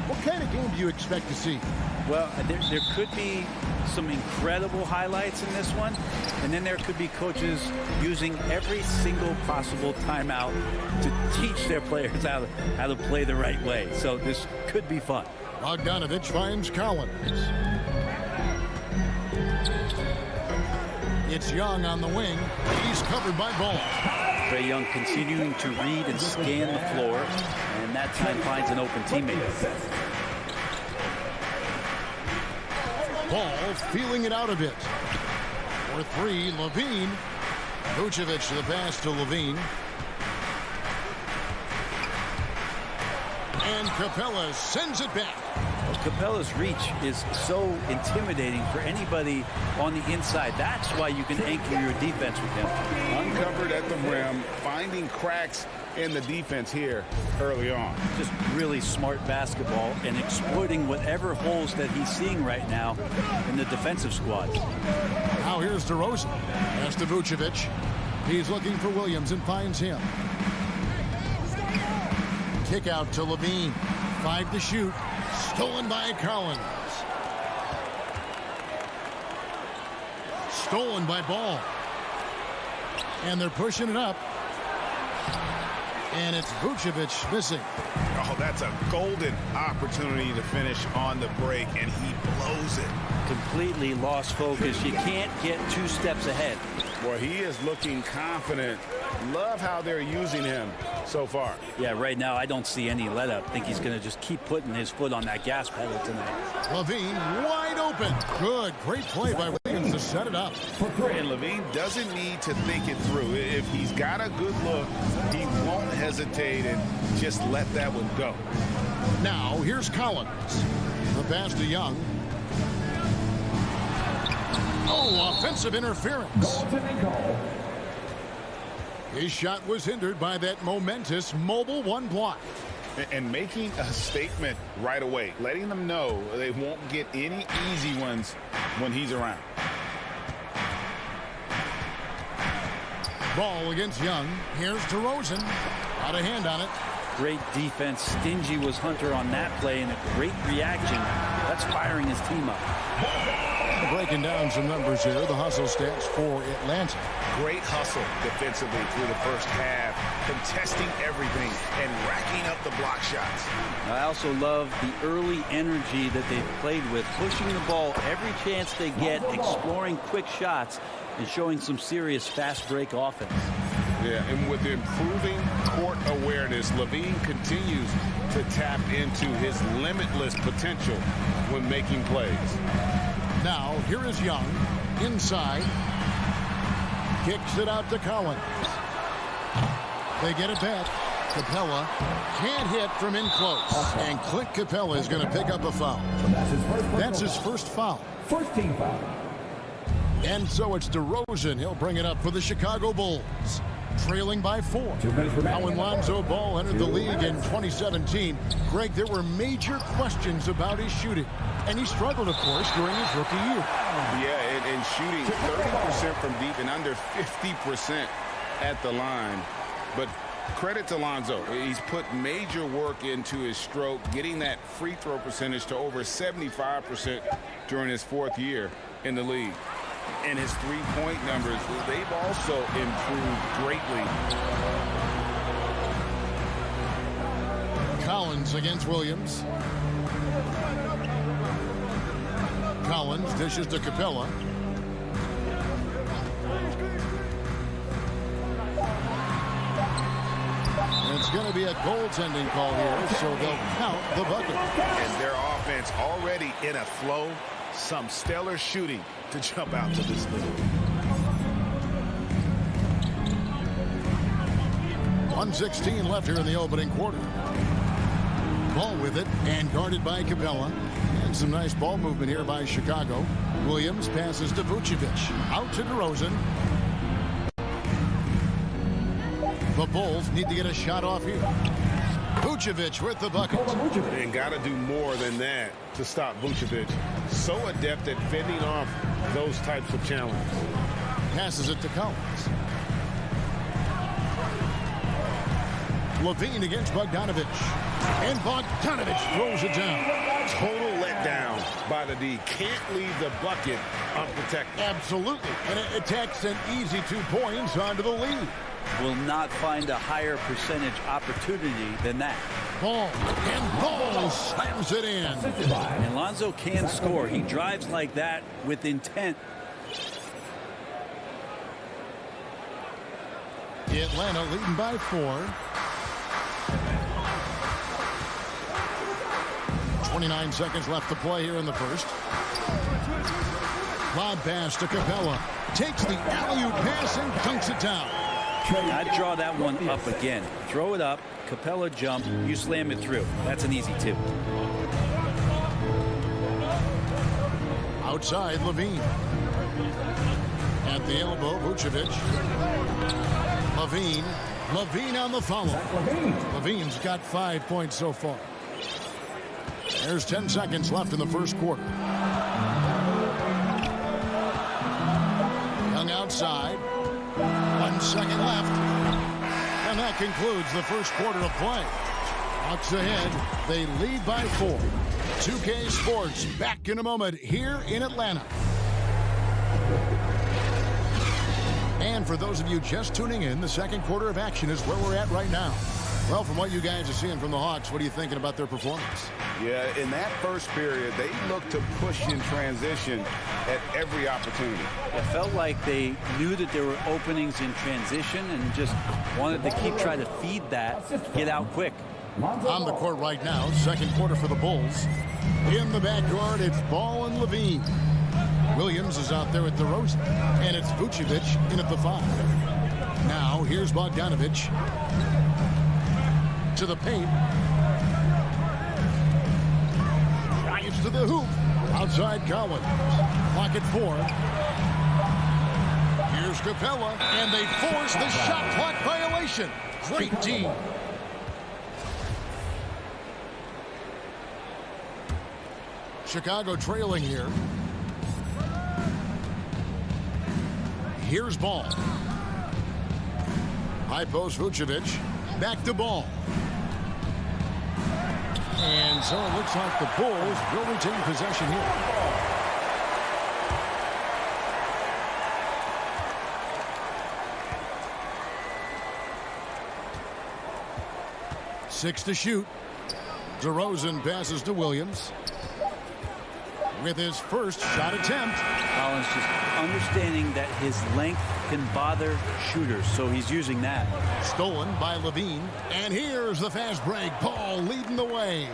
What kind of game do you expect to see? Well, there could be some incredible highlights in this one, and then there could be coaches using every single possible timeout to teach their players how to play the right way. So this could be fun. Bogdanovich finds Collins. It's Young on the wing. He's covered by Ball. Trae Young continuing to read and scan the floor, and that time finds an open teammate. Ball feeling it out a bit. For three, Levine. Vucevic the pass to Levine. And Capella sends it back. Well, Capella's reach is so intimidating for anybody on the inside. That's why you can anchor your defense with him. Uncovered at the rim, finding cracks in the defense here early on. Just really smart basketball and exploiting whatever holes that he's seeing right now in the defensive squad. Now here's DeRozan. Pass to Vucevic. He's looking for Williams and finds him. Kick out to Levine. 5 to shoot. Stolen by Collins. Stolen by Ball. And they're pushing it up. And it's Vucevic missing. Oh, that's a golden opportunity to finish on the break, and he blows it. Completely lost focus. You can't get 2 steps ahead. Boy, he is looking confident. Love how they're using him so far. Yeah, right now I don't see any let up. I think he's going to just keep putting his foot on that gas pedal tonight. Levine wide open. Good. Great play by Williams to set it up. And Levine doesn't need to think it through. If he's got a good look, he won't hesitate and just let that one go. Now here's Collins. The pass to Young. Oh, offensive interference. His shot was hindered by that momentous mobile 1 block. And making a statement right away, letting them know they won't get any easy ones when he's around. Ball against Young. Here's DeRozan. Out of hand on it. Great defense. Stingy was Hunter on that play, and a great reaction. That's firing his team up. Breaking down some numbers here. The hustle stats for Atlanta. Great hustle defensively through the first half, contesting everything and racking up the block shots. I also love the early energy that they've played with, pushing the ball every chance they get, exploring quick shots, and showing some serious fast break offense. Yeah, and with improving court awareness, Levine continues to tap into his limitless potential when making plays. Now, here is Young. Inside. Kicks it out to Collins. They get it back. Capella can't hit from in close. And Clint Capella is going to pick up a foul. That's his first foul. First team foul. And so it's DeRozan. He'll bring it up for the Chicago Bulls. Trailing by 4. Now when Lonzo Ball entered the league in 2017, Greg, there were major questions about his shooting. And he struggled, of course, during his rookie year. Yeah, and shooting 30% from deep and under 50% at the line. But credit to Lonzo. He's put major work into his stroke, getting that free throw percentage to over 75% during his 4th year in the league. And his three-point numbers, they've also improved greatly. Collins against Williams. Collins dishes to Capella. It's going to be a goaltending call here, so they'll count the bucket. And their offense already in a flow. Some stellar shooting to jump out to this lead. 1:16 left here in the opening quarter. Ball with it and guarded by Capella. And some nice ball movement here by Chicago. Williams passes to Vucevic. Out to DeRozan. The Bulls need to get a shot off here. Vucevic with the bucket. And got to do more than that to stop Vucevic. So adept at fending off those types of challenges. Passes it to Collins. Levine against Bogdanovic. And Bogdanovic throws it down. Total letdown by the D. Can't leave the bucket unprotected. Absolutely. And it attacks an easy 2 points onto the lead. Will not find a higher percentage opportunity than that. Ball. And Ball slams it in. And Lonzo can score. He drives like that with intent. Atlanta leading by 4. 29 seconds left to play here in the first. Lob pass to Capella. Takes the alley-oop pass and dunks it down. I'd draw that one up again. Throw it up, Capella jump, you slam it through. That's an easy 2. Outside, Levine. At the elbow, Vucevic. Levine on the follow. Levine's got 5 points so far. There's 10 seconds left in the first quarter. Young outside. 1 second left. And that concludes the first quarter of play. Hawks ahead. They lead by 4. 2K Sports back in a moment here in Atlanta. And for those of you just tuning in, the second quarter of action is where we're at right now. Well, from what you guys are seeing from the Hawks, what are you thinking about their performance? Yeah, in that first period, they looked to push in transition at every opportunity. It felt like they knew that there were openings in transition and just wanted to keep trying to feed that, get out quick. On the court right now, second quarter for the Bulls. In the backcourt, it's Ball and Levine. Williams is out there at DeRozan, and it's Vucevic in at the 5. Now, here's Bogdanovic. To the paint. Drives to the hoop. Outside Collins. Clock at 4. Here's Capella. And they force the shot clock violation. Great team. Chicago trailing here. Here's Ball. High post Vucevic. Back to Ball. And so it looks like the Bulls will retain possession here. Six to shoot. DeRozan passes to Williams. With his first shot attempt. Collins just understanding that his length can bother shooters, so he's using that. Stolen by Levine. And here's the fast break. Ball leading the way.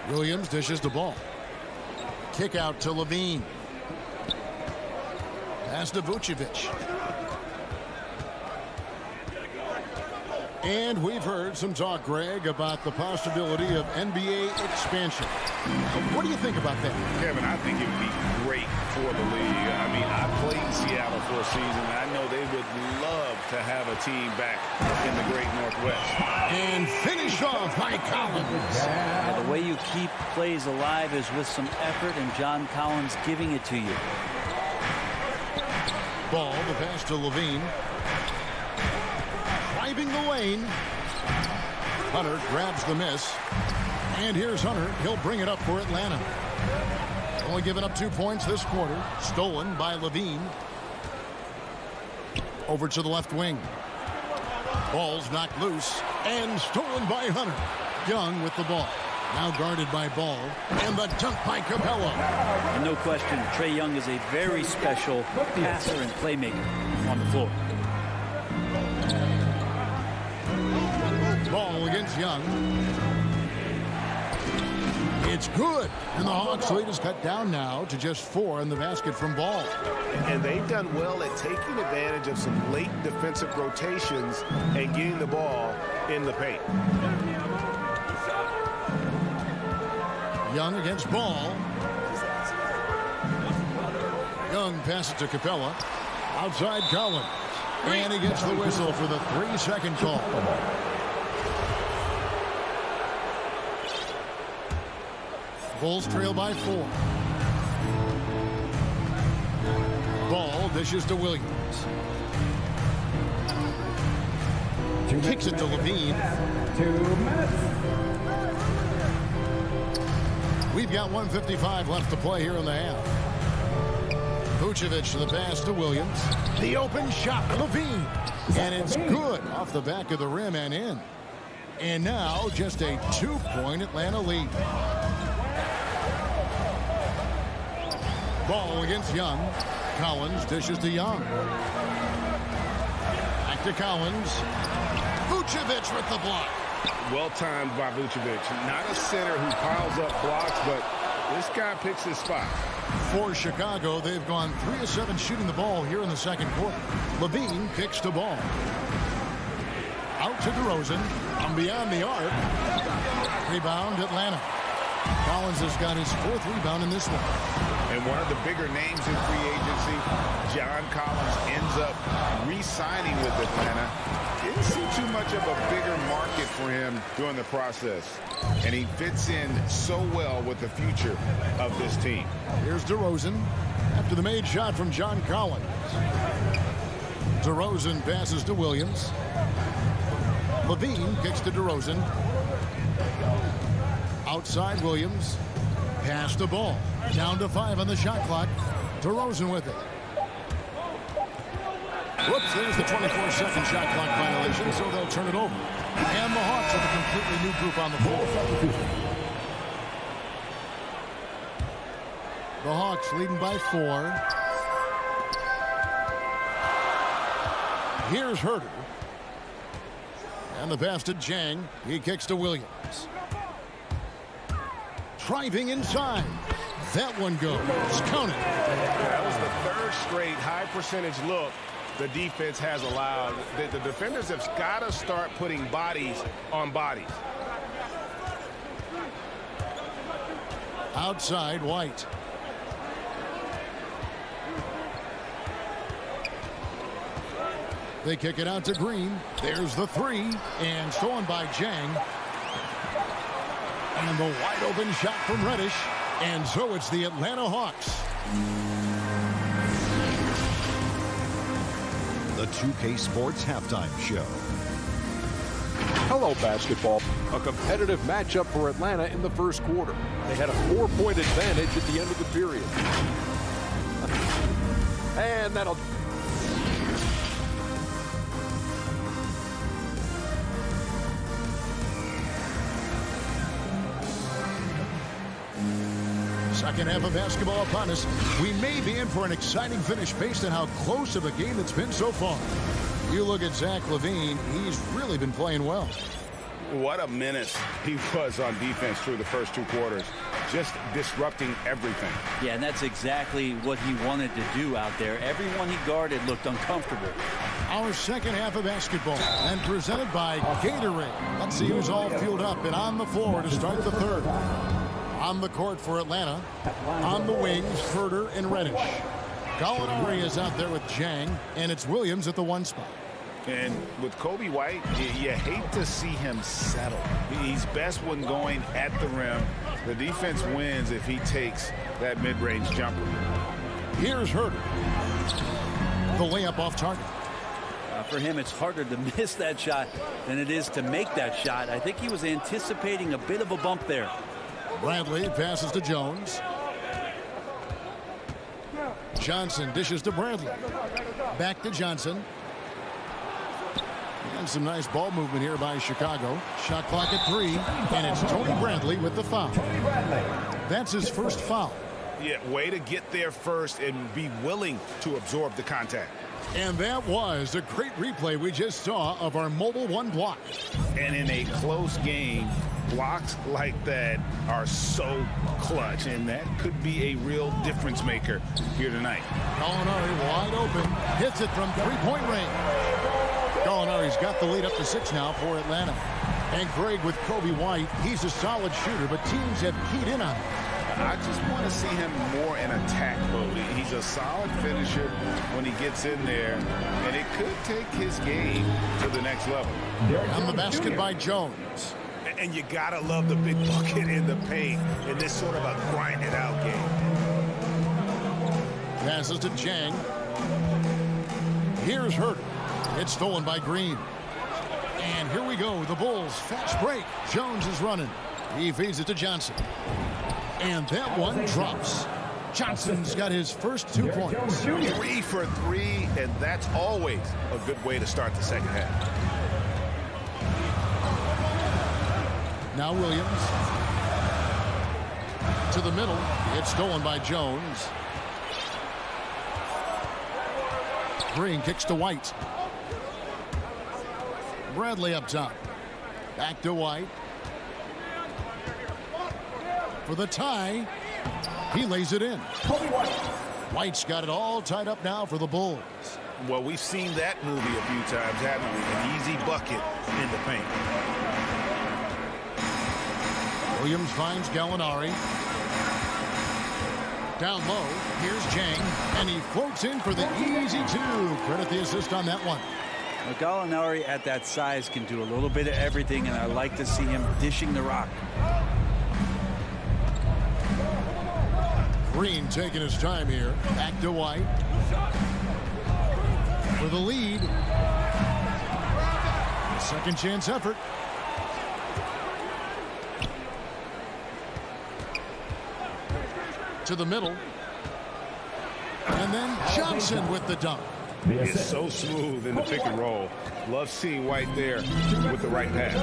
Williams dishes the ball. Kick out to Levine. Pass to Vucevic. And we've heard some talk, Greg, about the possibility of NBA expansion. What do you think about that? Kevin, I think it would be great for the league. I mean, I played in Seattle for a season, and I know they would love to have a team back in the great Northwest. And finished off by Collins. Yeah, the way you keep plays alive is with some effort, and John Collins giving it to you. Ball, the pass to Levine. Driving the lane. Hunter grabs the miss. And here's Hunter. He'll bring it up for Atlanta. Only given up 2 points this quarter. Stolen by Levine. Over to the left wing. Ball's knocked loose. And stolen by Hunter. Young with the ball. Now guarded by Ball. And the dunk by Capella. And no question, Trae Young is a very special passer and playmaker on the floor. Ball against Young. It's good. And the Hawks lead is cut down now to just 4 in the basket from Ball. And they've done well at taking advantage of some late defensive rotations and getting the ball in the paint. Young against Ball. Young passes to Capella. Outside Collins. And he gets the whistle for the 3-second call. Bulls trail by 4. Ball dishes to Williams. Kicks it to Levine. 2 minutes. We've got 1:55 left to play here in the half. Vucevic to the pass to Williams. The open shot, Levine. And it's good off the back of the rim and in. And now just a 2-point Atlanta lead. Ball against Young. Collins dishes to Young. Back to Collins. Vucevic with the block. Well timed by Vucevic. Not a center who piles up blocks, but this guy picks his spot. For Chicago, they've gone 3 of 7 shooting the ball here in the second quarter. Levine kicks to Ball. Out to DeRozan. From beyond the arc. Rebound Atlanta. Collins has got his 4th rebound in this one. And one of the bigger names in free agency, John Collins, ends up re-signing with Atlanta. Didn't see too much of a bigger market for him during the process. And he fits in so well with the future of this team. Here's DeRozan after the made shot from John Collins. DeRozan passes to Williams. Levine kicks to DeRozan. Outside Williams. Pass the ball. Down to 5 on the shot clock. DeRozan with it. Whoops, there's the 24-second shot clock violation, so they'll turn it over. And the Hawks have a completely new group on the floor. The Hawks leading by 4. Here's Herter. And the pass to Jang. He kicks to Williams. Driving inside. That one goes. Count it. That was the 3rd straight high percentage look the defense has allowed. The defenders have got to start putting bodies on bodies. Outside White. They kick it out to Green. There's the 3. And stolen by Jang. And the wide open shot from Reddish. And so it's the Atlanta Hawks. The 2K Sports Halftime Show. Hello, basketball. A competitive matchup for Atlanta in the first quarter. They had a 4-point advantage at the end of the period. And that'll... Second half of basketball upon us. We may be in for an exciting finish based on how close of a game it's been so far. You look at Zach LaVine, he's really been playing well. What a menace he was on defense through the first 2 quarters. Just disrupting everything. Yeah, and that's exactly what he wanted to do out there. Everyone he guarded looked uncomfortable. Our second half of basketball and presented by Gatorade. Let's see who's all fueled up and on the floor to start the third. On the court for Atlanta. On the wings, Herter and Reddish. Gallinari is out there with Jang, and it's Williams at the 1 spot. And with Kobe White, you hate to see him settle. He's best when going at the rim. The defense wins if he takes that mid-range jumper. Here's Herter. The layup off target. For him, it's harder to miss that shot than it is to make that shot. I think he was anticipating a bit of a bump there. Bradley passes to Jones. Johnson dishes to Bradley. Back to Johnson. And some nice ball movement here by Chicago. Shot clock at 3, and it's Tony Bradley with the foul. That's his first foul. Yeah, way to get there first and be willing to absorb the contact. And that was a great replay we just saw of our Mobile One block. And in a close game, blocks like that are so clutch, and that could be a real difference maker here tonight. Gallinari wide open, hits it from three-point range. Gallinari's got the lead up to 6 now for Atlanta. And Greg with Kobe White, he's a solid shooter, but teams have keyed in on him. I just want to see him more in attack mode. He's a solid finisher when he gets in there, and it could take his game to the next level. On the basket by Jones. And you got to love the big bucket in the paint in this sort of a grinded-out game. Passes to Chang. Here's Herter. It's stolen by Green. And here we go. The Bulls fast break. Jones is running. He feeds it to Johnson. And that one drops. Johnson's got his first 2 points. 3 for 3, and that's always a good way to start the second half. Now Williams. To the middle. It's stolen by Jones. Green kicks to White. Bradley up top. Back to White. For the tie. He lays it in. White's got it all tied up now for the Bulls. Well, we've seen that movie a few times, haven't we? An easy bucket in the paint. Williams finds Gallinari. Down low. Here's Chang. And he floats in for the easy 2. Credit the assist on that one. Well, Gallinari at that size can do a little bit of everything, and I like to see him dishing the rock. Green taking his time here. Back to White. For the lead. Second chance effort. To the middle. And then Johnson with the dunk. It's so smooth in the pick and roll. Love seeing White there with the right pass.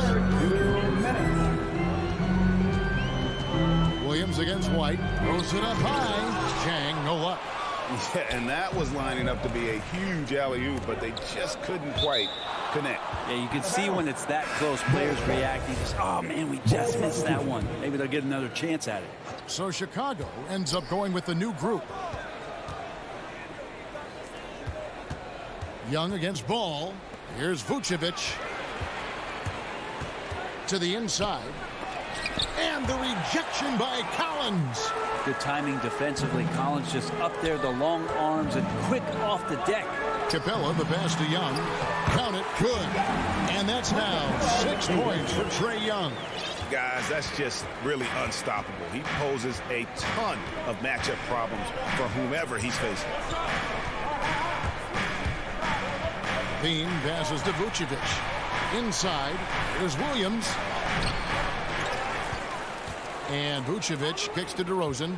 Williams against White. Throws it up high. Chang, no luck. Yeah, and that was lining up to be a huge alley-oop, but they just couldn't quite connect. Yeah, you can see when it's that close, players reacting. Just, oh, man, we just missed that one. Maybe they'll get another chance at it. So Chicago ends up going with the new group. Young against Ball. Here's Vucevic. To the inside. And the rejection by Collins. Good timing defensively. Collins just up there, the long arms, and quick off the deck. Capella, the pass to Young. Count it, good. And that's now 6 points for Trae Young. Guys, that's just really unstoppable. He poses a ton of matchup problems for whomever he's facing. Bean passes to Vucevic. Inside, here's Williams. And Vucevic kicks to DeRozan.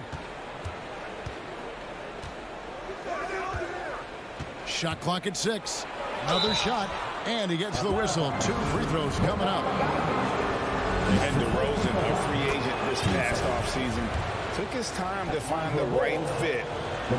Shot clock at 6. Another shot, and he gets the whistle. 2 free throws coming up. And DeRozan, a free agent this past offseason, took his time to find the right fit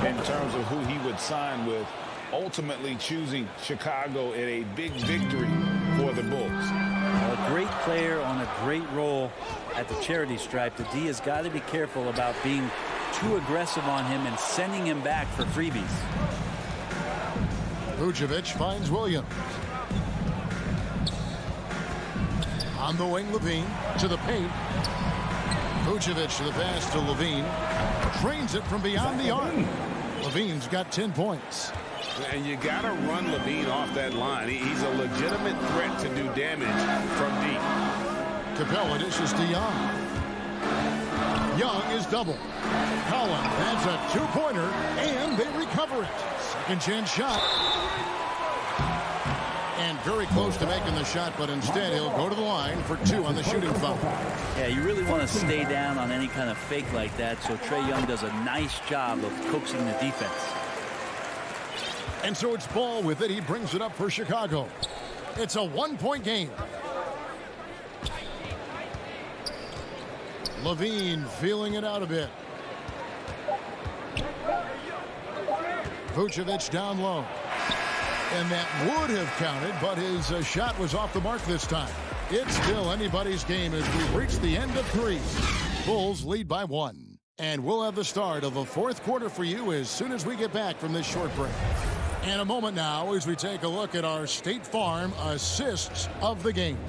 in terms of who he would sign with, ultimately choosing Chicago in a big victory for the Bulls. A great player on a great role at the charity stripe. The D has got to be careful about being too aggressive on him and sending him back for freebies. Vucevic finds Williams. On the wing, Levine to the paint. Vucevic to the pass to Levine. Trains it from beyond the arc. Levine's got 10 points. And you got to run Levine off that line. He's a legitimate threat to do damage from deep. Capella dishes to Young. Young is double. Collins, that's a 2-pointer, and they recover it. Second chance shot. Very close to making the shot, but instead he'll go to the line for 2 on the shooting foul. Yeah, you really want to stay down on any kind of fake like that, so Trae Young does a nice job of coaxing the defense. And so it's Ball with it. He brings it up for Chicago. It's a 1-point game. Levine feeling it out a bit. Vucevic down low. And that would have counted, but his shot was off the mark this time. It's still anybody's game as we reach the end of 3. Bulls lead by 1. And we'll have the start of the 4th quarter for you as soon as we get back from this short break. In a moment now as we take a look at our State Farm assists of the game.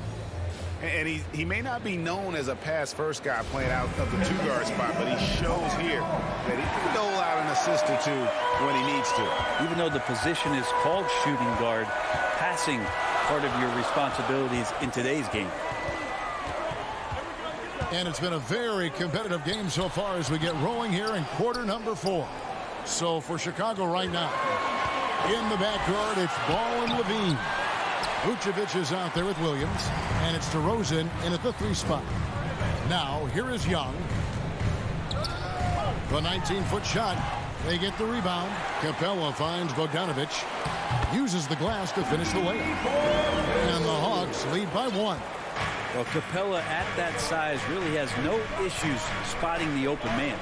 And he may not be known as a pass-first guy playing out of the 2-guard spot, but he shows here that he can dole out an assist or 2 when he needs to. Even though the position is called shooting guard, passing part of your responsibilities in today's game. And it's been a very competitive game so far as we get rolling here in quarter number 4. So for Chicago right now, in the backcourt, it's Ball and Levine. Vucevic is out there with Williams, and it's DeRozan in at the 3 spot. Now, here is Young. The 19-foot shot. They get the rebound. Capella finds Bogdanovic. Uses the glass to finish the layup. And the Hawks lead by 1. Well, Capella at that size really has no issues spotting the open man.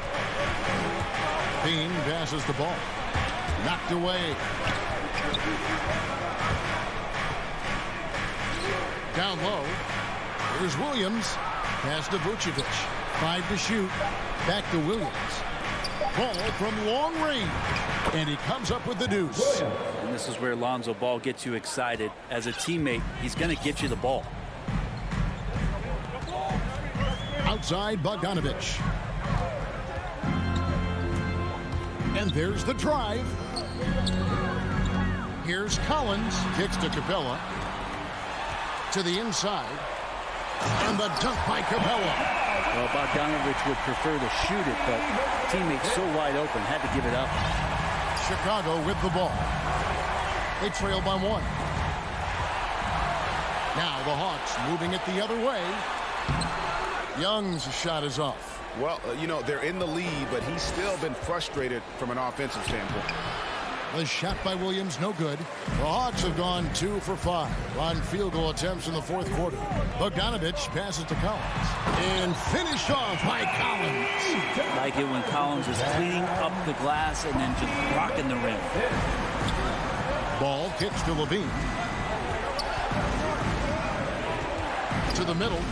Bean passes the ball. Knocked away. Down low. Here's Williams. Pass to Vucevic. 5 to shoot. Back to Williams. Ball from long range. And he comes up with the deuce. And this is where Lonzo Ball gets you excited. As a teammate, he's going to get you the ball. Outside Bogdanovic. And there's the drive. Here's Collins. Kicks to Capella. To the inside. And the dunk by Capella. Well, Bogdanovic would prefer to shoot it, but teammates so wide open, had to give it up. Chicago with the ball. They trail by 1. Now the Hawks moving it the other way. Young's shot is off. Well, you know, they're in the lead, but he's still been frustrated from an offensive standpoint. The shot by Williams, no good. The Hawks have gone 2 for 5 on field goal attempts in the 4th quarter. Bogdanovic passes to Collins. And finished off by Collins. Like it when Collins is cleaning up the glass and then just rocking the rim. Ball kicks to Levine. To the middle.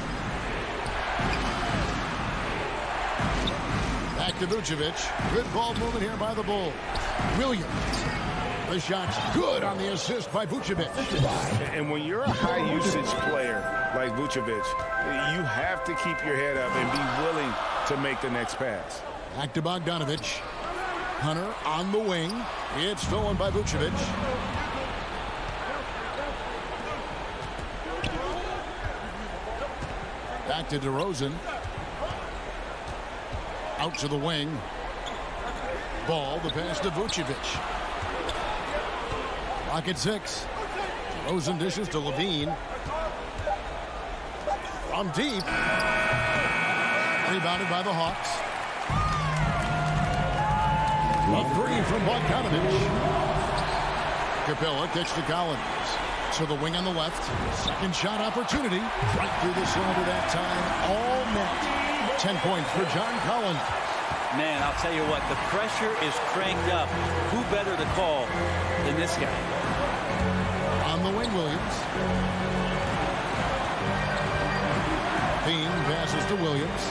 Back to Vucevic. Good ball movement here by the Bulls. Williams. The shot's good on the assist by Vucevic. And when you're a high-usage player like Vucevic, you have to keep your head up and be willing to make the next pass. Back to Bogdanovic. Hunter on the wing. It's stolen by Vucevic. Back to DeRozan. Out to the wing. Ball, the pass to Vucevic. Lock at 6. DeRozan dishes to Levine. From deep. Rebounded by the Hawks. A 3 from Bogdanovic. Capella kicks to Collins. To the wing on the left. Second shot opportunity. Right through the cylinder that time. All net. 10 points for John Collins. Man, I'll tell you what, the pressure is cranked up. Who better to call than this guy? On the wing, Williams. Bean passes to Williams.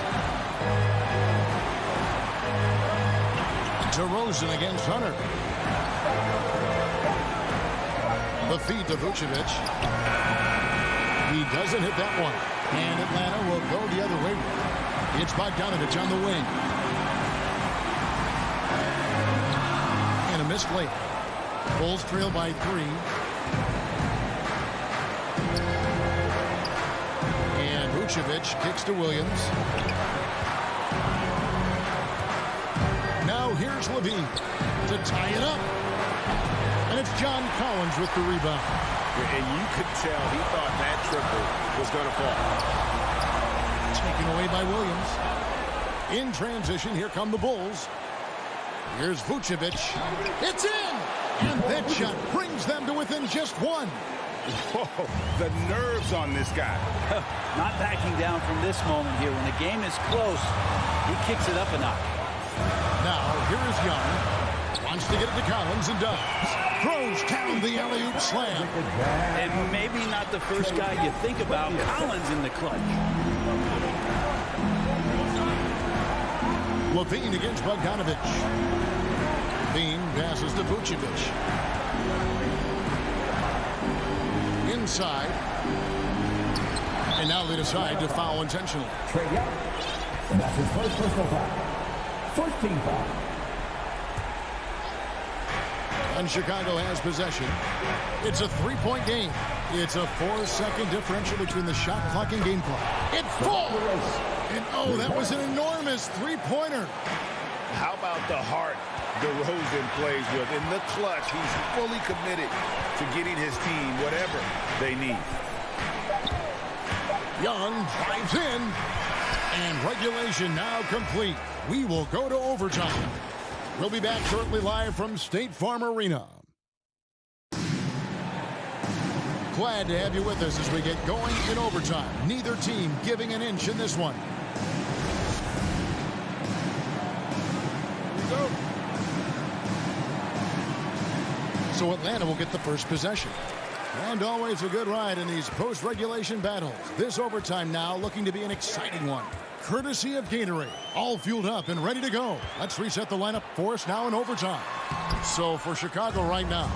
DeRozan against Hunter. The feed to Vucevic. He doesn't hit that one. And Atlanta will go the other way. It's Bogdanovic on the wing. And a missed layup. Bulls trail by 3. And Vucevic kicks to Williams. Now here's Levine to tie it up. And it's John Collins with the rebound. And you could tell he thought that triple was going to fall. Taken away by Williams. In transition, here come the Bulls. Here's Vucevic. It's in! And that shot brings them to within just one. Whoa, the nerves on this guy. Not backing down from this moment here. When the game is close, he kicks it up a notch. Now, here is Young. Wants to get it to Collins and does. Throws down the alley-oop slam. And maybe not the first guy you think about. Collins in the clutch. Levine against Bogdanovic. Levine passes to Vucevic. Inside. And now they decide to foul intentionally. That's his first personal foul. First team foul. And Chicago has possession. It's a three-point game. It's a 4-second differential between the shot clock and game clock. It falls! And oh, that was an enormous three-pointer. How about the heart DeRozan plays with? In the clutch, he's fully committed to getting his team whatever they need. Young drives in. And regulation now complete. We will go to overtime. We'll be back shortly live from State Farm Arena. Glad to have you with us as we get going in overtime. Neither team giving an inch in this one. Here we go. So Atlanta will get the first possession. And always a good ride in these post-regulation battles. This overtime now looking to be an exciting one. Courtesy of Gatorade. All fueled up and ready to go. Let's reset the lineup for us now in overtime. So for Chicago right now,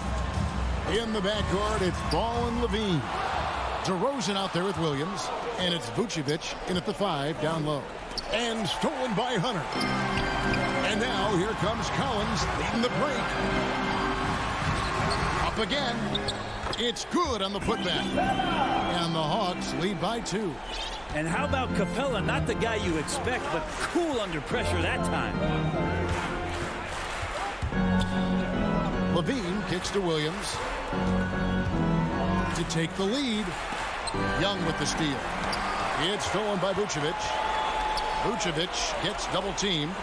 in the backcourt, it's Ball and Levine. DeRozan out there with Williams. And it's Vucevic in at the 5 down low. And stolen by Hunter. And now here comes Collins leading the break. Up again. It's good on the putback. And the Hawks lead by 2. And how about Capella? Not the guy you expect, but cool under pressure that time. Levine kicks to Williams to take the lead. Young with the steal. It's stolen by Vucevic. Vucevic gets double teamed.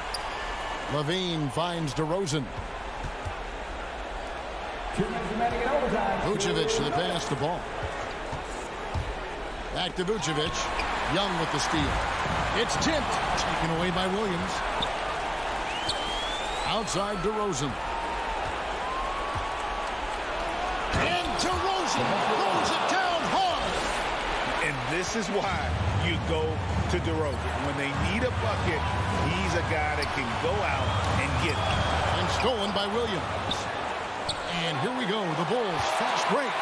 Levine finds DeRozan. Vucevic to the pass, the ball. Back to Vucevic. Young with the steal. It's tipped. Taken away by Williams. Outside DeRozan. And DeRozan throws it down hard. And this is why you go to DeRozan. When they need a bucket, he's a guy that can go out and get it. And stolen by Williams. And here we go, the Bulls fast break.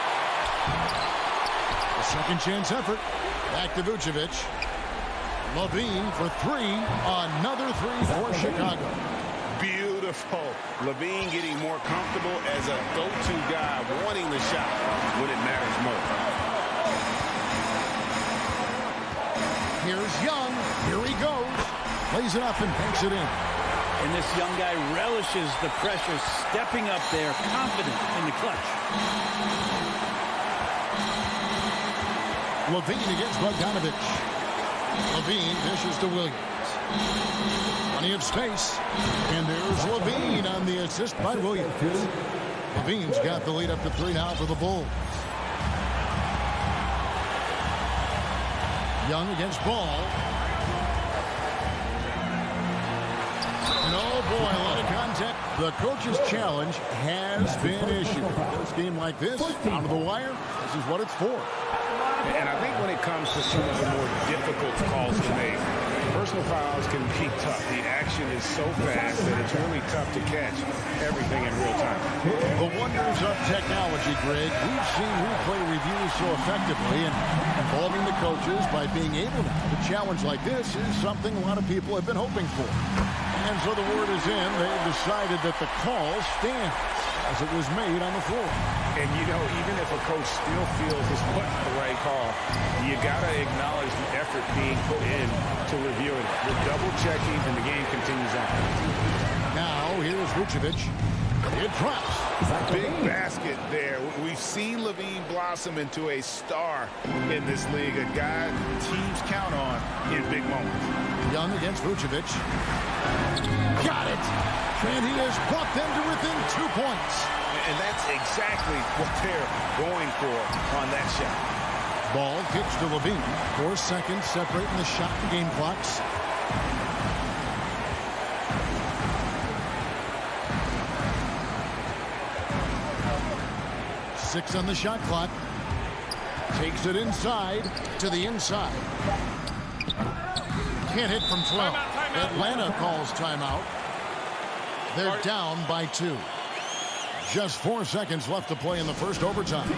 A second chance effort. Back to Vucevic. Levine for 3. Another 3 for Chicago. Beautiful. Levine getting more comfortable as a go-to guy, wanting the shot when it matters most. Here's Young. Here he goes. Plays it up and banks it in. And this young guy relishes the pressure, stepping up there, confident in the clutch. Levine against Bogdanovic. Levine dishes to Williams. Plenty of space. And there's Levine on the assist by Williams. Levine's got the lead up to 3 now for the Bulls. Young against Ball. And oh boy, a lot of contact. The coach's challenge has been issued. This game like this, down to the wire, this is what it's for. And I think when it comes to some of the more difficult calls to make, personal fouls can be tough. The action is so fast that it's really tough to catch everything in real time. The wonders of technology, Greg. We've seen replay reviews so effectively, and involving the coaches by being able to challenge like this is something a lot of people have been hoping for. And so the word is in. They've decided that the call stands as it was made on the floor. And, you know, even if a coach still feels this wasn't the right call, you got to acknowledge the effort being put in to reviewing it. The double checking, and the game continues on. Now, here's Vucevic. It drops. Big basket there. We've seen Levine blossom into a star in this league, a guy teams count on in big moments. Young against Vucevic. Got it. And he has brought them to within 2 points. And that's exactly what they're going for on that shot. Ball pitched to Levine. 4 seconds separating the shot and game clocks. Six on the shot clock. Takes it inside to the inside. Can't hit from 12. Atlanta calls timeout. They're down by 2. Just 4 seconds left to play in the first overtime.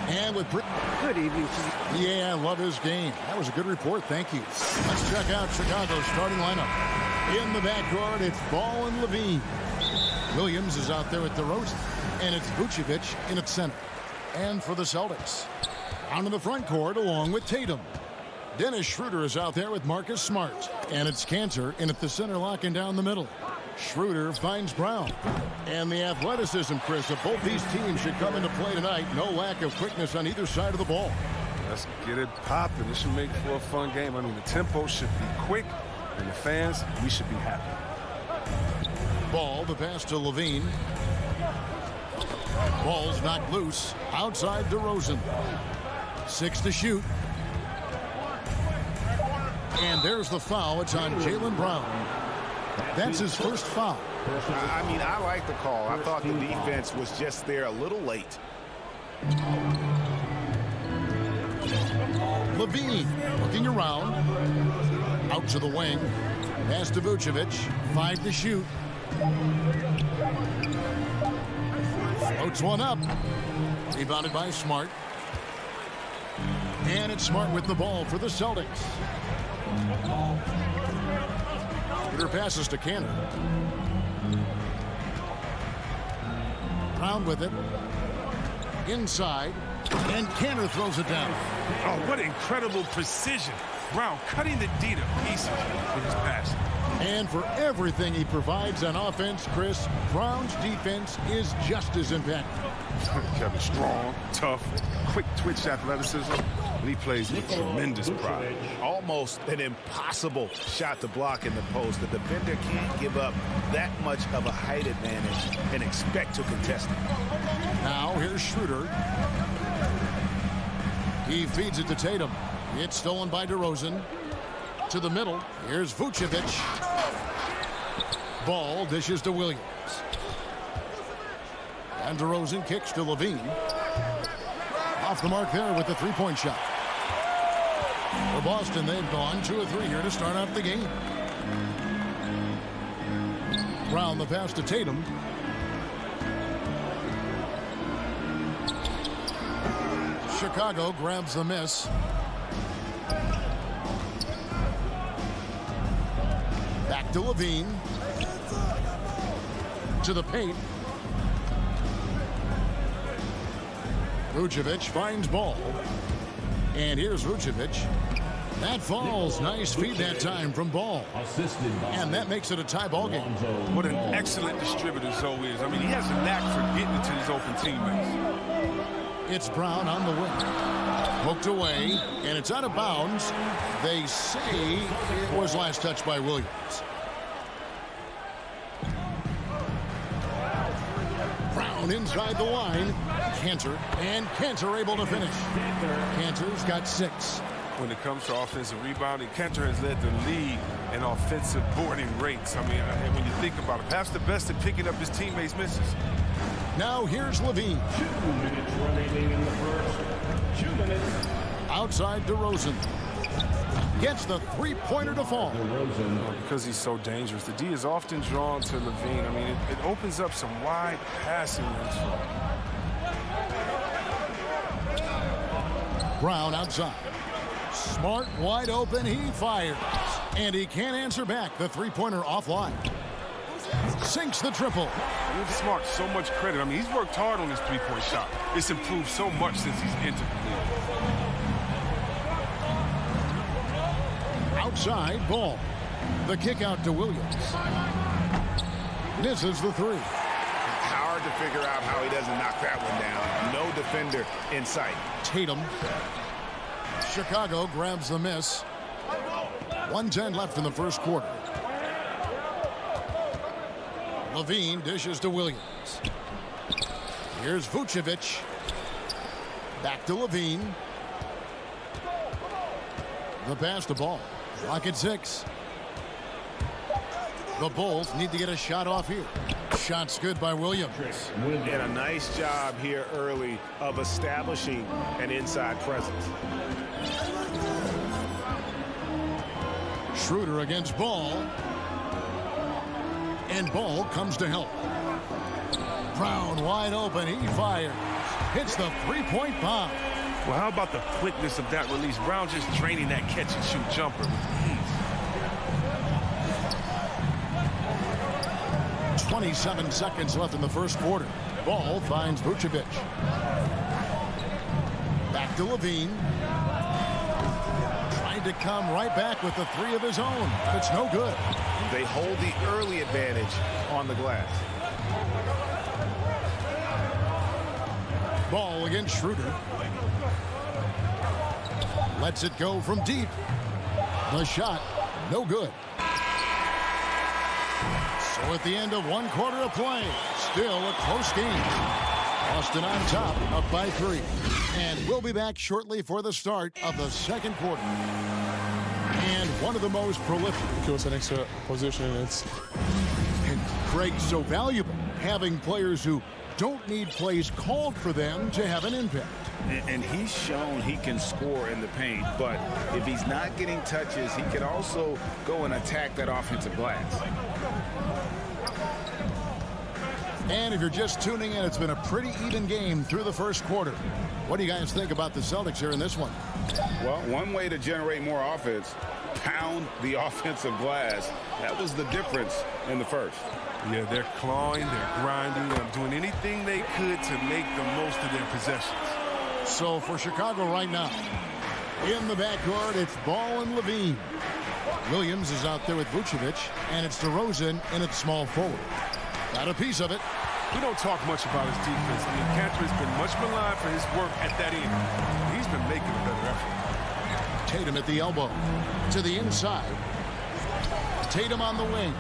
And with good evening to you. Yeah, I love his game. That was a good report. Thank you. Let's check out Chicago's starting lineup. In the backcourt, it's Ball and Levine. Williams is out there with DeRozan. And it's Vucevic in at center. And for the Celtics, down in the front court along with Tatum. Dennis Schroeder is out there with Marcus Smart. And it's Cantor in at the center, locking down the middle. Schroeder finds Brown. And the athleticism, Chris, of both these teams should come into play tonight. No lack of quickness on either side of the ball. Let's get it popping. This should make for a fun game. I mean, the tempo should be quick, and the fans, we should be happy. Ball, the pass to Levine. Ball's knocked loose. Outside DeRozan. 6 to shoot. And there's the foul. It's on Jaylen Brown. That's his first foul. I mean, I like the call. I thought the defense was just there a little late. Levine looking around. Out to the wing. Pass to Vucevic. 5 to shoot. Floats one up. Rebounded by Smart. And it's Smart with the ball for the Celtics. Peter passes to Cantor. Brown with it. Inside. And Cantor throws it down. Oh, what incredible precision. Brown cutting the D to pieces with his pass. And for everything he provides on offense, Chris, Brown's defense is just as impactful. Kevin, strong, tough, quick twitch athleticism, and he plays with tremendous pride. Almost an impossible shot to block in the post. The defender can't give up that much of a height advantage and expect to contest it. Now here's Schroeder. He feeds it to Tatum. It's stolen by DeRozan. To the middle. Here's Vucevic. Ball dishes to Williams. And DeRozan kicks to Levine. Off the mark there with the three-point shot. For Boston, they've gone 2 of 3 here to start out the game. Brown the pass to Tatum. Chicago grabs the miss. Back to Levine. To the paint. Vucevic finds Ball. And here's Vucevic. That falls. Nice feed that time from Ball. And that makes it a tie ball game. What an excellent distributor Zoe is. I mean, he has a knack for getting it to his open teammates. It's Brown on the wing. Poked away, and it's out of bounds. They say it was last touched by Williams. Brown inside the line. Cantor, and Cantor able to finish. Cantor's got 6. When it comes to offensive rebounding, Cantor has led the league in offensive boarding rates. I mean, when you think about it, perhaps the best at picking up his teammates' misses. Now here's Levine. 2 minutes remaining in the first. 2 minutes. Outside DeRozan. Gets the three-pointer to fall. Because he's so dangerous, the D is often drawn to Levine. I mean, it opens up some wide passing lanes for him. Brown outside. Smart wide open. He fires. And he can't answer back. The three-pointer offline. Sinks the triple. Give Smart so much credit. I mean, he's worked hard on his three-point shot. It's improved so much since he's entered the league. Outside Ball. The kick out to Williams. Misses the 3. Hard to figure out how he doesn't knock that one down. No defender in sight. Tatum. Chicago grabs the miss. 1:10 left in the first quarter. Levine dishes to Williams. Here's Vucevic. Back to Levine. The pass to Ball. Clock at 6. The Bulls need to get a shot off here. Shot's good by Williams. And a nice job here early of establishing an inside presence. Schroeder against Ball. And Ball comes to help. Brown wide open. He fires. Hits the three-point bomb. Well, how about the quickness of that release? Brown just draining that catch-and-shoot jumper with ease. 27 seconds left in the first quarter. Ball finds Vucevic. Back to Levine. Trying to come right back with the three of his own. It's no good. They hold the early advantage on the glass. Ball against Schroeder. Lets it go from deep. The shot, no good. So at the end of one quarter of play, still a close game. Boston on top, up by 3. And we'll be back shortly for the start of the second quarter. And one of the most prolific. Give us an extra position. And Craig's so valuable, having players who don't need plays called for them to have an impact. And he's shown he can score in the paint, but if he's not getting touches, he can also go and attack that offensive glass. And if you're just tuning in, it's been a pretty even game through the first quarter. What do you guys think about the Celtics here in this one? Well, one way to generate more offense, pound the offensive glass. That was the difference in the first. Yeah, they're clawing, they're grinding, they're doing anything they could to make the most of their possessions. So for Chicago right now, in the backcourt, it's Ball and Levine. Williams is out there with Vucevic, and it's DeRozan in at small forward. Got a piece of it. We don't talk much about his defense. I mean, Cantor has been much maligned for his work at that end. He's been making a better effort. Tatum at the elbow. To the inside. Tatum on the wing.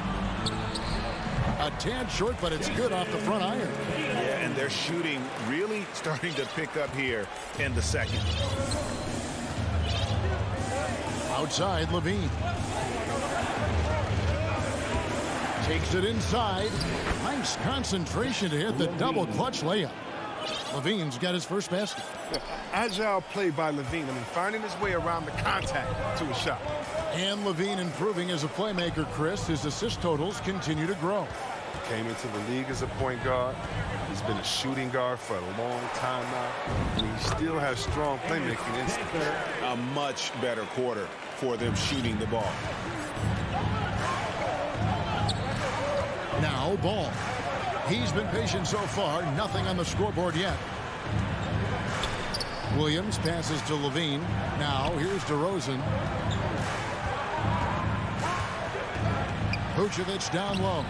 A tad short, but it's good off the front iron. Yeah, and they're shooting really starting to pick up here in the second. Outside, Levine. Takes it inside. Nice concentration to hit the double clutch layup. Levine's got his first basket. Agile play by Levine. I mean, finding his way around the contact to a shot. And Levine improving as a playmaker, Chris. His assist totals continue to grow. Came into the league as a point guard. He's been a shooting guard for a long time now. And he still has strong playmaking instinct. A much better quarter for them shooting the ball. Now Ball. He's been patient so far. Nothing on the scoreboard yet. Williams passes to Levine. Now here's DeRozan. Vucevic down low.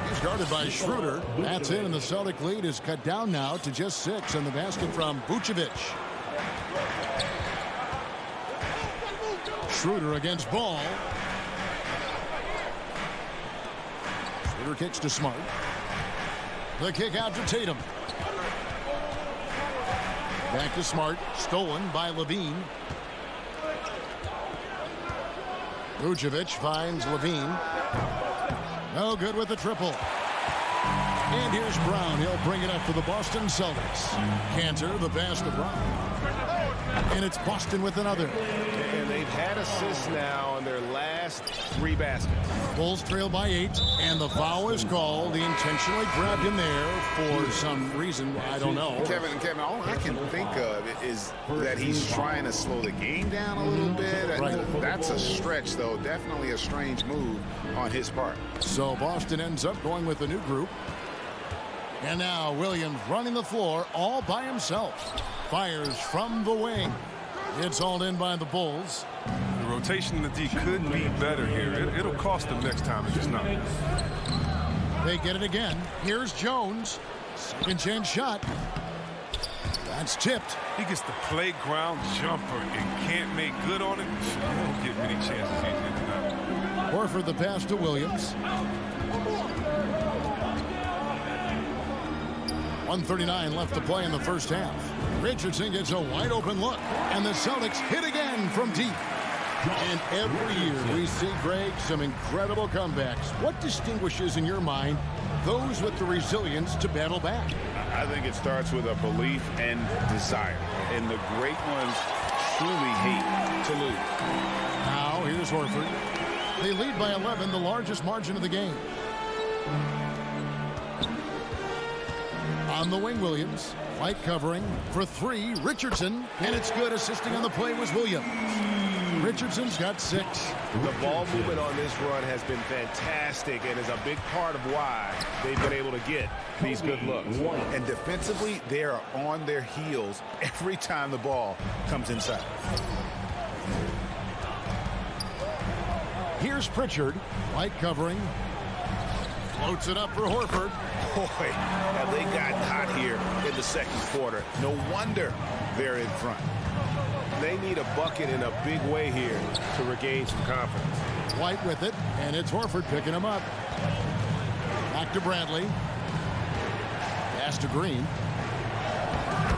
He's guarded by Schroeder. That's in, and the Celtic lead is cut down now to just 6. And the basket from Vucevic. Schroeder against Ball. Schroeder kicks to Smart. The kick out to Tatum. Back to Smart. Stolen by Levine. Vucevic finds Levine. No good with the triple. And here's Brown. He'll bring it up for the Boston Celtics. Cantor, the pass to Brown. And it's Boston with another. And they've had assists now on their last 3 baskets. Bulls trail by 8, and the foul is called. He intentionally grabbed him there for some reason. I don't know. Kevin, all I can think of is that he's trying to slow the game down a little bit. Right. That's a stretch, though. Definitely a strange move on his part. So Boston ends up going with a new group. And now Williams running the floor all by himself. Fires from the wing. It's hauled in by the Bulls. The rotation in the D could be better here. It'll cost them next time. It's just not. They get it again. Here's Jones. Second chance shot. That's tipped. He gets the playground jumper and can't make good on it. He don't get many chances easier than that. Horford the pass to Williams. 1:39 left to play in the first half. Richardson gets a wide open look, and the Celtics hit again from deep. And every year we see, Greg, some incredible comebacks. What distinguishes, in your mind, those with the resilience to battle back? I think it starts with a belief and desire. And the great ones truly hate to lose. Now here's Horford. They lead by 11, the largest margin of the game. On the wing, Williams. Light covering for 3. Richardson. And it's good. Assisting on the play was Williams. Richardson's got 6. The ball movement on this run has been fantastic and is a big part of why they've been able to get these good looks. And defensively, they are on their heels every time the ball comes inside. Here's Pritchard. White covering. Floats it up for Horford. Boy, have they gotten hot here in the second quarter. No wonder they're in front. They need a bucket in a big way here to regain some confidence. White with it, and it's Horford picking him up. Back to Bradley. Pass to Green.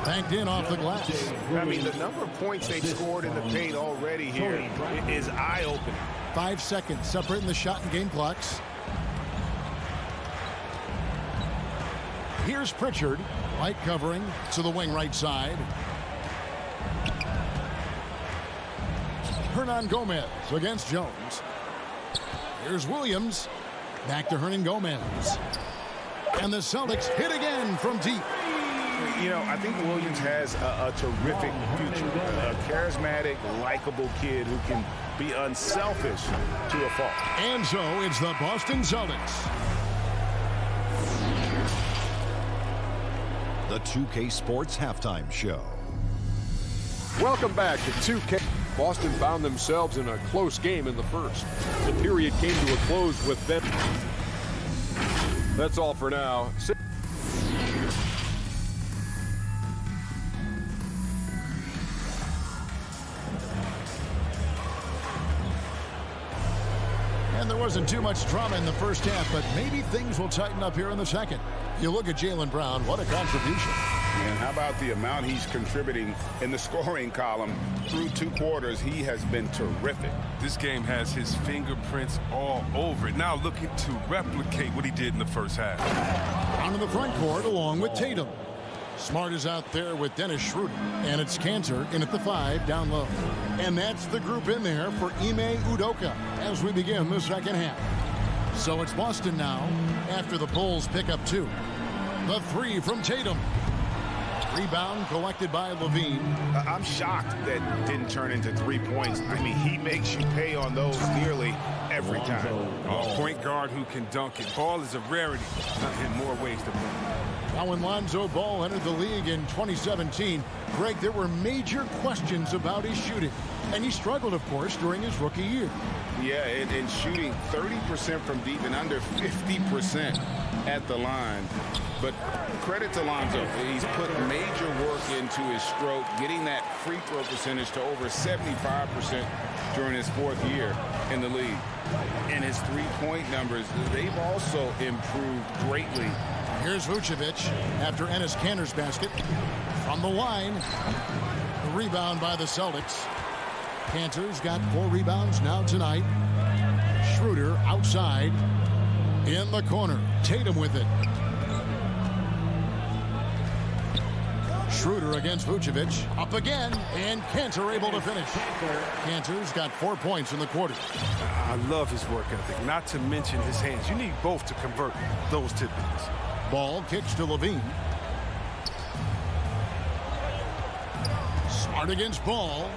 Banked in off the glass. I mean, the number of points they've scored in the paint already here is eye-opening. 5 seconds separating the shot and game clocks. Here's Pritchard. White covering to the wing right side. Hernan Gomez against Jones. Here's Williams. Back to Hernan Gomez. And the Celtics hit again from deep. You know, I think Williams has a terrific future. A charismatic, likable kid who can be unselfish to a fault. And so it's the Boston Celtics. The 2K Sports Halftime Show. Welcome back to 2K. Boston found themselves in a close game in the first. The period came to a close with them. That's all for now. And there wasn't too much drama in the first half, but maybe things will tighten up here in the second. You look at Jaylen Brown, what a contribution. And how about the amount he's contributing in the scoring column through 2 quarters? He has been terrific. This game has his fingerprints all over it. Now looking to replicate what he did in the first half. On to the front court along with Tatum. Smart is out there with Dennis Schroeder. And it's Cantor in at the 5 down low. And that's the group in there for Ime Udoka as we begin the second half. So it's Boston now after the Bulls pick up 2. The 3 from Tatum. Rebound collected by Levine. I'm shocked that didn't turn into 3 points. I mean, he makes you pay on those nearly every time. A point guard who can dunk it. Ball is a rarity. In more ways to play. Now when Lonzo Ball entered the league in 2017, Greg, there were major questions about his shooting. And he struggled, of course, during his rookie year. Yeah, and shooting 30% from deep and under 50% at the line. But credit to Lonzo. He's put major work into his stroke, getting that free throw percentage to over 75% during his 4th year in the league. And his 3-point numbers, they've also improved greatly. Here's Vucevic after Enes Kanter's basket. From the line, the rebound by the Celtics. Kanter's got 4 rebounds now tonight. Schroeder outside in the corner. Tatum with it. Schroeder against Vucevic. Up again, and Kanter able to finish. Kanter's got 4 points in the quarter. I love his work ethic, not to mention his hands. You need both to convert those tip-ins. Ball kicks to Levine. Smart against Ball.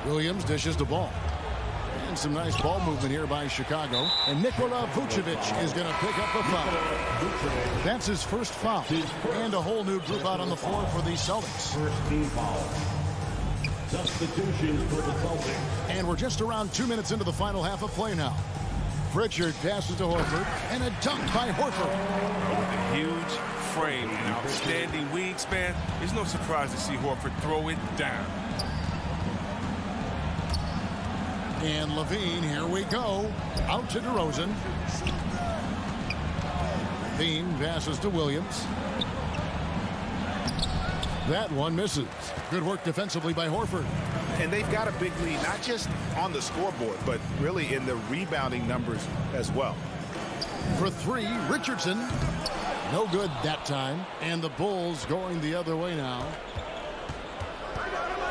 Williams dishes the ball. And some nice ball movement here by Chicago. And Nikola Vucevic is going to pick up the foul. That's his first foul. And a whole new group out on the floor for the Celtics. First team foul. Substitutions for the Celtics. And we're just around 2 minutes into the final half of play now. Pritchard passes to Horford, and a dunk by Horford. With a huge frame and outstanding wingspan, it's no surprise to see Horford throw it down. And Levine, here we go. Out to DeRozan. Levine passes to Williams. That one misses. Good work defensively by Horford. And they've got a big lead, not just on the scoreboard, but really in the rebounding numbers as well. For 3, Richardson. No good that time. And the Bulls going the other way now.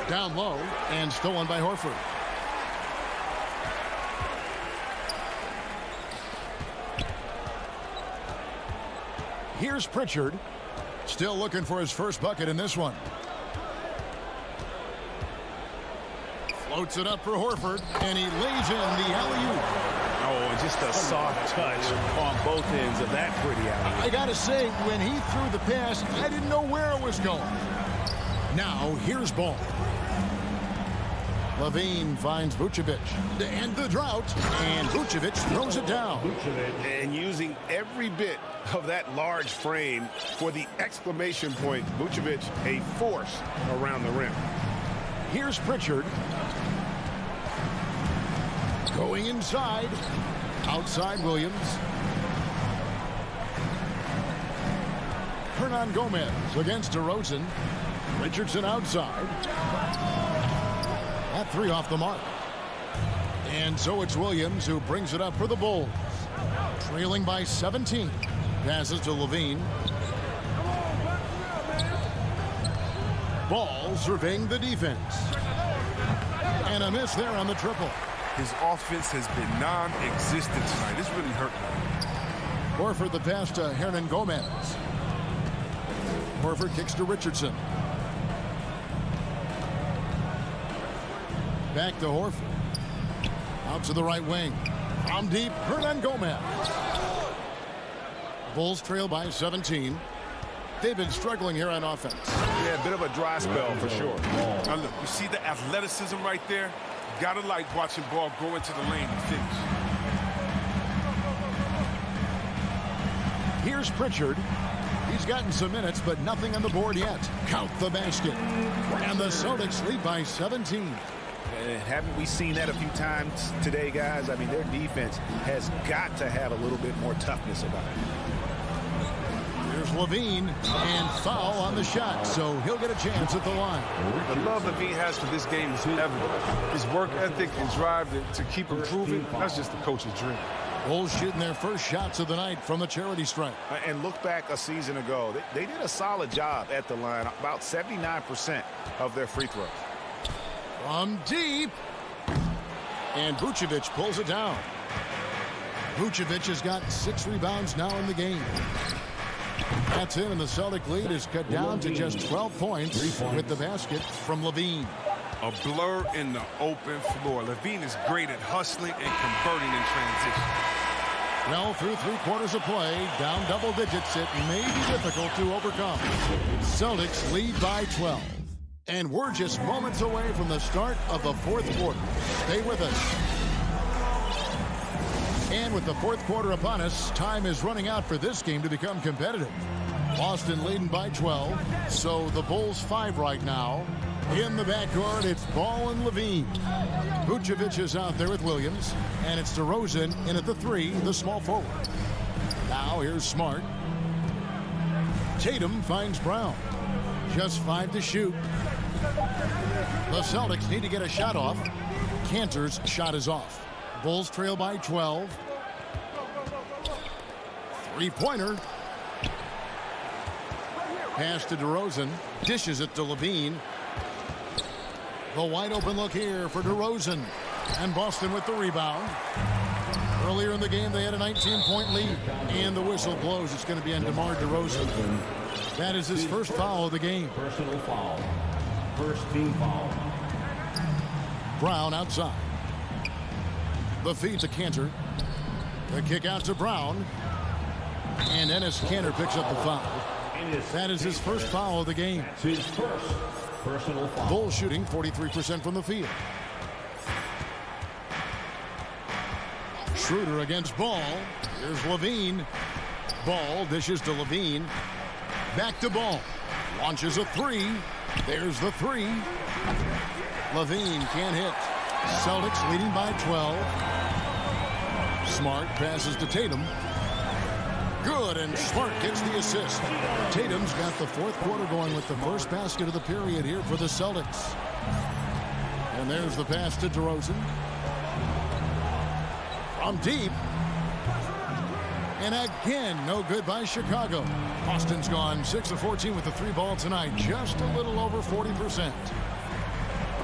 Down low and stolen by Horford. Here's Pritchard. Still looking for his first bucket in this one. Floats it up for Horford, and he lays in the alley-oop. Oh, and just a soft touch on both ends of that pretty alley-oop. I got to say, when he threw the pass, I didn't know where it was going. Now, here's Ball. Levine finds Vucevic. And the drought, and Vucevic throws it down. And using every bit of that large frame for the exclamation point, Vucevic, a force around the rim. Here's Pritchard. Going inside. Outside Williams. Hernan Gomez against DeRozan. Richardson outside. That three off the mark. And so it's Williams who brings it up for the Bulls. Trailing by 17. Passes to Levine. Ball surveying the defense. And a miss there on the triple. His offense has been non-existent tonight. It's really hurting him. Horford the pass to Hernan Gomez. Horford kicks to Richardson. Back to Horford. Out to the right wing. From deep, Hernan Gomez. Bulls trail by 17. They've been struggling here on offense. Yeah, a bit of a dry spell for sure. Now look, you see the athleticism right there? You gotta like watching Ball go into the lane and finish. Here's Pritchard. He's gotten some minutes, but nothing on the board yet. Count the basket. And the Celtics lead by 17. Haven't we seen that a few times today, guys? I mean, their defense has got to have a little bit more toughness about it. Here's Levine, and foul on the shot, so he'll get a chance at the line. The love Levine has for this game is evident. His work ethic and drive to keep improving, that's just the coach's dream. Bulls shooting their first shots of the night from the charity stripe. And look back a season ago. They did a solid job at the line, about 79% of their free throws. From deep. And Vucevic pulls it down. Vucevic has got 6 rebounds now in the game. That's it, and the Celtic lead is cut down to just 12 points with the basket from Levine. A blur in the open floor. Levine is great at hustling and converting in transition. Well, through 3 quarters of play, down double digits, it may be difficult to overcome. Celtics lead by 12. And we're just moments away from the start of the 4th quarter. Stay with us. And with the 4th quarter upon us, time is running out for this game to become competitive. Boston leading by 12, so the Bulls 5 right now. In the backcourt, it's Ball and Levine. Vucevic is out there with Williams, and it's DeRozan in at the 3, the small forward. Now here's Smart. Tatum finds Brown. Just 5 to shoot. The Celtics need to get a shot off. Cantor's shot is off. Bulls trail by 12. 3-pointer. Pass to DeRozan. Dishes it to Levine. The wide open look here for DeRozan. And Boston with the rebound. Earlier in the game, they had a 19-point lead. And the whistle blows. It's going to be on DeMar DeRozan. That is his first foul of the game. Personal foul. First team foul. Brown outside. The feed to Cantor. The kick out to Brown. And Enes Kanter picks up the foul. That is his first foul of the game. That's his first personal foul. Bulls shooting 43% from the field. Schroeder against Ball. Here's Levine. Ball dishes to Levine. Back to Ball. Launches a 3. There's the 3. Levine can't hit. Celtics leading by 12. Smart passes to Tatum. Good, and Smart gets the assist. Tatum's got the 4th quarter going with the first basket of the period here for the Celtics. And there's the pass to DeRozan. From deep. And again, no good by Chicago. Boston's gone 6 of 14 with the 3 ball tonight. Just a little over 40%.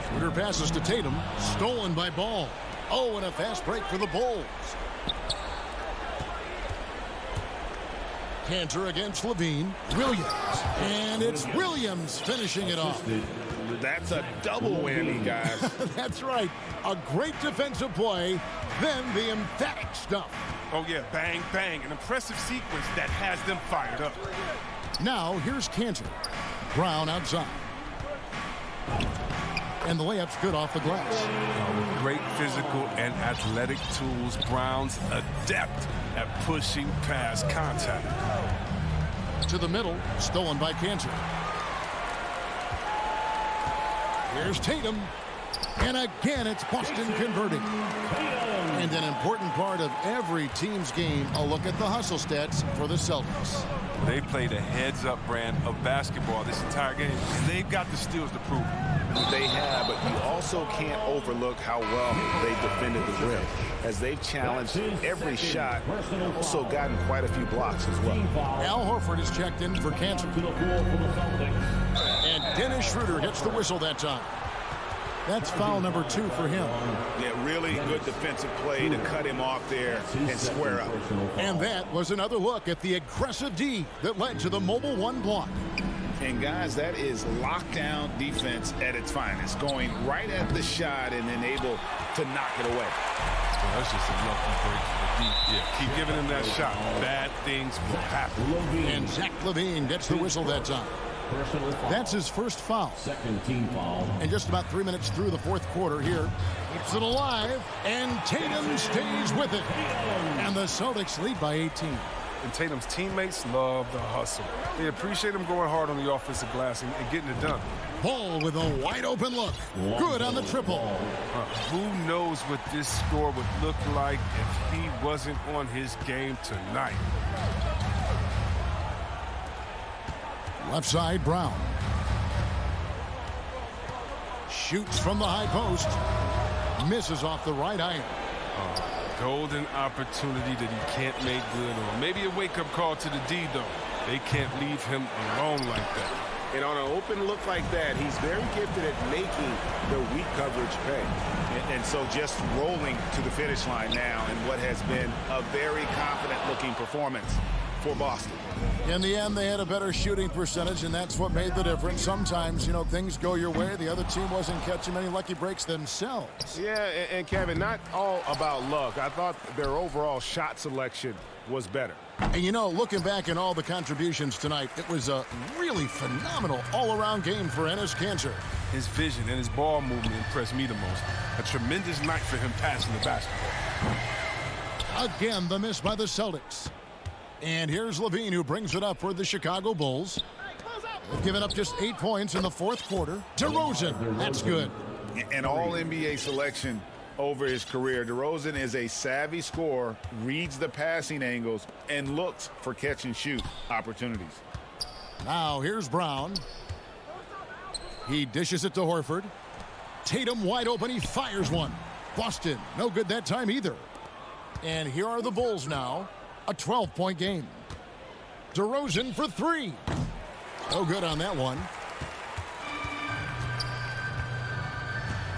Schroeder passes to Tatum. Stolen by Ball. Oh, and a fast break for the Bulls. Cantor against Levine. Williams. And it's Williams finishing it off. That's a double whammy, guys. That's right. A great defensive play, then the emphatic stuff. Oh, yeah, bang, bang. An impressive sequence that has them fired up. Now, here's Cantor. Brown outside. And the layup's good off the glass. With great physical and athletic tools, Brown's adept at pushing past contact. To the middle, stolen by Cantor. Here's Tatum. And again, it's Boston converting. And an important part of every team's game, a look at the hustle stats for the Celtics. They played a heads-up brand of basketball this entire game, and they've got the steals to prove it. They have, but you also can't overlook how well they defended the rim, as they've challenged every shot, also gotten quite a few blocks as well. Al Horford is checked in for Cantor. And Dennis Schroeder gets the whistle that time. That's foul number 2 for him. Yeah, really good defensive play to cut him off there and square up. And that was another look at the aggressive D that led to the mobile 1 block. And guys, that is lockdown defense at its finest, going right at the shot and then able to knock it away. Well, that's just a lucky break for the D. Yeah, keep giving him that shot. Bad things will happen. And Zach LaVine gets the whistle that time. That's his first foul. Second team foul. And just about 3 minutes through the fourth quarter here. Keeps it alive, and Tatum stays with it. And the Celtics lead by 18. And Tatum's teammates love the hustle. They appreciate him going hard on the offensive glass and getting it done. Ball with a wide open look. Good on the triple. Who knows what this score would look like if he wasn't on his game tonight. Left side, Brown. Shoots from the high post. Misses off the right iron. Golden opportunity that he can't make good on. Maybe a wake-up call to the D, though. They can't leave him alone like that. And on an open look like that, he's very gifted at making the weak coverage pay. And so just rolling to the finish line now in what has been a very confident-looking performance for Boston. In the end, they had a better shooting percentage, and that's what made the difference. Sometimes, you know, things go your way. The other team wasn't catching many lucky breaks themselves. Yeah, and Kevin, not all about luck. I thought their overall shot selection was better. And, you know, looking back at all the contributions tonight, it was a really phenomenal all-around game for Enes Kanter. His vision and his ball movement impressed me the most. A tremendous night for him passing the basketball. Again, the miss by the Celtics. And here's LaVine, who brings it up for the Chicago Bulls. They've given up just 8 points in the fourth quarter. DeRozan, that's good. An all-NBA selection over his career. DeRozan is a savvy scorer, reads the passing angles, and looks for catch-and-shoot opportunities. Now here's Brown. He dishes it to Horford. Tatum wide open, he fires one. Boston, no good that time either. And here are the Bulls now. A 12-point game. DeRozan for 3. No good on that one.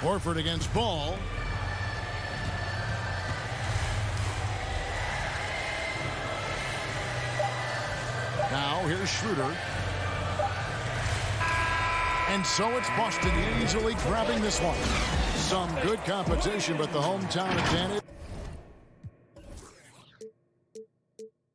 Horford against Ball. Now here's Schroeder. And so it's Boston easily grabbing this one. Some good competition, but the hometown advantage.